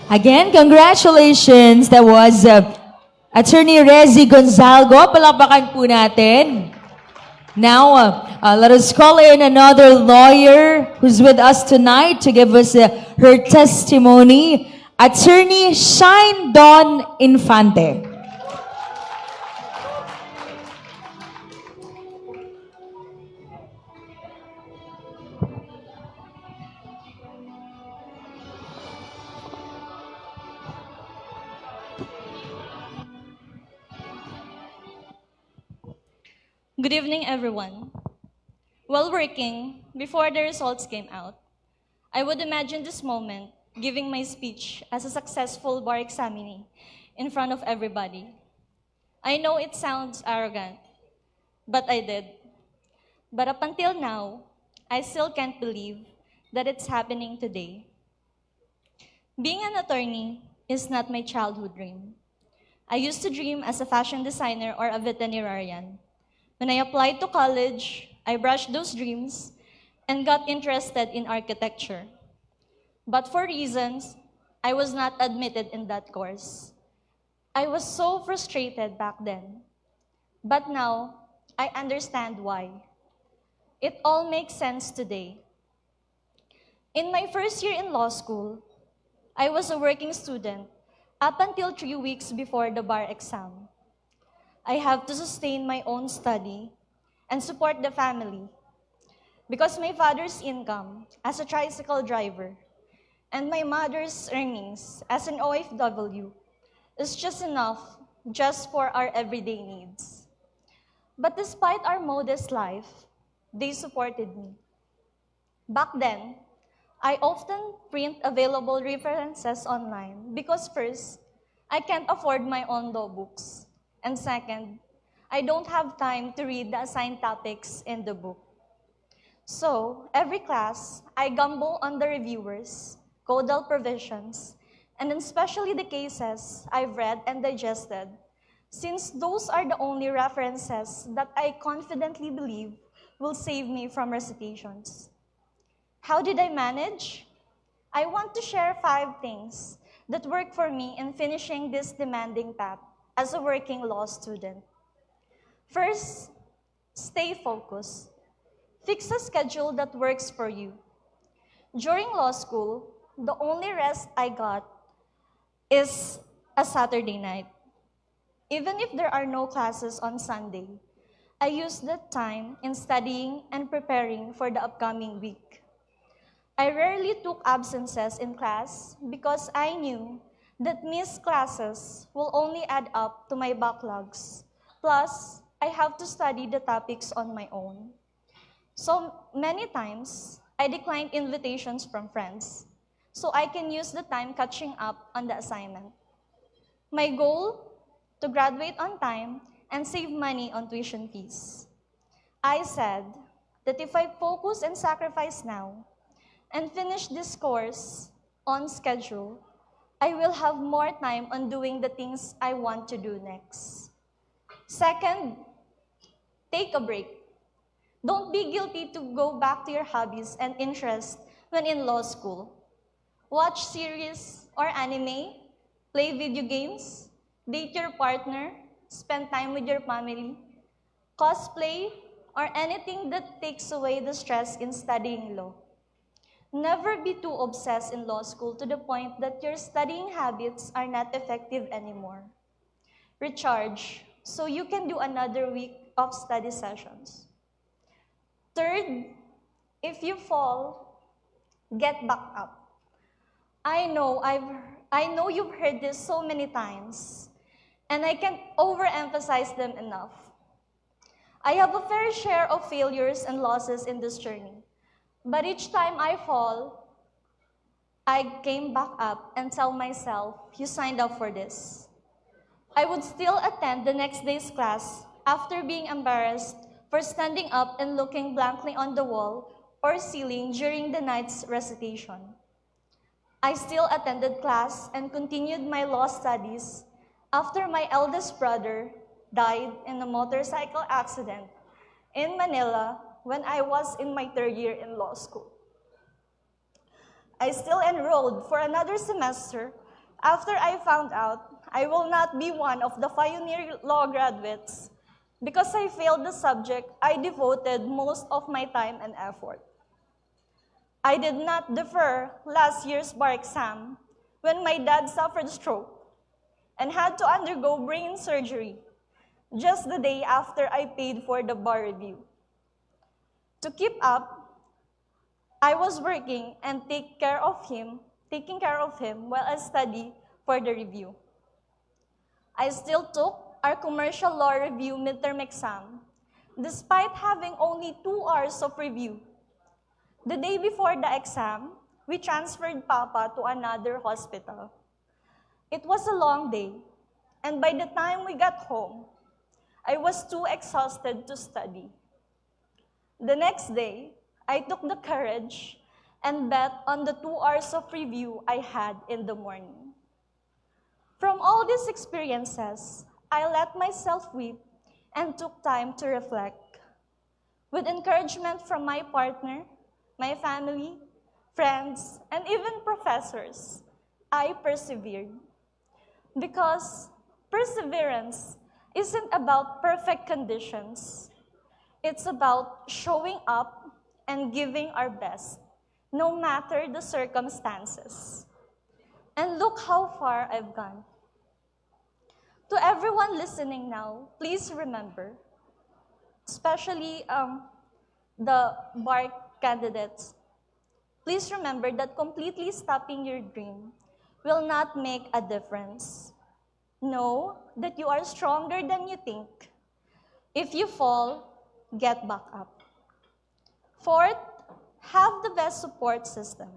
Again, congratulations. That was Attorney Rezi Gonzalgo. Palakpakan po natin. Now, let us call in another lawyer who's with us tonight to give us her testimony. Attorney Shine Dawn Infante. Good evening, everyone. While working, before the results came out, I would imagine this moment giving my speech as a successful bar examinee in front of everybody. I know it sounds arrogant, but I did. But up until now, I still can't believe that it's happening today. Being an attorney is not my childhood dream. I used to dream as a fashion designer or a veterinarian. When I applied to college, I brushed those dreams and got interested in architecture. But for reasons, I was not admitted in that course. I was so frustrated back then. But now, I understand why. It all makes sense today. In my first year in law school, I was a working student up until 3 weeks before the bar exam. I have to sustain my own study and support the family because my father's income as a tricycle driver and my mother's earnings as an OFW is just enough just for our everyday needs. But despite our modest life, they supported me. Back then, I often print available references online because first, I can't afford my own law books. And second, I don't have time to read the assigned topics in the book. So, every class, I gamble on the reviewers, codal provisions, and especially the cases I've read and digested, since those are the only references that I confidently believe will save me from recitations. How did I manage? I want to share 5 things that worked for me in finishing this demanding path as a working law student. First, stay focused. Fix a schedule that works for you. During law school, the only rest I got is a Saturday night. Even if there are no classes on Sunday, I use that time in studying and preparing for the upcoming week. I rarely took absences in class because I knew that missed classes will only add up to my backlogs. Plus, I have to study the topics on my own. So many times, I declined invitations from friends so I can use the time catching up on the assignment. My goal? To graduate on time and save money on tuition fees. I said that if I focus and sacrifice now and finish this course on schedule, I will have more time on doing the things I want to do next. Second, take a break. Don't be guilty to go back to your hobbies and interests when in law school. Watch series or anime, play video games, date your partner, spend time with your family, cosplay, or anything that takes away the stress in studying law. Never be too obsessed in law school to the point that your studying habits are not effective anymore. Recharge so you can do another week of study sessions. Third, if you fall, get back up. I know you've heard this so many times, and I can't overemphasize them enough. I have a fair share of failures and losses in this journey, but each time I fall, I came back up and tell myself, you signed up for this. I would still attend the next day's class after being embarrassed for standing up and looking blankly on the wall or ceiling during the night's recitation. I still attended class and continued my law studies after my eldest brother died in a motorcycle accident in Manila when I was in my 3rd year in law school. I still enrolled for another semester after I found out I will not be one of the pioneer law graduates because I failed the subject I devoted most of my time and effort. I did not defer last year's bar exam when my dad suffered stroke and had to undergo brain surgery just the day after I paid for the bar review. To keep up, I was working and taking care of him while I studied for the review. I still took our commercial law review midterm exam despite having only 2 hours of review. The day before the exam, we transferred Papa to another hospital. It was a long day, and by the time we got home, I was too exhausted to study. The next day, I took the courage and bet on the 2 hours of review I had in the morning. From all these experiences, I let myself weep and took time to reflect. With encouragement from my partner, my family, friends, and even professors, I persevered. Because perseverance isn't about perfect conditions. It's about showing up and giving our best, no matter the circumstances. And look how far I've gone. To everyone listening now, please remember, especially the bar candidates, please remember that completely stopping your dream will not make a difference. Know that you are stronger than you think. If you fall, get back up. Fourth, have the best support system.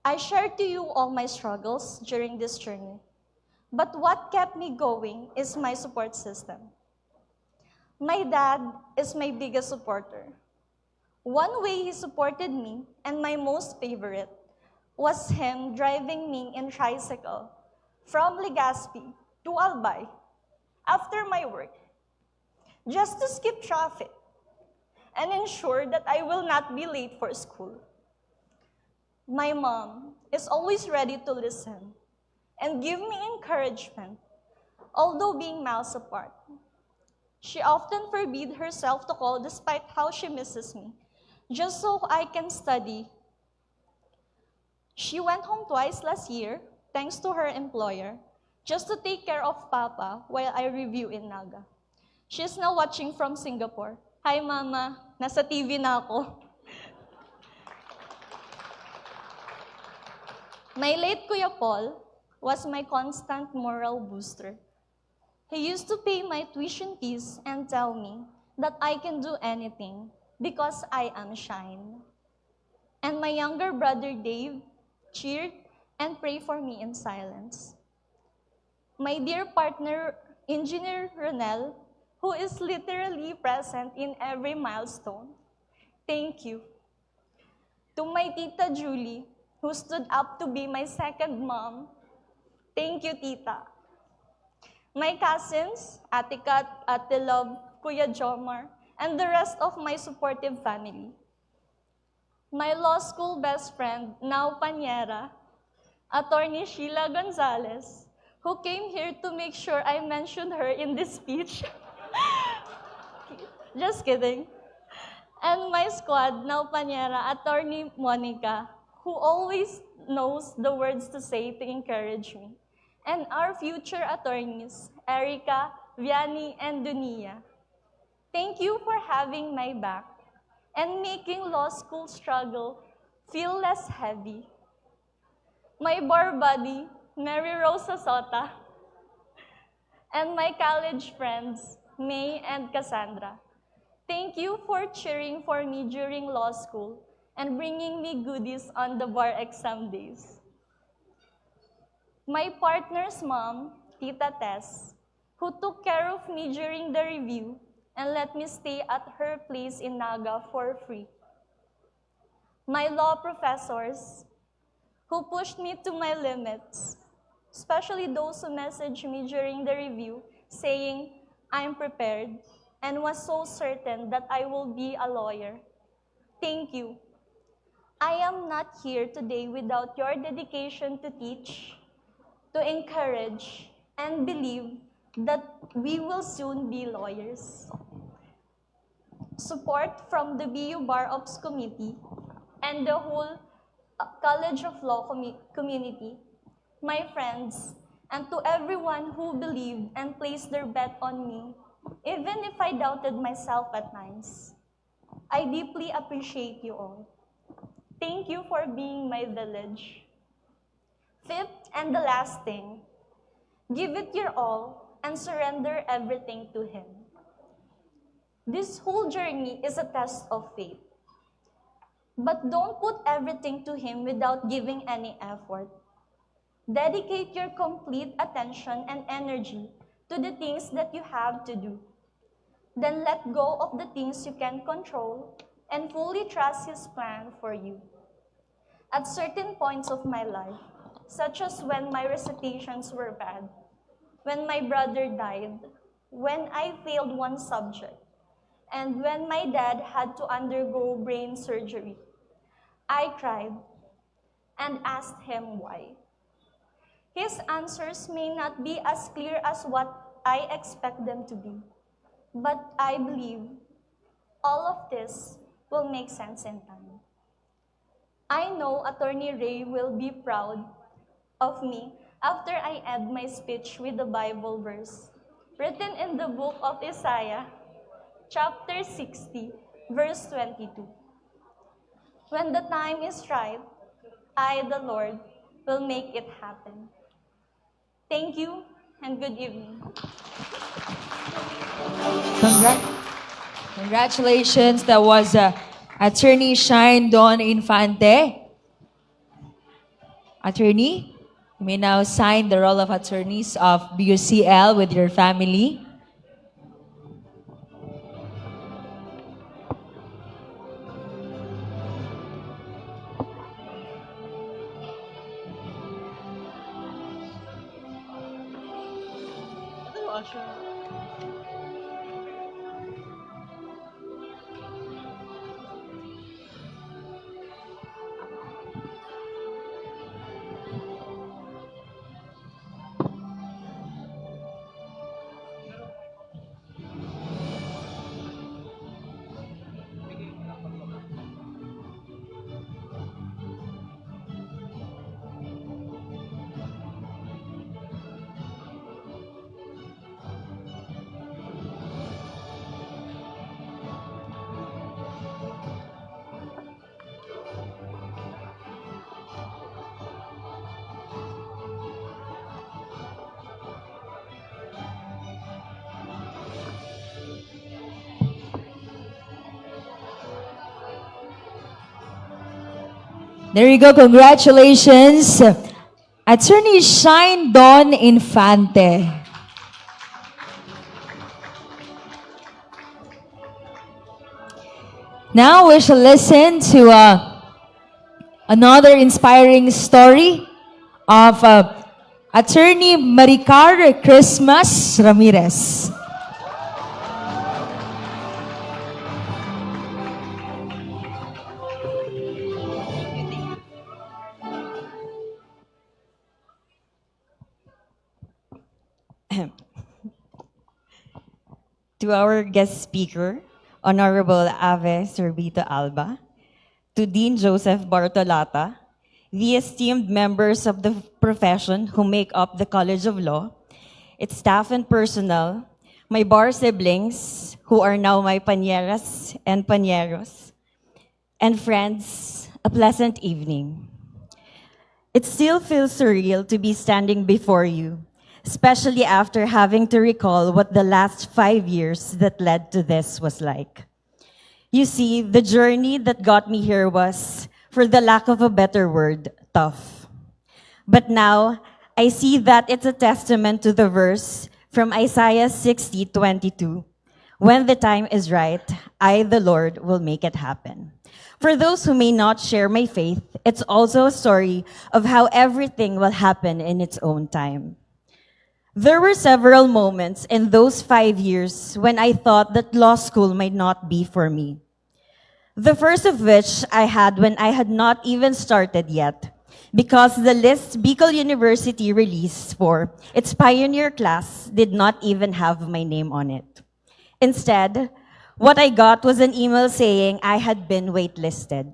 I shared to you all my struggles during this journey, but what kept me going is my support system. My dad is my biggest supporter. One way he supported me, and my most favorite, was him driving me in tricycle from Legazpi to Albay after my work, just to skip traffic and ensure that I will not be late for school. My mom is always ready to listen and give me encouragement, although being miles apart. She often forbid herself to call despite how she misses me, just so I can study. She went home twice last year, thanks to her employer, just to take care of Papa while I review in Naga. She's now watching from Singapore. Hi, Mama. Nasa TV na ako. My late Kuya Paul was my constant moral booster. He used to pay my tuition fees and tell me that I can do anything because I am Shine. And my younger brother Dave cheered and prayed for me in silence. My dear partner, Engineer Ronel, who is literally present in every milestone, thank you. To my Tita Julie, who stood up to be my second mom, thank you, Tita. My cousins, Ate Kat, Ate Love, Kuya Jomar, and the rest of my supportive family. My law school best friend, now Panyera, Attorney Sheila Gonzalez, who came here to make sure I mentioned her in this speech. Just kidding. And my squad, now Panyera, Attorney Monica, who always knows the words to say to encourage me. And our future attorneys, Erica, Vianney, and Dunia. Thank you for having my back and making law school struggle feel less heavy. My bar buddy, Mary Rosa Sota, and my college friends, May and Cassandra. Thank you for cheering for me during law school and bringing me goodies on the bar exam days. My partner's mom, Tita Tess, who took care of me during the review and let me stay at her place in Naga for free. My law professors, who pushed me to my limits, especially those who messaged me during the review saying, I'm prepared, and was so certain that I will be a lawyer. Thank you. I am not here today without your dedication to teach, to encourage, and believe that we will soon be lawyers. Support from the BU Bar Ops Committee and the whole College of Law community, my friends, and to everyone who believed and placed their bet on me, even if I doubted myself at times. I deeply appreciate you all. Thank you for being my village. Fifth and the last thing, give it your all and surrender everything to Him. This whole journey is a test of faith. But don't put everything to Him without giving any effort. Dedicate your complete attention and energy to the things that you have to do. Then let go of the things you can control and fully trust His plan for you. At certain points of my life, such as when my recitations were bad, when my brother died, when I failed one subject, and when my dad had to undergo brain surgery, I cried and asked Him why. His answers may not be as clear as what I expect them to be, but I believe all of this will make sense in time. I know Attorney Ray will be proud of me after I end my speech with the Bible verse written in the book of Isaiah, chapter 60, verse 22. When the time is right, I, the Lord, will make it happen. Thank you and good evening. Congratulations. That was Attorney Shine Don Infante. Attorney, you may now sign the roll of attorneys of BUCL with your family. There you go. Congratulations, Attorney Shine Don Infante. Now we shall listen to another inspiring story of Attorney Maricar Christmas Ramirez. To our guest speaker, Honorable Ave Sorbito Alba, to Dean Joseph Bartolata, the esteemed members of the profession who make up the College of Law, its staff and personnel, my bar siblings, who are now my pañeras and pañeros, and friends, a pleasant evening. It still feels surreal to be standing before you, especially after having to recall what the last 5 years that led to this was like. You see, the journey that got me here was, for the lack of a better word, tough. But now, I see that it's a testament to the verse from Isaiah 60:22. When the time is right, I, the Lord, will make it happen. For those who may not share my faith, it's also a story of how everything will happen in its own time. There were several moments in those 5 years when I thought that law school might not be for me. The first of which I had when I had not even started yet, because the list Bicol University released for its pioneer class did not even have my name on it. Instead, what I got was an email saying I had been waitlisted.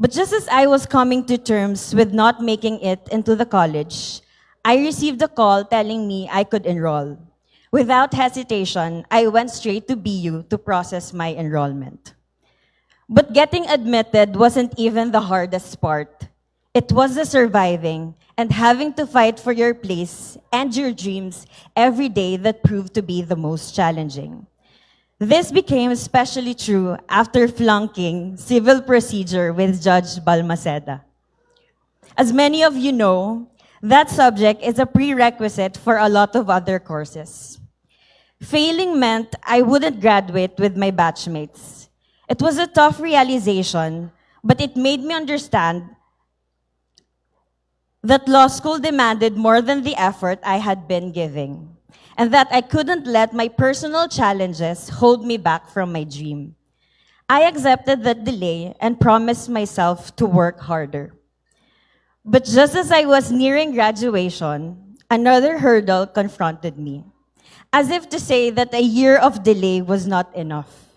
But just as I was coming to terms with not making it into the college, I received a call telling me I could enroll. Without hesitation, I went straight to BU to process my enrollment. But getting admitted wasn't even the hardest part. It was the surviving and having to fight for your place and your dreams every day that proved to be the most challenging. This became especially true after flunking civil procedure with Judge Balmaceda. As many of you know, that subject is a prerequisite for a lot of other courses. Failing meant I wouldn't graduate with my batchmates. It was a tough realization, but it made me understand that law school demanded more than the effort I had been giving, and that I couldn't let my personal challenges hold me back from my dream. I accepted that delay and promised myself to work harder. But just as I was nearing graduation, another hurdle confronted me, as if to say that a year of delay was not enough.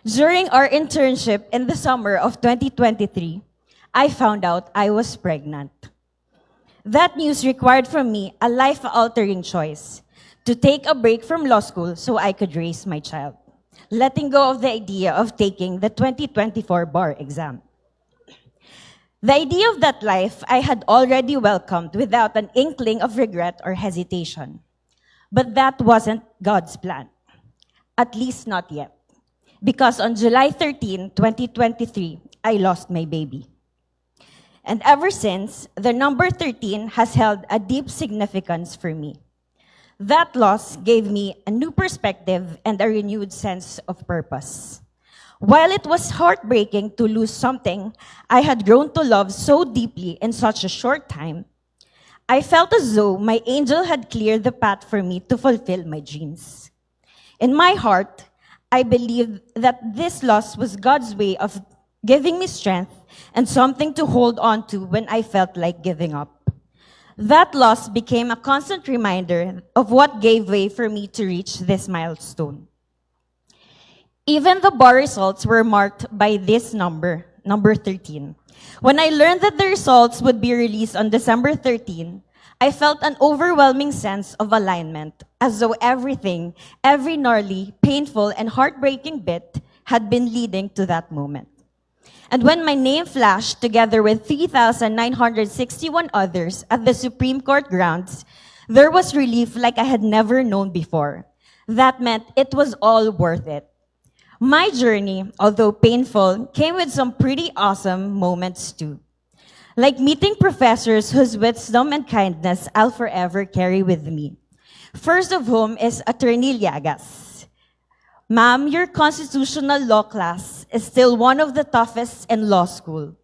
During our internship in the summer of 2023, I found out I was pregnant. That news required from me a life-altering choice: to take a break from law school so I could raise my child, letting go of the idea of taking the 2024 bar exam. The idea of that life I had already welcomed without an inkling of regret or hesitation. But that wasn't God's plan, at least not yet, because on July 13, 2023, I lost my baby. And ever since, the number 13 has held a deep significance for me. That loss gave me a new perspective and a renewed sense of purpose. While it was heartbreaking to lose something I had grown to love so deeply in such a short time, I felt as though my angel had cleared the path for me to fulfill my dreams. In my heart, I believed that this loss was God's way of giving me strength and something to hold on to when I felt like giving up. That loss became a constant reminder of what gave way for me to reach this milestone. Even the bar results were marked by this number 13. When I learned that the results would be released on December 13, I felt an overwhelming sense of alignment, as though everything, every gnarly, painful, and heartbreaking bit had been leading to that moment. And when my name flashed together with 3,961 others at the Supreme Court grounds, there was relief like I had never known before. That meant it was all worth it. My journey, although painful, came with some pretty awesome moments too. Like meeting professors whose wisdom and kindness I'll forever carry with me. First of whom is Attorney Llagas. Ma'am, your constitutional law class is still one of the toughest in law school,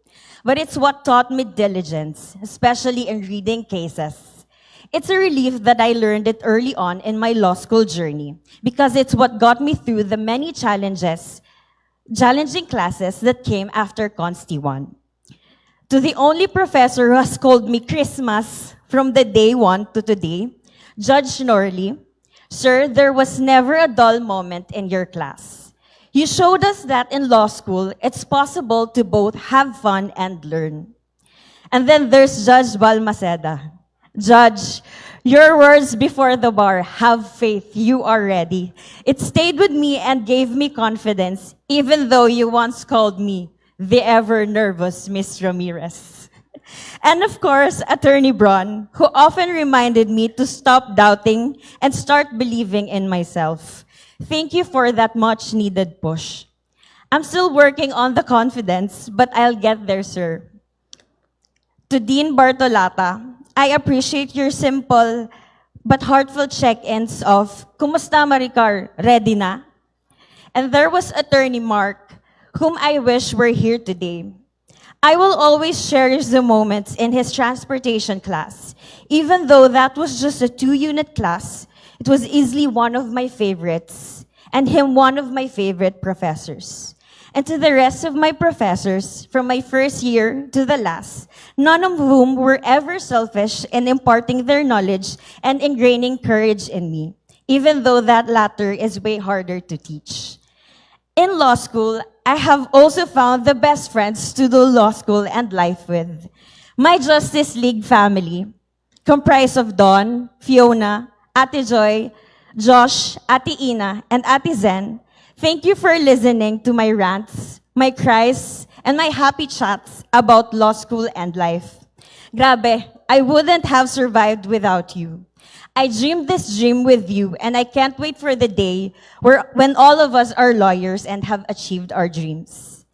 but it's what taught me diligence, especially in reading cases. It's a relief that I learned it early on in my law school journey, because it's what got me through the many challenging classes that came after Consti 1. To the only professor who has called me Christmas from the day one to today, Judge Norley, sir, there was never a dull moment in your class. You showed us that in law school, it's possible to both have fun and learn. And then there's Judge Balmaceda. Judge, your words before the bar, have faith, you are ready. It stayed with me and gave me confidence, even though you once called me the ever-nervous Miss Ramirez. And of course, Attorney Braun, who often reminded me to stop doubting and start believing in myself. Thank you for that much-needed push. I'm still working on the confidence, but I'll get there, sir. To Dean Bartolata, I appreciate your simple but heartfelt check-ins of, Kumusta Maricar, ready na? And there was Attorney Mark, whom I wish were here today. I will always cherish the moments in his transportation class. Even though that was just a 2-unit class, it was easily one of my favorites, and him one of my favorite professors. And to the rest of my professors, from my first year to the last, none of whom were ever selfish in imparting their knowledge and ingraining courage in me, even though that latter is way harder to teach. In law school, I have also found the best friends to do law school and life with. My Justice League family, comprised of Dawn, Fiona, Ate Joy, Josh, Ate Ina, and Ate Zen. Thank you for listening to my rants, my cries, and my happy chats about law school and life. Grabe, I wouldn't have survived without you. I dreamed this dream with you, and I can't wait for the day when all of us are lawyers and have achieved our dreams.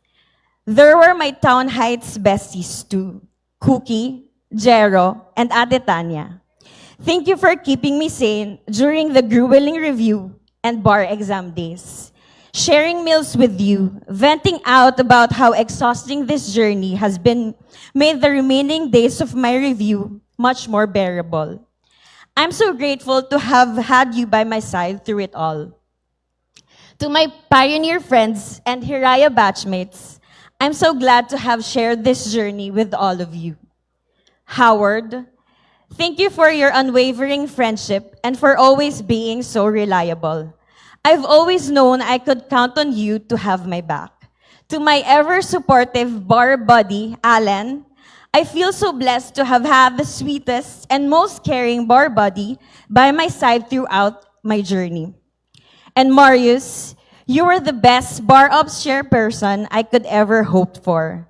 There were my Town Heights besties too, Cookie, Jero, and Ate Tanya. Thank you for keeping me sane during the grueling review and bar exam days. Sharing meals with you, venting out about how exhausting this journey has been, made the remaining days of my review much more bearable. I'm so grateful to have had you by my side through it all. To my pioneer friends and Hiraya batchmates, I'm so glad to have shared this journey with all of you. Howard, thank you for your unwavering friendship and for always being so reliable. I've always known I could count on you to have my back. To my ever-supportive bar buddy, Alan, I feel so blessed to have had the sweetest and most caring bar buddy by my side throughout my journey. And Marius, you were the best bar ops chairperson I could ever hope for.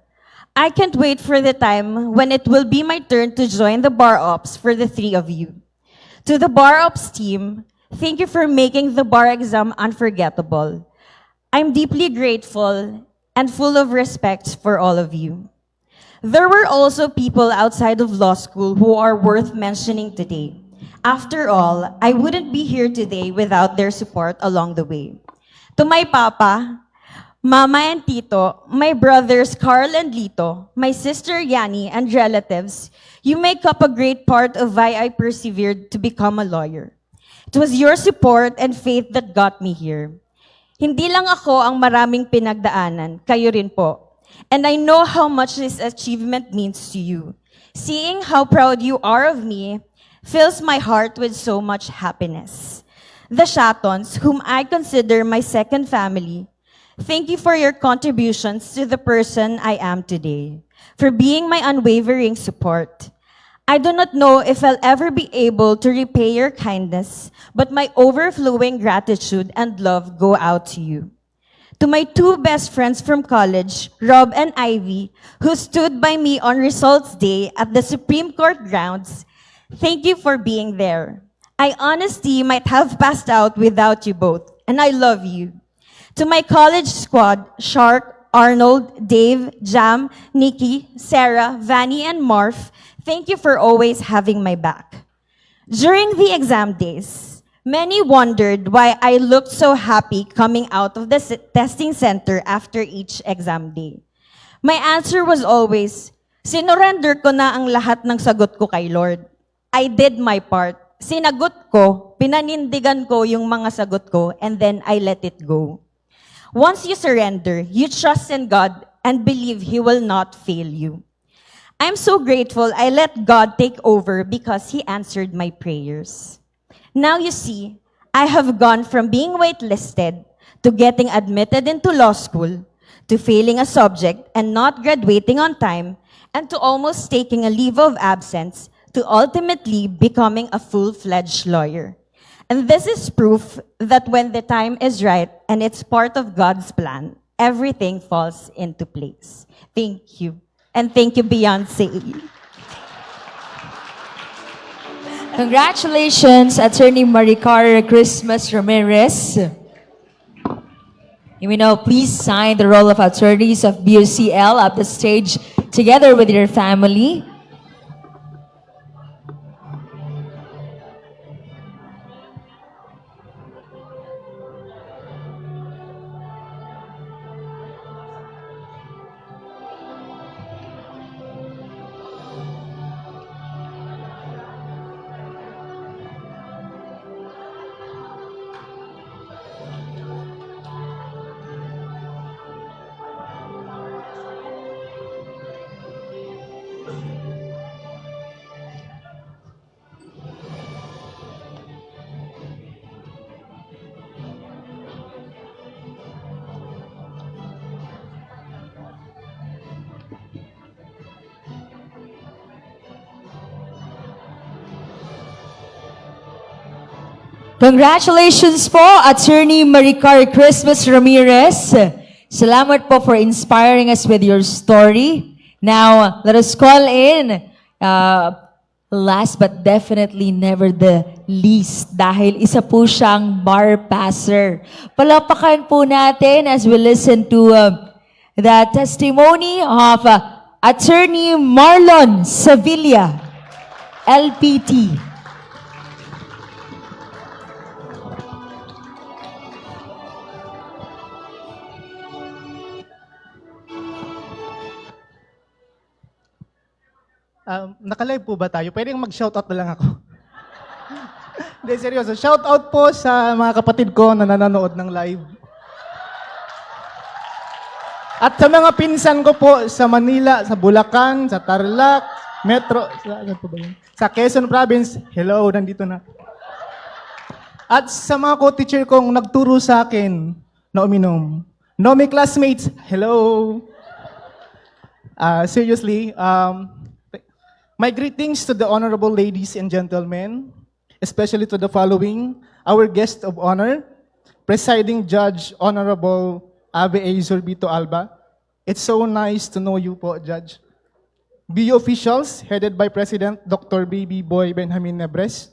I can't wait for the time when it will be my turn to join the bar ops for the three of you. To the bar ops team, thank you for making the bar exam unforgettable. I'm deeply grateful and full of respect for all of you. There were also people outside of law school who are worth mentioning today. After all, I wouldn't be here today without their support along the way. To my papa, mama and tito, my brothers Carl and Lito, my sister Yani, and relatives, you make up a great part of why I persevered to become a lawyer. It was your support and faith that got me here. Hindi lang ako ang maraming pinagdaanan, kayo rin po. And I know how much this achievement means to you. Seeing how proud you are of me fills my heart with so much happiness. The Shatons, whom I consider my second family, thank you for your contributions to the person I am today, for being my unwavering support. I do not know if I'll ever be able to repay your kindness, but my overflowing gratitude and love go out to you. To my two best friends from college, Rob and Ivy, who stood by me on results day at the Supreme Court grounds, thank you for being there. I honestly might have passed out without you both, and I love you. To my college squad, Shark, Arnold, Dave, Jam, Nikki, Sarah, Vanny, and Marf, thank you for always having my back. During the exam days, many wondered why I looked so happy coming out of the testing center after each exam day. My answer was always, sinurrender ko na ang lahat ng sagot ko kay Lord. I did my part. Sinagot ko, pinanindigan ko yung mga sagot ko, and then I let it go. Once you surrender, you trust in God and believe He will not fail you. I'm so grateful I let God take over because He answered my prayers. Now you see, I have gone from being waitlisted to getting admitted into law school, to failing a subject and not graduating on time, and to almost taking a leave of absence, to ultimately becoming a full-fledged lawyer. And this is proof that when the time is right and it's part of God's plan, everything falls into place. Thank you. And thank you, Beyonce. Congratulations, Attorney Maricar Christmas Ramirez. You may now please sign the roll of attorneys of BUCL up the stage together with your family. Congratulations po, Attorney Maricar Christmas Ramirez. Salamat po for inspiring us with your story. Now, let us call in last but definitely never the least, dahil isa po siyang bar passer. Palapakan po natin as we listen to the testimony of Attorney Marlon Sevilla, LPT. Naka-live po ba tayo? Pwedeng mag-shoutout na lang ako. Hindi, seryoso. Shoutout po sa mga kapatid ko na nanonood ng live. At sa mga pinsan ko po sa Manila, sa Bulacan, sa Tarlac, Metro, sa Quezon Province, hello, nandito na. At sa mga co-teacher kong nagturo sa akin na uminom. Nomi classmates, hello. Seriously, my greetings to the honorable ladies and gentlemen, especially to the following, our guest of honor, Presiding Judge Honorable Ave A. Sorbito Alba. It's so nice to know you po, Judge. BU officials, headed by President Dr. Baby Boy Benjamin Nebres.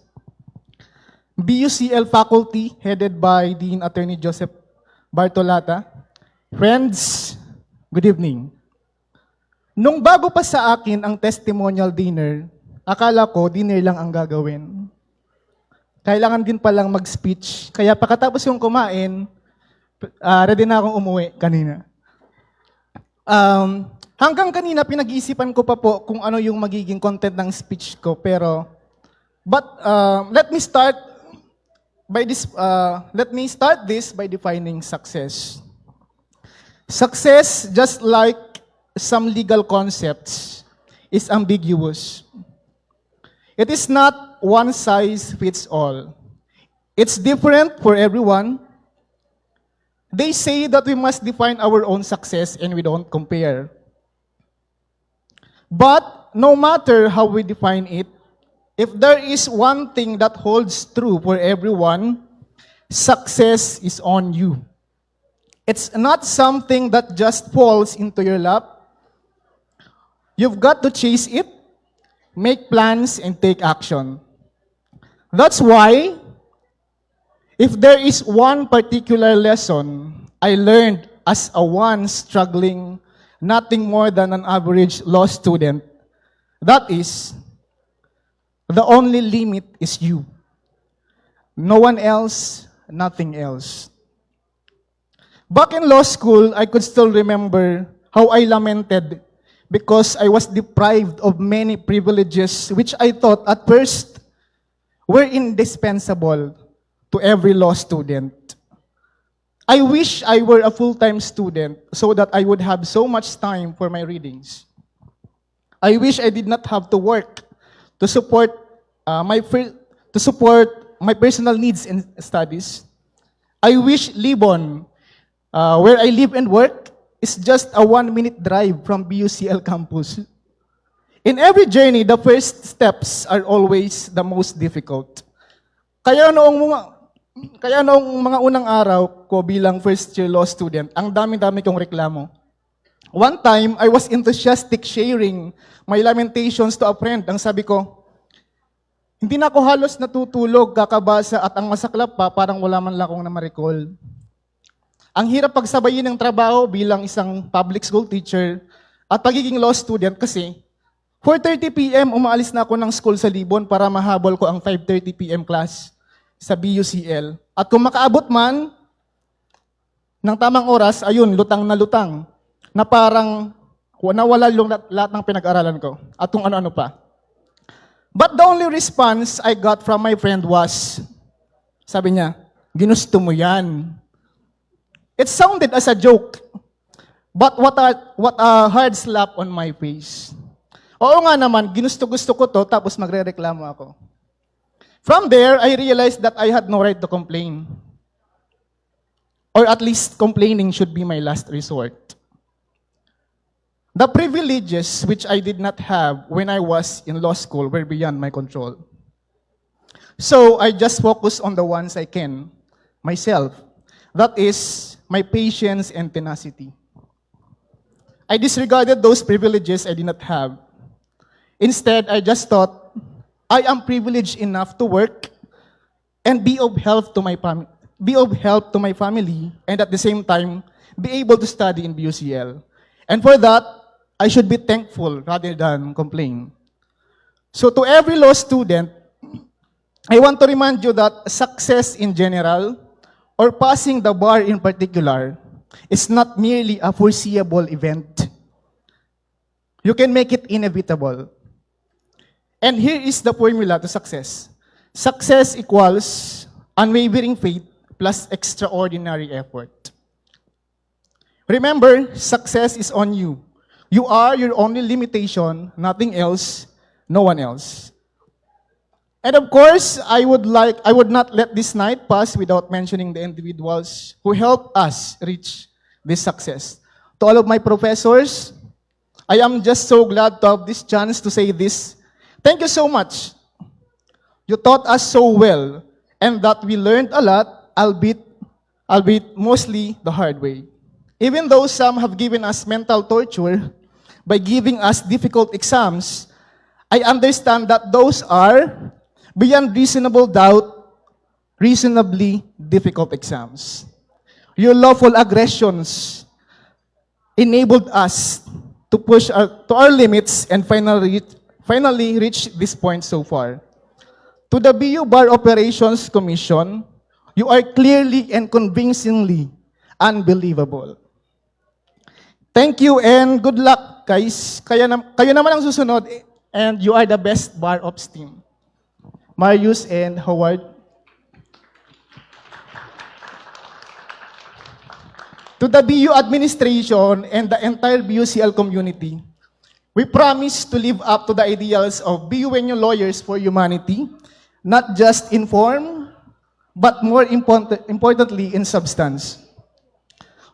BUCL faculty, headed by Dean Attorney Joseph Bartolata. Friends, good evening. Nung bago pa sa akin ang testimonial dinner, akala ko dinner lang ang gagawin. Kailangan din palang mag-speech. Kaya pagkatapos yung kumain, ready na akong umuwi kanina. Hanggang kanina pinag-iisipan ko pa po kung ano yung magiging content ng speech ko. Let me start this by defining success. Success, just like some legal concepts, is ambiguous. It is not one size fits all. It's different for everyone. They say that we must define our own success and we don't compare. But no matter how we define it, if there is one thing that holds true for everyone, success is on you. It's not something that just falls into your lap. You've got to chase it, make plans, and take action. That's why, if there is one particular lesson I learned as a once struggling, nothing more than an average law student, that is, the only limit is you. No one else, nothing else. Back in law school, I could still remember how I lamented because I was deprived of many privileges which I thought at first were indispensable to every law student. I wish I were a full-time student so that I would have so much time for my readings. I wish I did not have to work to support my personal needs and studies. I wish Libon, where I live and work, is just a 1-minute drive from BUCL campus. In every journey, the first steps are always the most difficult. Kaya noong mga unang araw ko bilang first-year law student, ang dami-dami kong reklamo. One time, I was enthusiastic sharing my lamentations to a friend. Ang sabi ko, hindi na ako halos natutulog, kakabasa, at ang masaklap pa, parang wala man lang akong na-recall. Ang hirap pagsabayin ng trabaho bilang isang public school teacher at pagiging law student kasi 4:30 p.m. umaalis na ako ng school sa Libon para mahabol ko ang 5:30 p.m. class sa BUCL. At kung makaabot man ng tamang oras, ayun, lutang na lutang, na parang nawala yung lahat ng pinag-aralan ko at kung ano-ano pa. But the only response I got from my friend was, sabi niya, ginusto mo yan. It sounded as a joke, but what a hard slap on my face. Oo nga naman, ginusto-gusto ko to, tapos magre-reklamo ako. From there, I realized that I had no right to complain. Or at least complaining should be my last resort. The privileges which I did not have when I was in law school were beyond my control. So I just focus on the ones I can, myself. That is, my patience and tenacity. I disregarded those privileges I did not have. Instead, I just thought, I am privileged enough to work and be of help to my family, and at the same time, be able to study in BUCL. And for that, I should be thankful rather than complain. So to every law student, I want to remind you that success in general, or passing the bar in particular, is not merely a foreseeable event. You can make it inevitable. And here is the formula to success. Success equals unwavering faith plus extraordinary effort. Remember, success is on you. You are your only limitation, nothing else, no one else. And of course, I would not let this night pass without mentioning the individuals who helped us reach this success. To all of my professors, I am just so glad to have this chance to say this. Thank you so much. You taught us so well, and that we learned a lot, albeit mostly the hard way. Even though some have given us mental torture by giving us difficult exams, I understand that those are, beyond reasonable doubt, reasonably difficult exams. Your lawful aggressions enabled us to push to our limits and finally reach this point so far. To the BU Bar Operations Commission, you are clearly and convincingly unbelievable. Thank you and good luck, guys. Kayo naman ang susunod, and you are the best Bar Ops team. Marius and Howard. To the BU administration and the entire BUCL community, we promise to live up to the ideals of BUNU Lawyers for Humanity, not just in form, but more importantly in substance.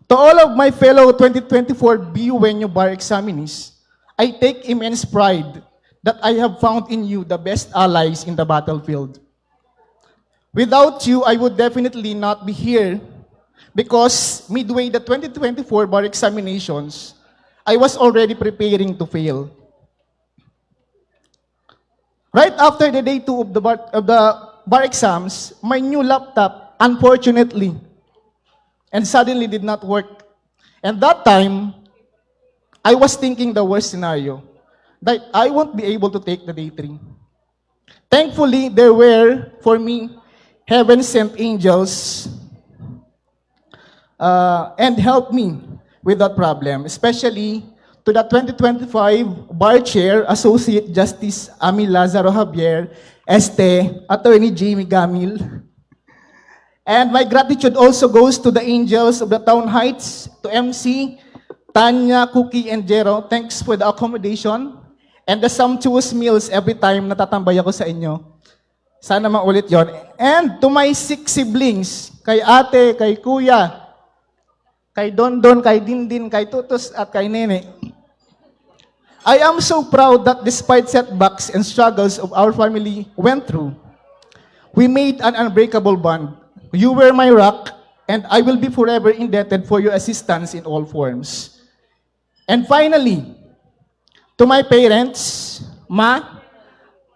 To all of my fellow 2024 BUNU Bar examinees, I take immense pride that I have found in you the best allies in the battlefield. Without you, I would definitely not be here because midway the 2024 bar examinations, I was already preparing to fail. Right after the day 2 of the bar exams, my new laptop, unfortunately, and suddenly did not work. And that time, I was thinking the worst scenario, that I won't be able to take the day 3. Thankfully, there were, for me, heaven-sent angels and helped me with that problem, especially to the 2025 Bar Chair, Associate Justice Ami Lazaro Javier, Attorney Jamie Gamil. And my gratitude also goes to the angels of the Town Heights, to MC, Tanya, Cookie, and Jero. Thanks for the accommodation and the sumptuous meals every time natatambay ako sa inyo. Sana maulit yon. And to my 6 siblings, kay ate, kay kuya, kay Dondon, kay Dindin, kay Tutos, at kay Nene. I am so proud that despite setbacks and struggles of our family went through, we made an unbreakable bond. You were my rock, and I will be forever indebted for your assistance in all forms. And finally, to my parents, Ma,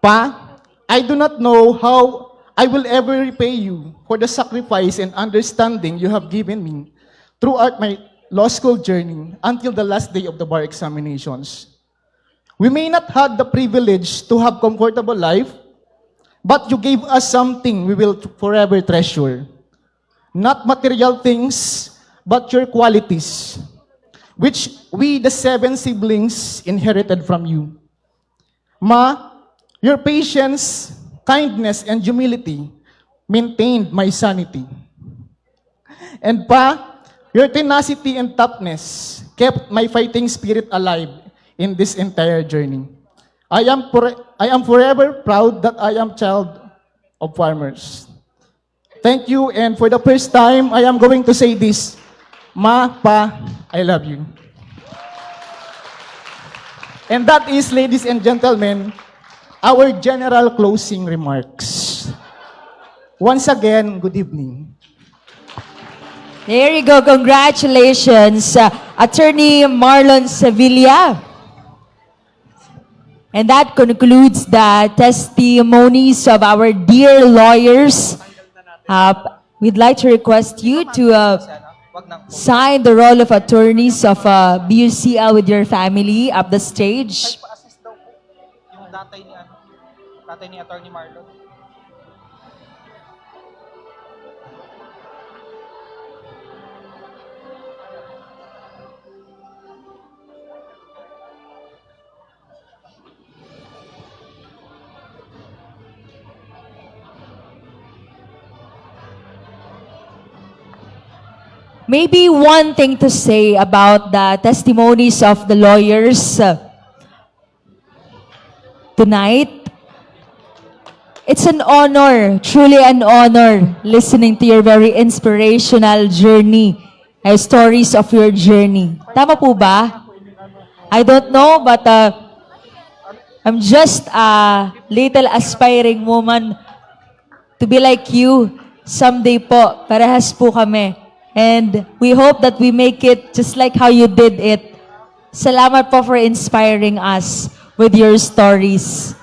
Pa, I do not know how I will ever repay you for the sacrifice and understanding you have given me throughout my law school journey until the last day of the bar examinations. We may not have the privilege to have comfortable life, but you gave us something we will forever treasure. Not material things, but your qualities, which we, the 7 siblings, inherited from you. Ma, your patience, kindness, and humility maintained my sanity. And Pa, your tenacity and toughness kept my fighting spirit alive in this entire journey. I am forever proud that I am child of farmers. Thank you, and for the first time, I am going to say this. Ma, Pa, I love you. And that is, ladies and gentlemen, our general closing remarks. Once again, good evening. There you go. Congratulations, Attorney Marlon Sevilla. And that concludes the testimonies of our dear lawyers. We'd like to request you to sign the roll of attorneys of BUCL with your family up the stage. Pa-assist daw po yung tatay ni Attorney Marlon. Maybe one thing to say about the testimonies of the lawyers tonight. It's an honor, truly an honor, listening to your very inspirational journey, stories of your journey. Tama po ba? I don't know, but I'm just a little aspiring woman to be like you someday po. Parehas po kami. And we hope that we make it just like how you did it. Salamat po for inspiring us with your stories.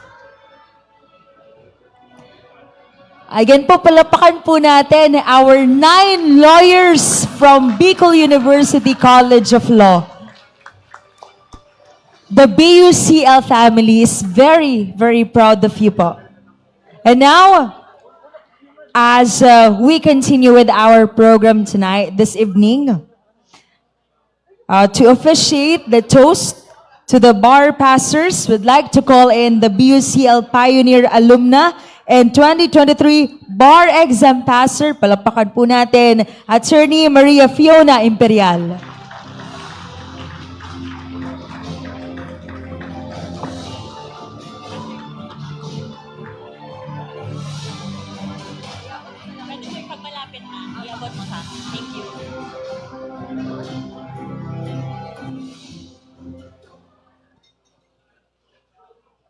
Again po, palapakan po natin our 9 lawyers from Bicol University College of Law. The BUCL family is very, very proud of you po. And now, as we continue with our program tonight, this evening, to officiate the toast to the bar passers, we'd like to call in the BUCL Pioneer Alumna and 2023 Bar Exam Passer. Palapakan po natin, Attorney Maria Fiona Imperial.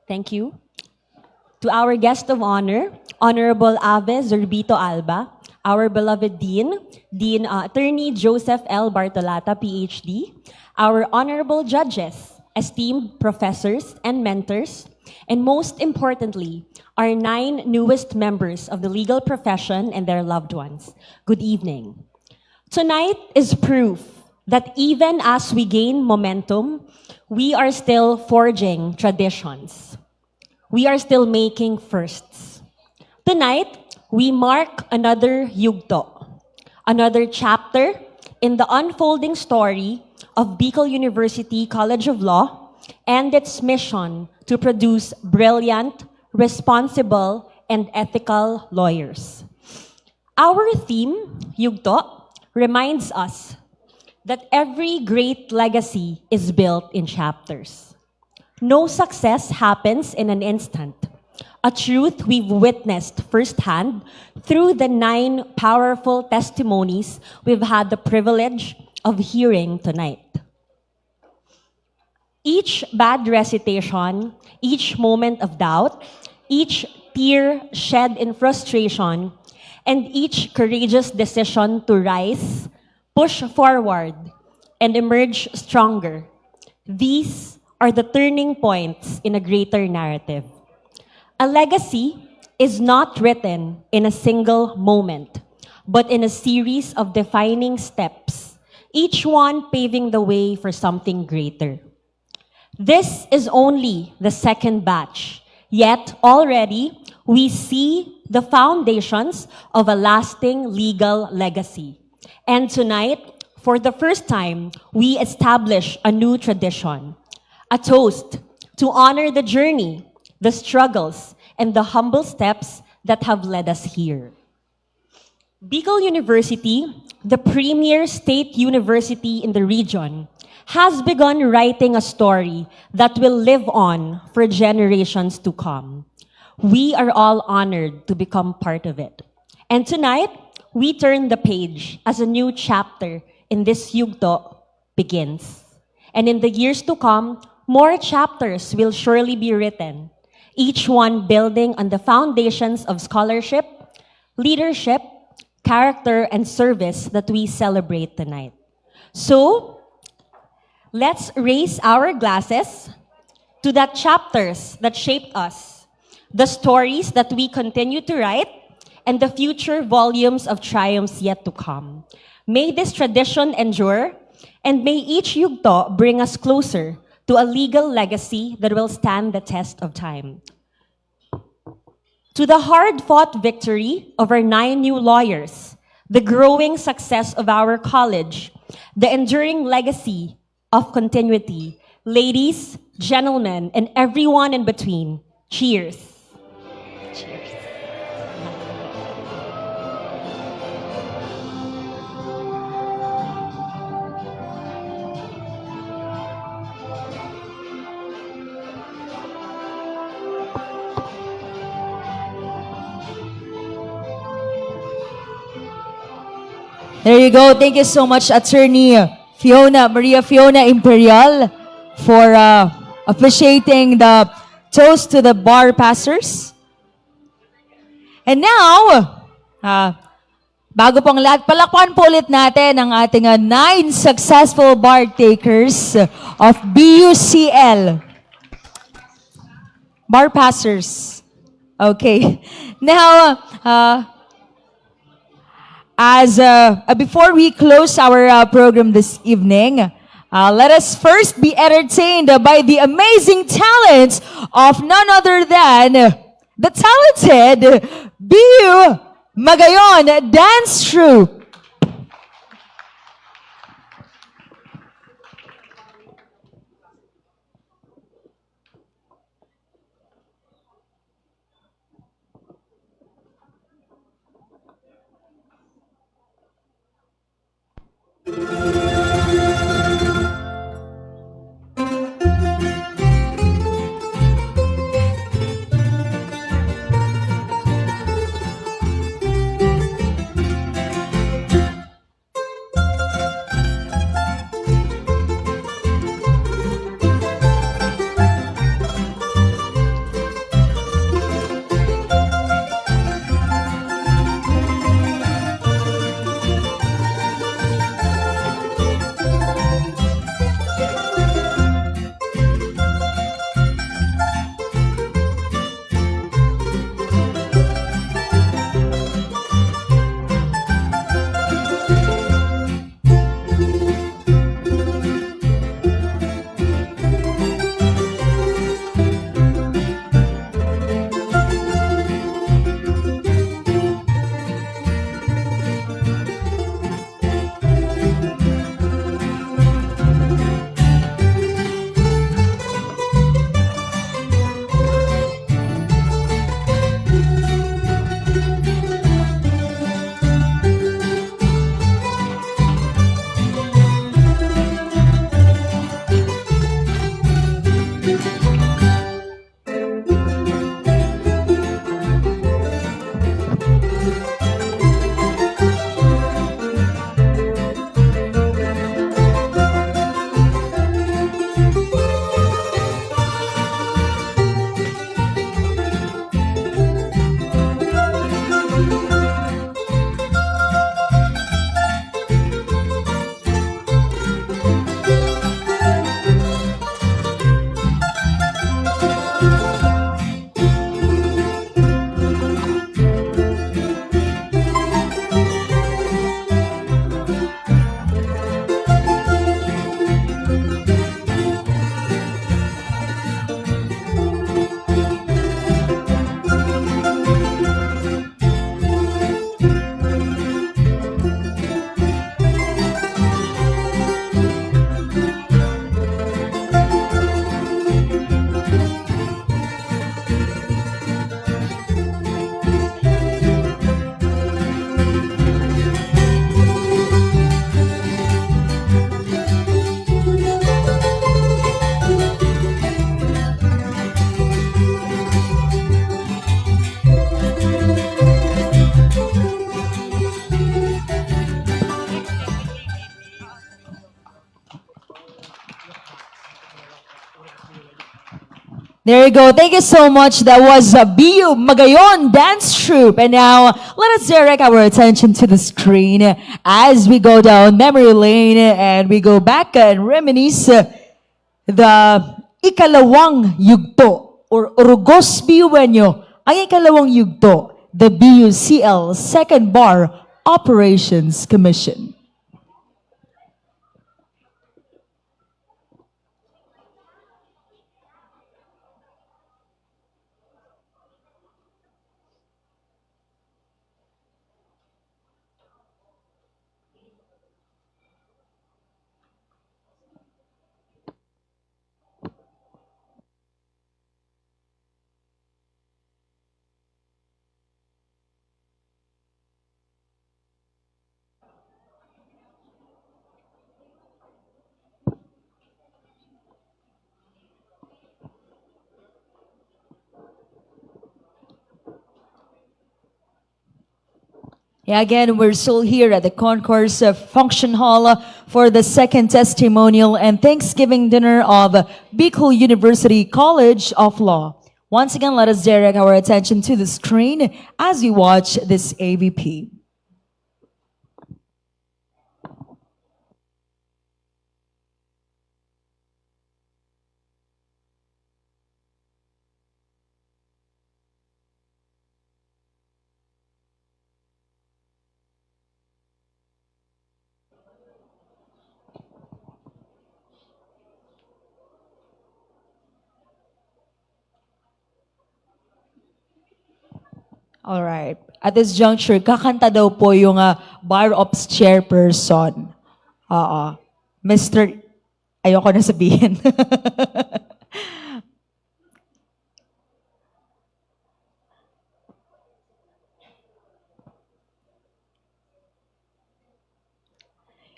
Thank you. To our guest of honor, Honorable Ave Zorbito Alba, our beloved Dean, Attorney Joseph L. Bartolata, PhD, our honorable judges, esteemed professors and mentors, and most importantly, our 9 newest members of the legal profession and their loved ones. Good evening. Tonight is proof that even as we gain momentum, we are still forging traditions. We are still making firsts. Tonight, we mark another yugto, another chapter in the unfolding story of Bicol University College of Law and its mission to produce brilliant, responsible, and ethical lawyers. Our theme, yugto, reminds us that every great legacy is built in chapters. No success happens in an instant, a truth we've witnessed firsthand through the 9 powerful testimonies we've had the privilege of hearing tonight. Each bad recitation, each moment of doubt, each tear shed in frustration, and each courageous decision to rise, push forward, and emerge stronger. These are the turning points in a greater narrative. A legacy is not written in a single moment, but in a series of defining steps, each one paving the way for something greater. This is only the second batch, yet already we see the foundations of a lasting legal legacy. And tonight, for the first time, we establish a new tradition. A toast to honor the journey, the struggles, and the humble steps that have led us here. Bicol University, the premier state university in the region, has begun writing a story that will live on for generations to come. We are all honored to become part of it. And tonight, we turn the page as a new chapter in this yugto begins. And in the years to come, more chapters will surely be written, each one building on the foundations of scholarship, leadership, character, and service that we celebrate tonight. So, let's raise our glasses to the chapters that shaped us, the stories that we continue to write, and the future volumes of triumphs yet to come. May this tradition endure, and may each yugto bring us closer to a legal legacy that will stand the test of time. To the hard-fought victory of our 9 new lawyers, the growing success of our college, the enduring legacy of continuity, ladies, gentlemen, and everyone in between, cheers. Cheers. There you go. Thank you so much, Attorney Maria Fiona Imperial, for appreciating the toast to the bar passers. And now, bago pang lahat, palakpan po ulit natin ang ating 9 successful bar takers of BUCL. Bar passers. Okay. Now, before we close our program this evening, let us first be entertained by the amazing talents of none other than the talented BU Magayon Dance Troupe. There you go. Thank you so much. That was BU Magayon Dance Troupe. And now, let us direct our attention to the screen as we go down memory lane and we go back and reminisce the ikalawang yugto or Urugos Biuenyo, ang ikalawang yugto, the BUCL Second Bar Operations Commission. Yeah, again, we're still here at the Concourse Function Hall for the second testimonial and Thanksgiving dinner of Bicol University College of Law. Once again, let us direct our attention to the screen as we watch this AVP. All right. At this juncture, kakanta daw po yung Bar Ops Chairperson. Mr. Ayoko na sabihin.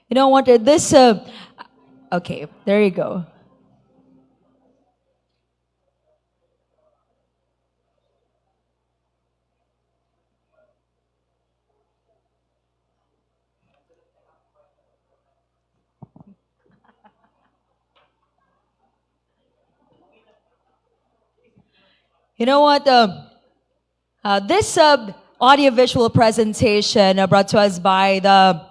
You know what? This, okay, there you go. You know what? This audiovisual presentation brought to us by the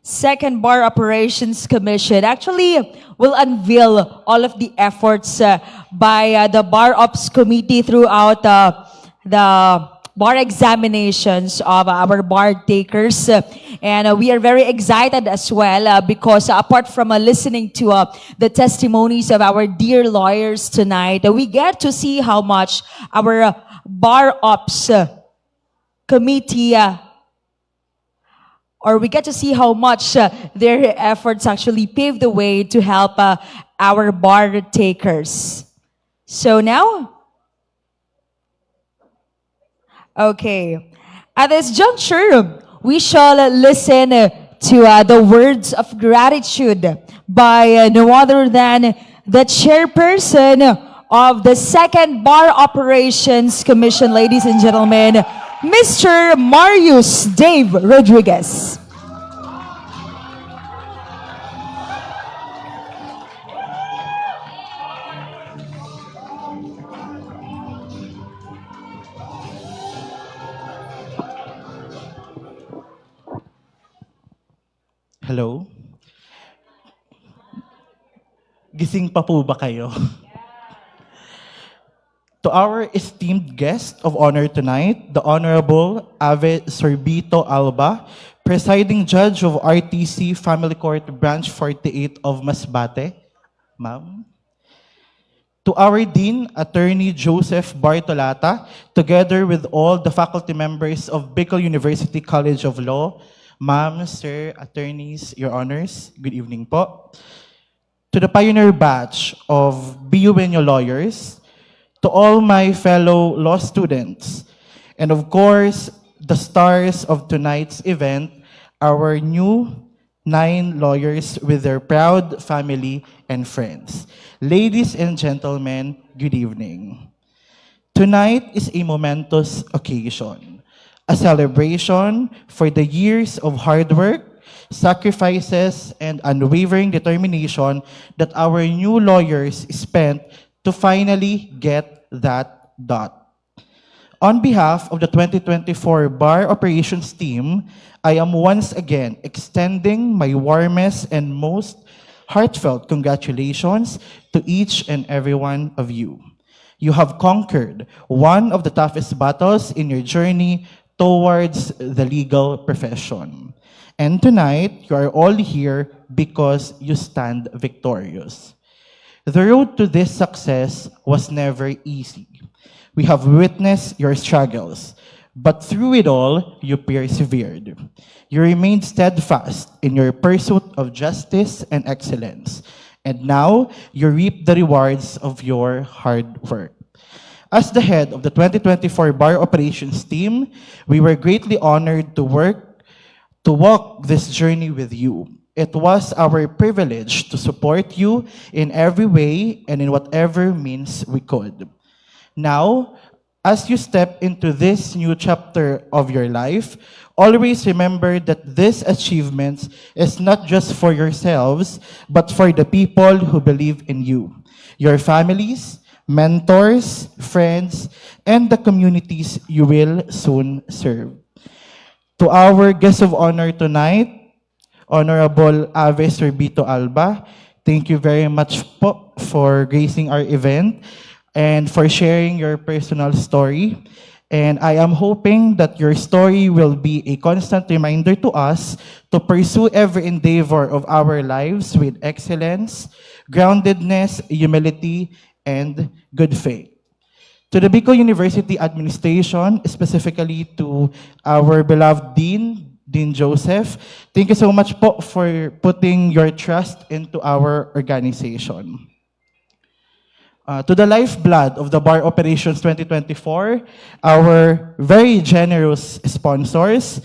Second Bar Operations Commission actually will unveil all of the efforts by the Bar Ops Committee throughout the bar examinations of our bar takers. And we are very excited as well because apart from listening to the testimonies of our dear lawyers tonight, we get to see how much our Bar Ops Committee or we get to see how much their efforts actually pave the way to help our bar takers. So now, okay. At this juncture, we shall listen to the words of gratitude by no other than the chairperson of the Second Bar Operations Commission, ladies and gentlemen, Mr. Marius Dave Rodriguez. Hello? Gising pa po ba kayo? To our esteemed guest of honor tonight, the Honorable Ave Sorbito Alba, Presiding Judge of RTC Family Court Branch 48 of Masbate. Ma'am. To our Dean, Attorney Joseph Bartolata, together with all the faculty members of Bicol University College of Law, Ma'am, Sir, Attorneys, Your Honors, good evening po. To the pioneer batch of BUNO lawyers, to all my fellow law students, and of course, the stars of tonight's event, our new 9 lawyers with their proud family and friends. Ladies and gentlemen, good evening. Tonight is a momentous occasion, a celebration for the years of hard work, sacrifices, and unwavering determination that our new lawyers spent to finally get that dot. On behalf of the 2024 Bar Operations team, I am once again extending my warmest and most heartfelt congratulations to each and every one of you. You have conquered one of the toughest battles in your journey towards the legal profession. And tonight, you are all here because you stand victorious. The road to this success was never easy. We have witnessed your struggles, but through it all, you persevered. You remained steadfast in your pursuit of justice and excellence, and now you reap the rewards of your hard work. As the head of the 2024 Bar Operations team, we were greatly honored to walk this journey with you. It was our privilege to support you in every way and in whatever means we could. Now, as you step into this new chapter of your life, always remember that this achievement is not just for yourselves, but for the people who believe in you, your families, mentors, friends, and the communities you will soon serve. To our guest of honor tonight, Honorable Ave Sorbito Alba, thank you very much po for gracing our event and for sharing your personal story. And I am hoping that your story will be a constant reminder to us to pursue every endeavor of our lives with excellence, groundedness, humility, and good faith. To the Bicol University Administration, specifically to our beloved Dean Joseph, thank you so much po for putting your trust into our organization. To the lifeblood of the Bar Operations 2024, our very generous sponsors,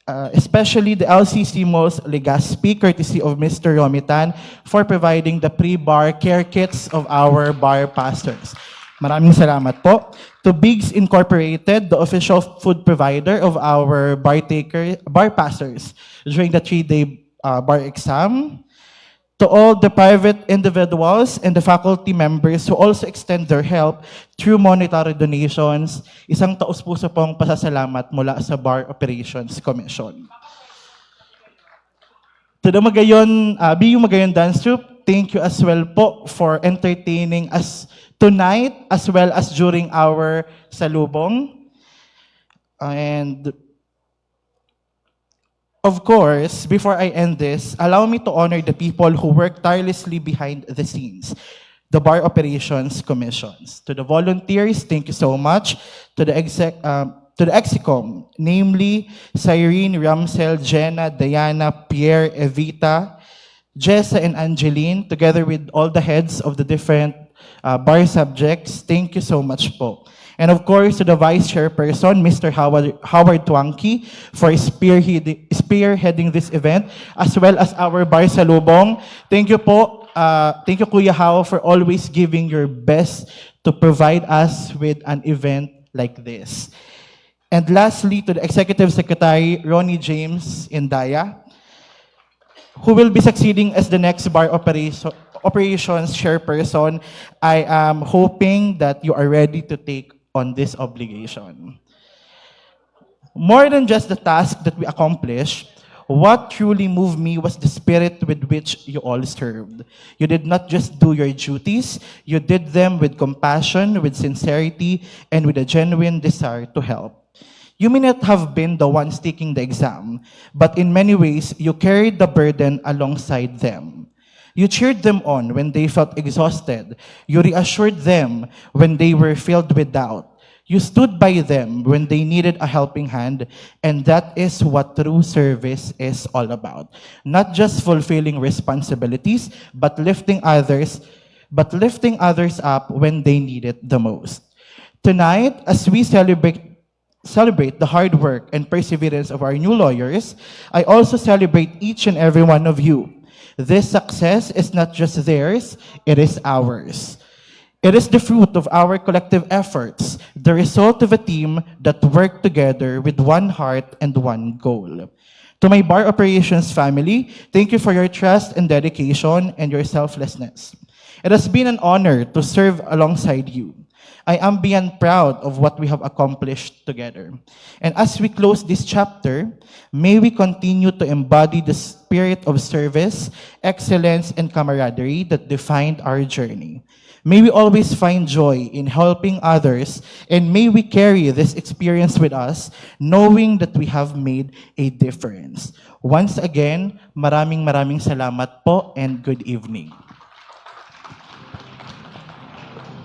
especially the LCC Malls Legazpi, courtesy of Mr. Romitan, for providing the pre-bar care kits of our bar pastors. Maraming salamat po. To Bigs Incorporated, the official food provider of our bar pastors during the 3-day bar exam. To all the private individuals and the faculty members who also extend their help through monetary donations, isang taus-puso pong pasasalamat mula sa Bar Operations Commission. To the BU Magayon Dance Troupe, thank you as well po for entertaining us tonight as well as during our salubong. And of course, before I end this, allow me to honor the people who work tirelessly behind the scenes, the Bar Operations Commissions. To the volunteers, thank you so much. To the Execom, namely Cyrene, Ramsel, Jenna, Diana, Pierre, Evita, Jessa, and Angeline, together with all the heads of the different bar subjects, thank you so much po. And of course, to the Vice Chairperson, Mr. Howard Tuangki, for spearheading this event, as well as our Bar Salubong. Thank you po. Thank you, Kuya How, for always giving your best to provide us with an event like this. And lastly, to the Executive Secretary, Ronnie James Indaya, who will be succeeding as the next Bar Operations Chairperson. I am hoping that you are ready to take on this obligation. More than just the task that we accomplished, what truly moved me was the spirit with which you all served. You did not just do your duties, you did them with compassion, with sincerity, and with a genuine desire to help. You may not have been the ones taking the exam, but in many ways, you carried the burden alongside them. You cheered them on when they felt exhausted. You reassured them when they were filled with doubt. You stood by them when they needed a helping hand, and that is what true service is all about. Not just fulfilling responsibilities, but lifting others up when they need it the most. Tonight, as we celebrate the hard work and perseverance of our new lawyers, I also celebrate each and every one of you. This success is not just theirs, it is ours. It is the fruit of our collective efforts, the result of a team that worked together with one heart and one goal. To my Bar Operations family, thank you for your trust and dedication and your selflessness. It has been an honor to serve alongside you. I am beyond proud of what we have accomplished together. And as we close this chapter, may we continue to embody the spirit of service, excellence, and camaraderie that defined our journey. May we always find joy in helping others, and may we carry this experience with us, knowing that we have made a difference. Once again, maraming salamat po, and good evening.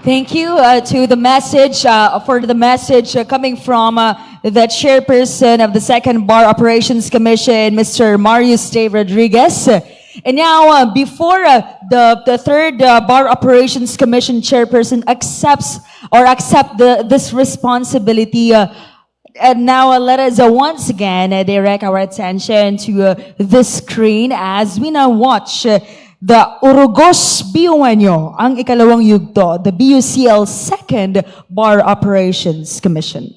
Thank you to the message, for the message coming from the chairperson of the Second Bar Operations Commission, Mr. Marius Dave Rodriguez. And now, before the third Bar Operations Commission chairperson accept this responsibility, and now let us once again direct our attention to the screen as we now watch the Urugos Biuenyo, ang ikalawang yugto, the BUCL Second Bar Operations Commission.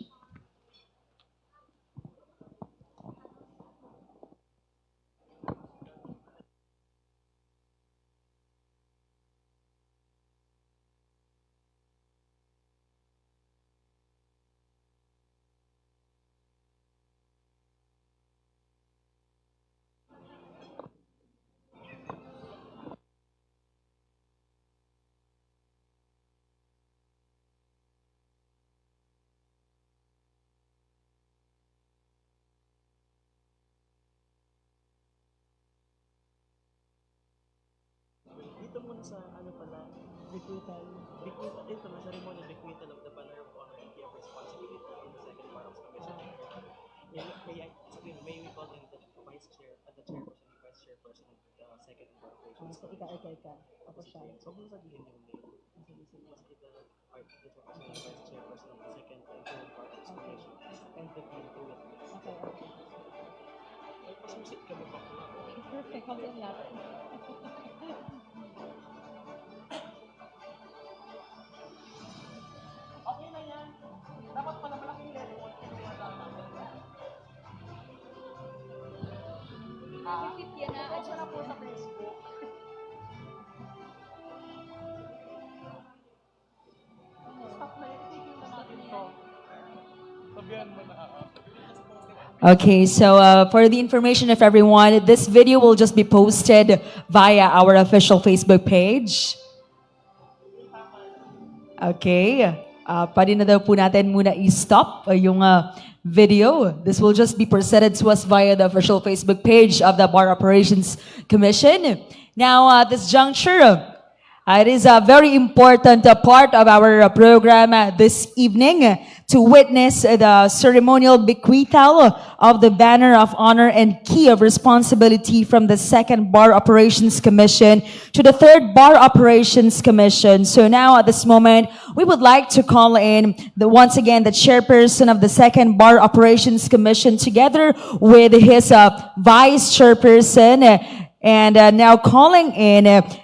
Dito muna sa recruital, ito na ceremony of recruital of the banner of honor and key of responsibility in the Second Bar of Commission. May we call in the vice chair, the chairperson and vice chairperson of the Second Bar Operations. Ako siya. So, kung sabihin yung name, mas kita vice chairperson of the Second and Third Bar Commission and the team to it. Okay. Ay, pasusit kami pa. Perfect. Hanggang natin. Okay na yan. Dapat pala malaking level. Yan na. Post na po sa Facebook. Stop na yan. Itigil na natin ito. Sabihan mo na. Okay, so for the information of everyone, this video will just be posted via our official Facebook page. Okay. Pwede na daw po natin muna i-stop yung video. This will just be presented to us via the official Facebook page of the Bar Operations Commission. Now, at this juncture, it is a very important part of our program this evening to witness the ceremonial bequeathal of the Banner of Honor and Key of Responsibility from the Second Bar Operations Commission to the Third Bar Operations Commission. So now at this moment, we would like to call in once again the chairperson of the Second Bar Operations Commission together with his vice chairperson, and now calling in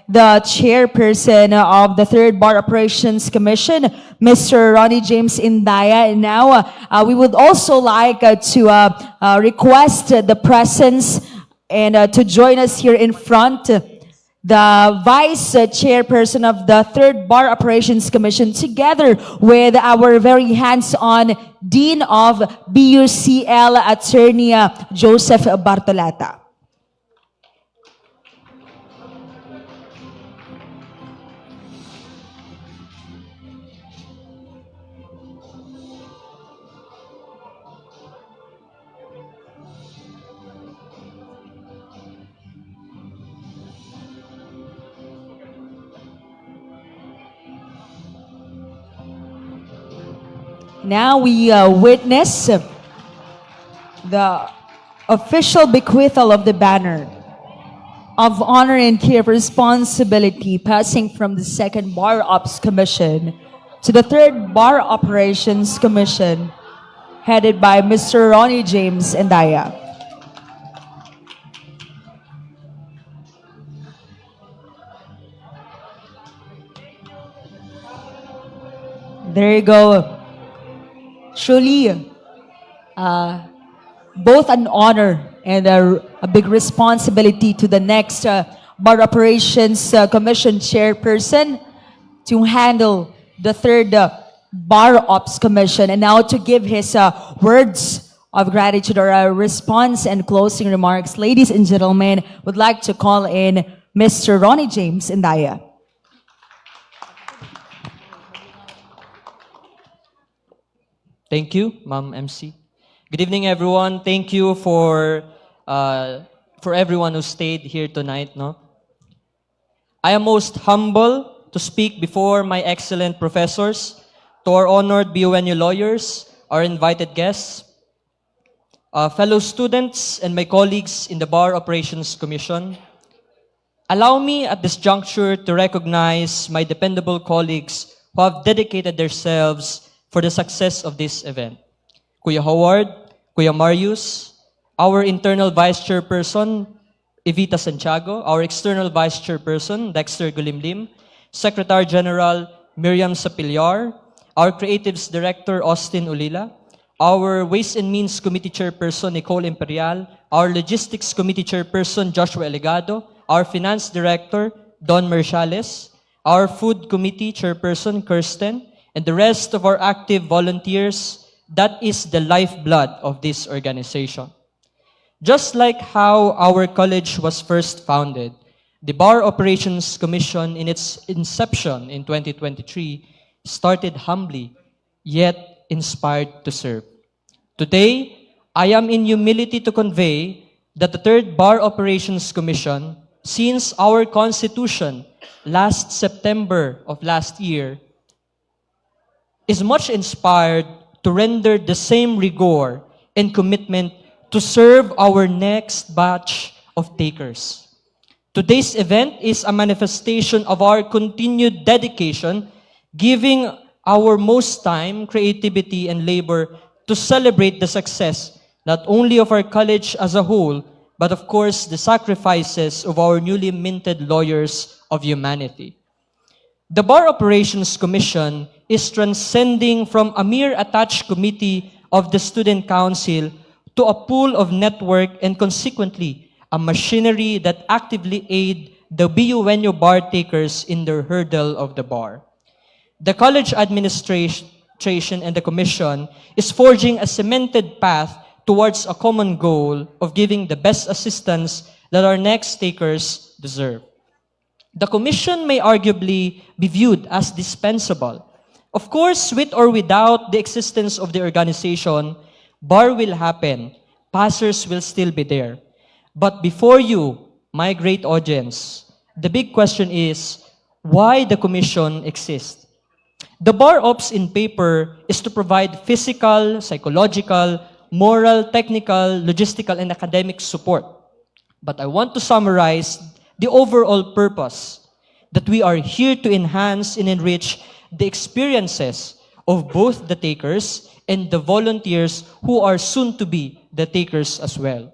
the chairperson of the Third Bar Operations Commission, Mr. Ronnie James Indaya. And now we would also like to request the presence and to join us here in front, the vice chairperson of the Third Bar Operations Commission, together with our very hands-on Dean of BUCL, Attorney Joseph Bartolata. Now we witness the official bequeathal of the Banner of Honor and Key of Responsibility passing from the Second Bar Ops Commission to the Third Bar Operations Commission headed by Mr. Ronnie James Indaya. There you go. Truly, both an honor and a big responsibility to the next Bar Operations Commission chairperson to handle the Third Bar Ops Commission. And now to give his words of gratitude or a response and closing remarks, ladies and gentlemen, would like to call in Mr. Ronnie James Indaya. Thank you, Ma'am MC. Good evening, everyone. Thank you for everyone who stayed here tonight. No, I am most humble to speak before my excellent professors, to our honored BUNU lawyers, our invited guests, fellow students, and my colleagues in the Bar Operations Commission. Allow me at this juncture to recognize my dependable colleagues who have dedicated themselves for the success of this event. Kuya Howard, Kuya Marius, our internal vice chairperson, Evita Santiago, our external vice chairperson, Dexter Gulimlim, Secretary General Miriam Sapillar, our creatives director, Austin Ulila, our Ways and Means Committee chairperson, Nicole Imperial, our logistics committee chairperson, Joshua Elegado, our finance director, Don Merciales, our food committee chairperson, Kirsten, and the rest of our active volunteers. That is the lifeblood of this organization. Just like how our college was first founded, the Bar Operations Commission in its inception in 2023 started humbly, yet inspired to serve. Today, I am in humility to convey that the Third Bar Operations Commission, since our Constitution last September of last year, is much inspired to render the same rigor and commitment to serve our next batch of takers. Today's event is a manifestation of our continued dedication, giving our most time, creativity, and labor to celebrate the success not only of our college as a whole, but of course the sacrifices of our newly minted lawyers of humanity. The Bar Operations Commission is transcending from a mere attached committee of the Student Council to a pool of network and consequently a machinery that actively aid the BUNU bar takers in their hurdle of the bar. The college administration and the commission is forging a cemented path towards a common goal of giving the best assistance that our next takers deserve. The commission may arguably be viewed as dispensable. Of course, with or without the existence of the organization, bar will happen, passers will still be there. But before you, my great audience, the big question is, why the commission exists? The Bar Ops in paper is to provide physical, psychological, moral, technical, logistical, and academic support. But I want to summarize the overall purpose, that we are here to enhance and enrich the experiences of both the takers and the volunteers who are soon to be the takers as well.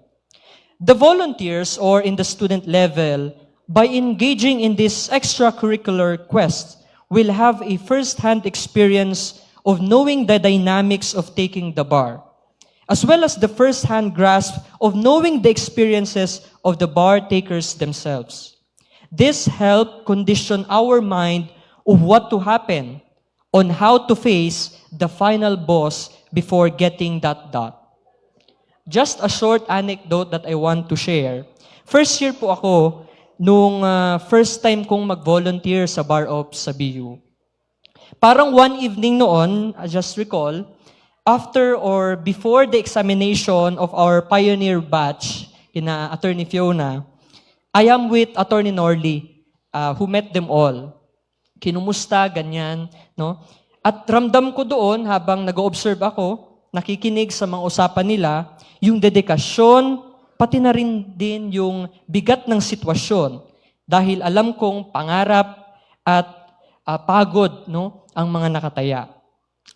The volunteers, or in the student level, by engaging in this extracurricular quest, will have a first-hand experience of knowing the dynamics of taking the bar, as well as the first-hand grasp of knowing the experiences of the bar takers themselves. This helps condition our mind of what to happen, on how to face the final boss before getting that dot. Just a short anecdote that I want to share. First year po ako nung first time kong mag-volunteer sa Bar Ops sa BU. Parang one evening noon, I just recall, after or before the examination of our pioneer batch, kina Attorney Fiona, I am with Attorney Norley, who met them all. Kinumusta, ganyan, no? At ramdam ko doon, habang nag-observe ako, nakikinig sa mga usapan nila, yung dedikasyon, pati na rin din yung bigat ng sitwasyon. Dahil alam kong pangarap at pagod, no, ang mga nakataya.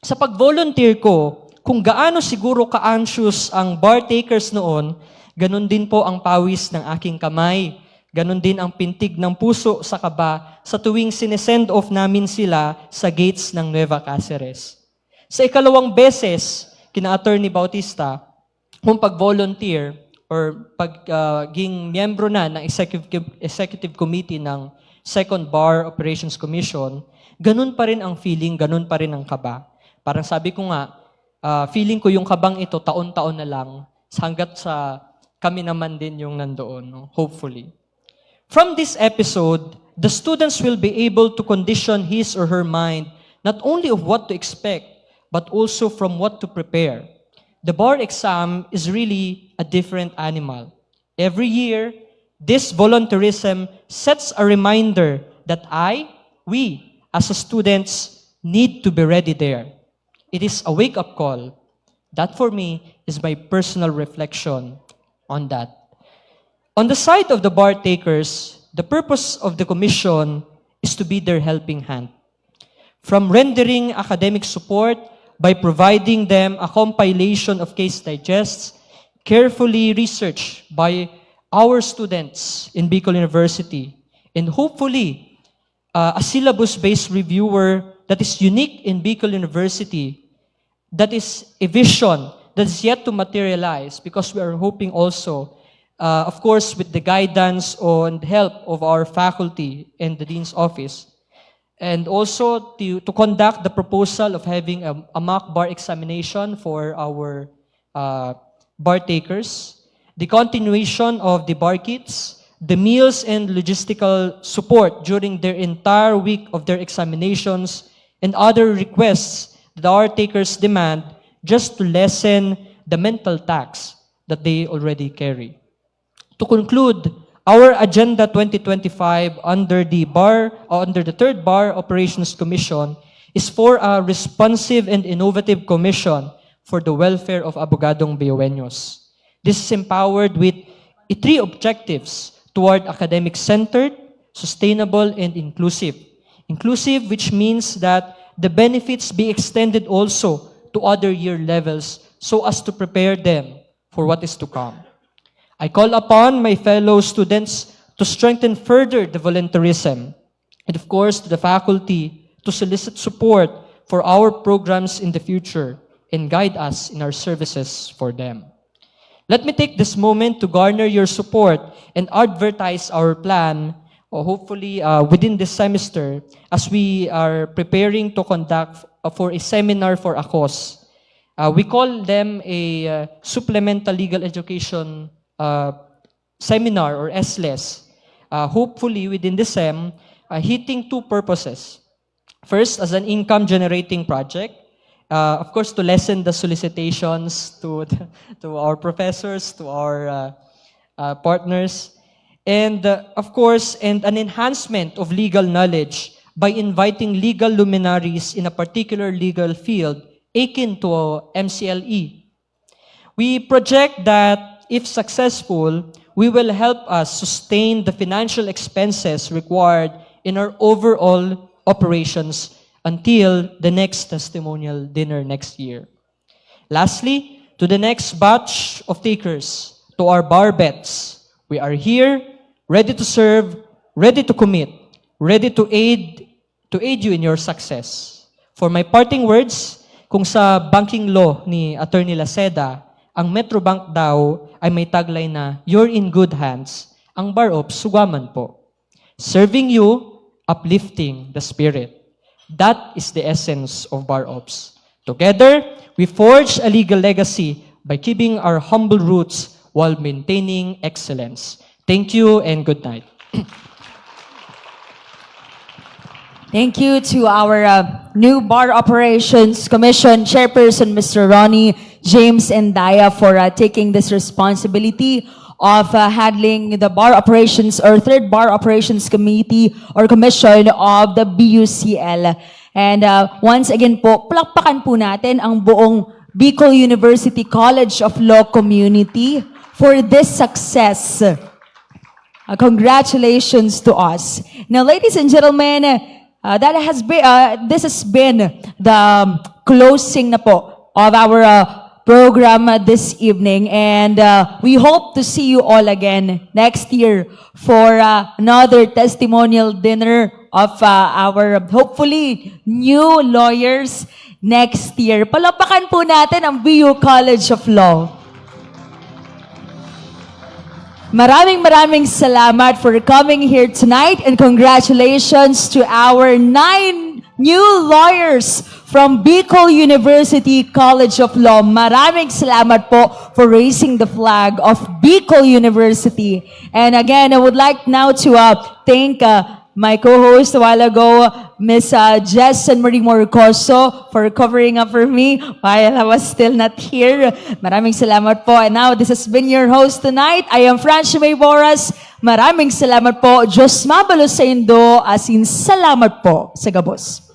Sa pag-volunteer ko, kung gaano siguro ka-anxious ang bar takers noon, ganun din po ang pawis ng aking kamay. Ganun din ang pintig ng puso sa kaba sa tuwing sinesend off namin sila sa gates ng Nueva Cáceres. Sa ikalawang beses, kina Attorney Bautista, kung pag-volunteer or pagiging miyembro na ng executive committee ng Second Bar Operations Commission, ganun pa rin ang feeling, ganun pa rin ang kaba. Parang sabi ko nga, feeling ko yung kabang ito, taon-taon na lang, hanggat sa kami naman din yung nandoon, no? Hopefully. From this episode, the students will be able to condition his or her mind not only of what to expect, but also from what to prepare. The bar exam is really a different animal. Every year, this volunteerism sets a reminder that we, as students, need to be ready there. It is a wake-up call. That, for me, is my personal reflection on that. On the side of the bar takers, the purpose of the commission is to be their helping hand. From rendering academic support by providing them a compilation of case digests, carefully researched by our students in Bicol University, and hopefully a syllabus-based reviewer that is unique in Bicol University, that is a vision that is yet to materialize, because we are hoping also, of course, with the guidance and help of our faculty and the Dean's Office, and also to conduct the proposal of having a mock bar examination for our bar takers, the continuation of the bar kits, the meals and logistical support during their entire week of their examinations, and other requests that our takers demand just to lessen the mental tax that they already carry. To conclude, our Agenda 2025 under the Third Bar Operations Commission is for a responsive and innovative commission for the welfare of abogadong Bayueños. This is empowered with three objectives toward academic-centered, sustainable, and inclusive. Inclusive, which means that the benefits be extended also to other year levels so as to prepare them for what is to come. I call upon my fellow students to strengthen further the volunteerism, and of course to the faculty to solicit support for our programs in the future and guide us in our services for them. Let me take this moment to garner your support and advertise our plan, hopefully within this semester, as we are preparing to conduct for a seminar for ACOS. We call them a Supplemental Legal Education Seminar, or SLES. Hopefully within the SEM, hitting two purposes. First, as an income-generating project, of course, to lessen the solicitations to our professors, to our partners, and of course, and an enhancement of legal knowledge by inviting legal luminaries in a particular legal field akin to MCLE. We project that if successful, we will help us sustain the financial expenses required in our overall operations until the next testimonial dinner next year. Lastly, to the next batch of takers, to our bar bets, we are here, ready to serve, ready to commit, ready to aid you in your success. For my parting words, kung sa banking law ni Attorney Laceda, ang Metrobank daw ay may tagline na, "You're in good hands." Ang Bar Ops, Sugaman po. Serving you, uplifting the spirit. That is the essence of Bar Ops. Together, we forge a legal legacy by keeping our humble roots while maintaining excellence. Thank you and good night. Thank you to our new Bar Operations Commission Chairperson, Mr. Ronnie James Endaya, for taking this responsibility of handling the Bar Operations or Third Bar Operations Committee or Commission of the BUCL. And once again po, palakpakan po natin ang buong Bicol University College of Law community for this success. Congratulations to us. Now, ladies and gentlemen, this has been the closing na po of our program this evening, and we hope to see you all again next year for another testimonial dinner of our hopefully new lawyers next year. Palapakan po natin ang BU College of Law. Maraming salamat for coming here tonight, and congratulations to our 9 new lawyers from Bicol University College of Law. Maraming salamat po for raising the flag of Bicol University. And again, I would like now to thank my co-host a while ago, Miss Jess and Marie Moricoso, for covering up for me while I was still not here. Maraming salamat po. And now, this has been your host tonight. I am Francie May Boras. Maraming salamat po. Diyos mabalo sa Indo, as in salamat po sa gabos.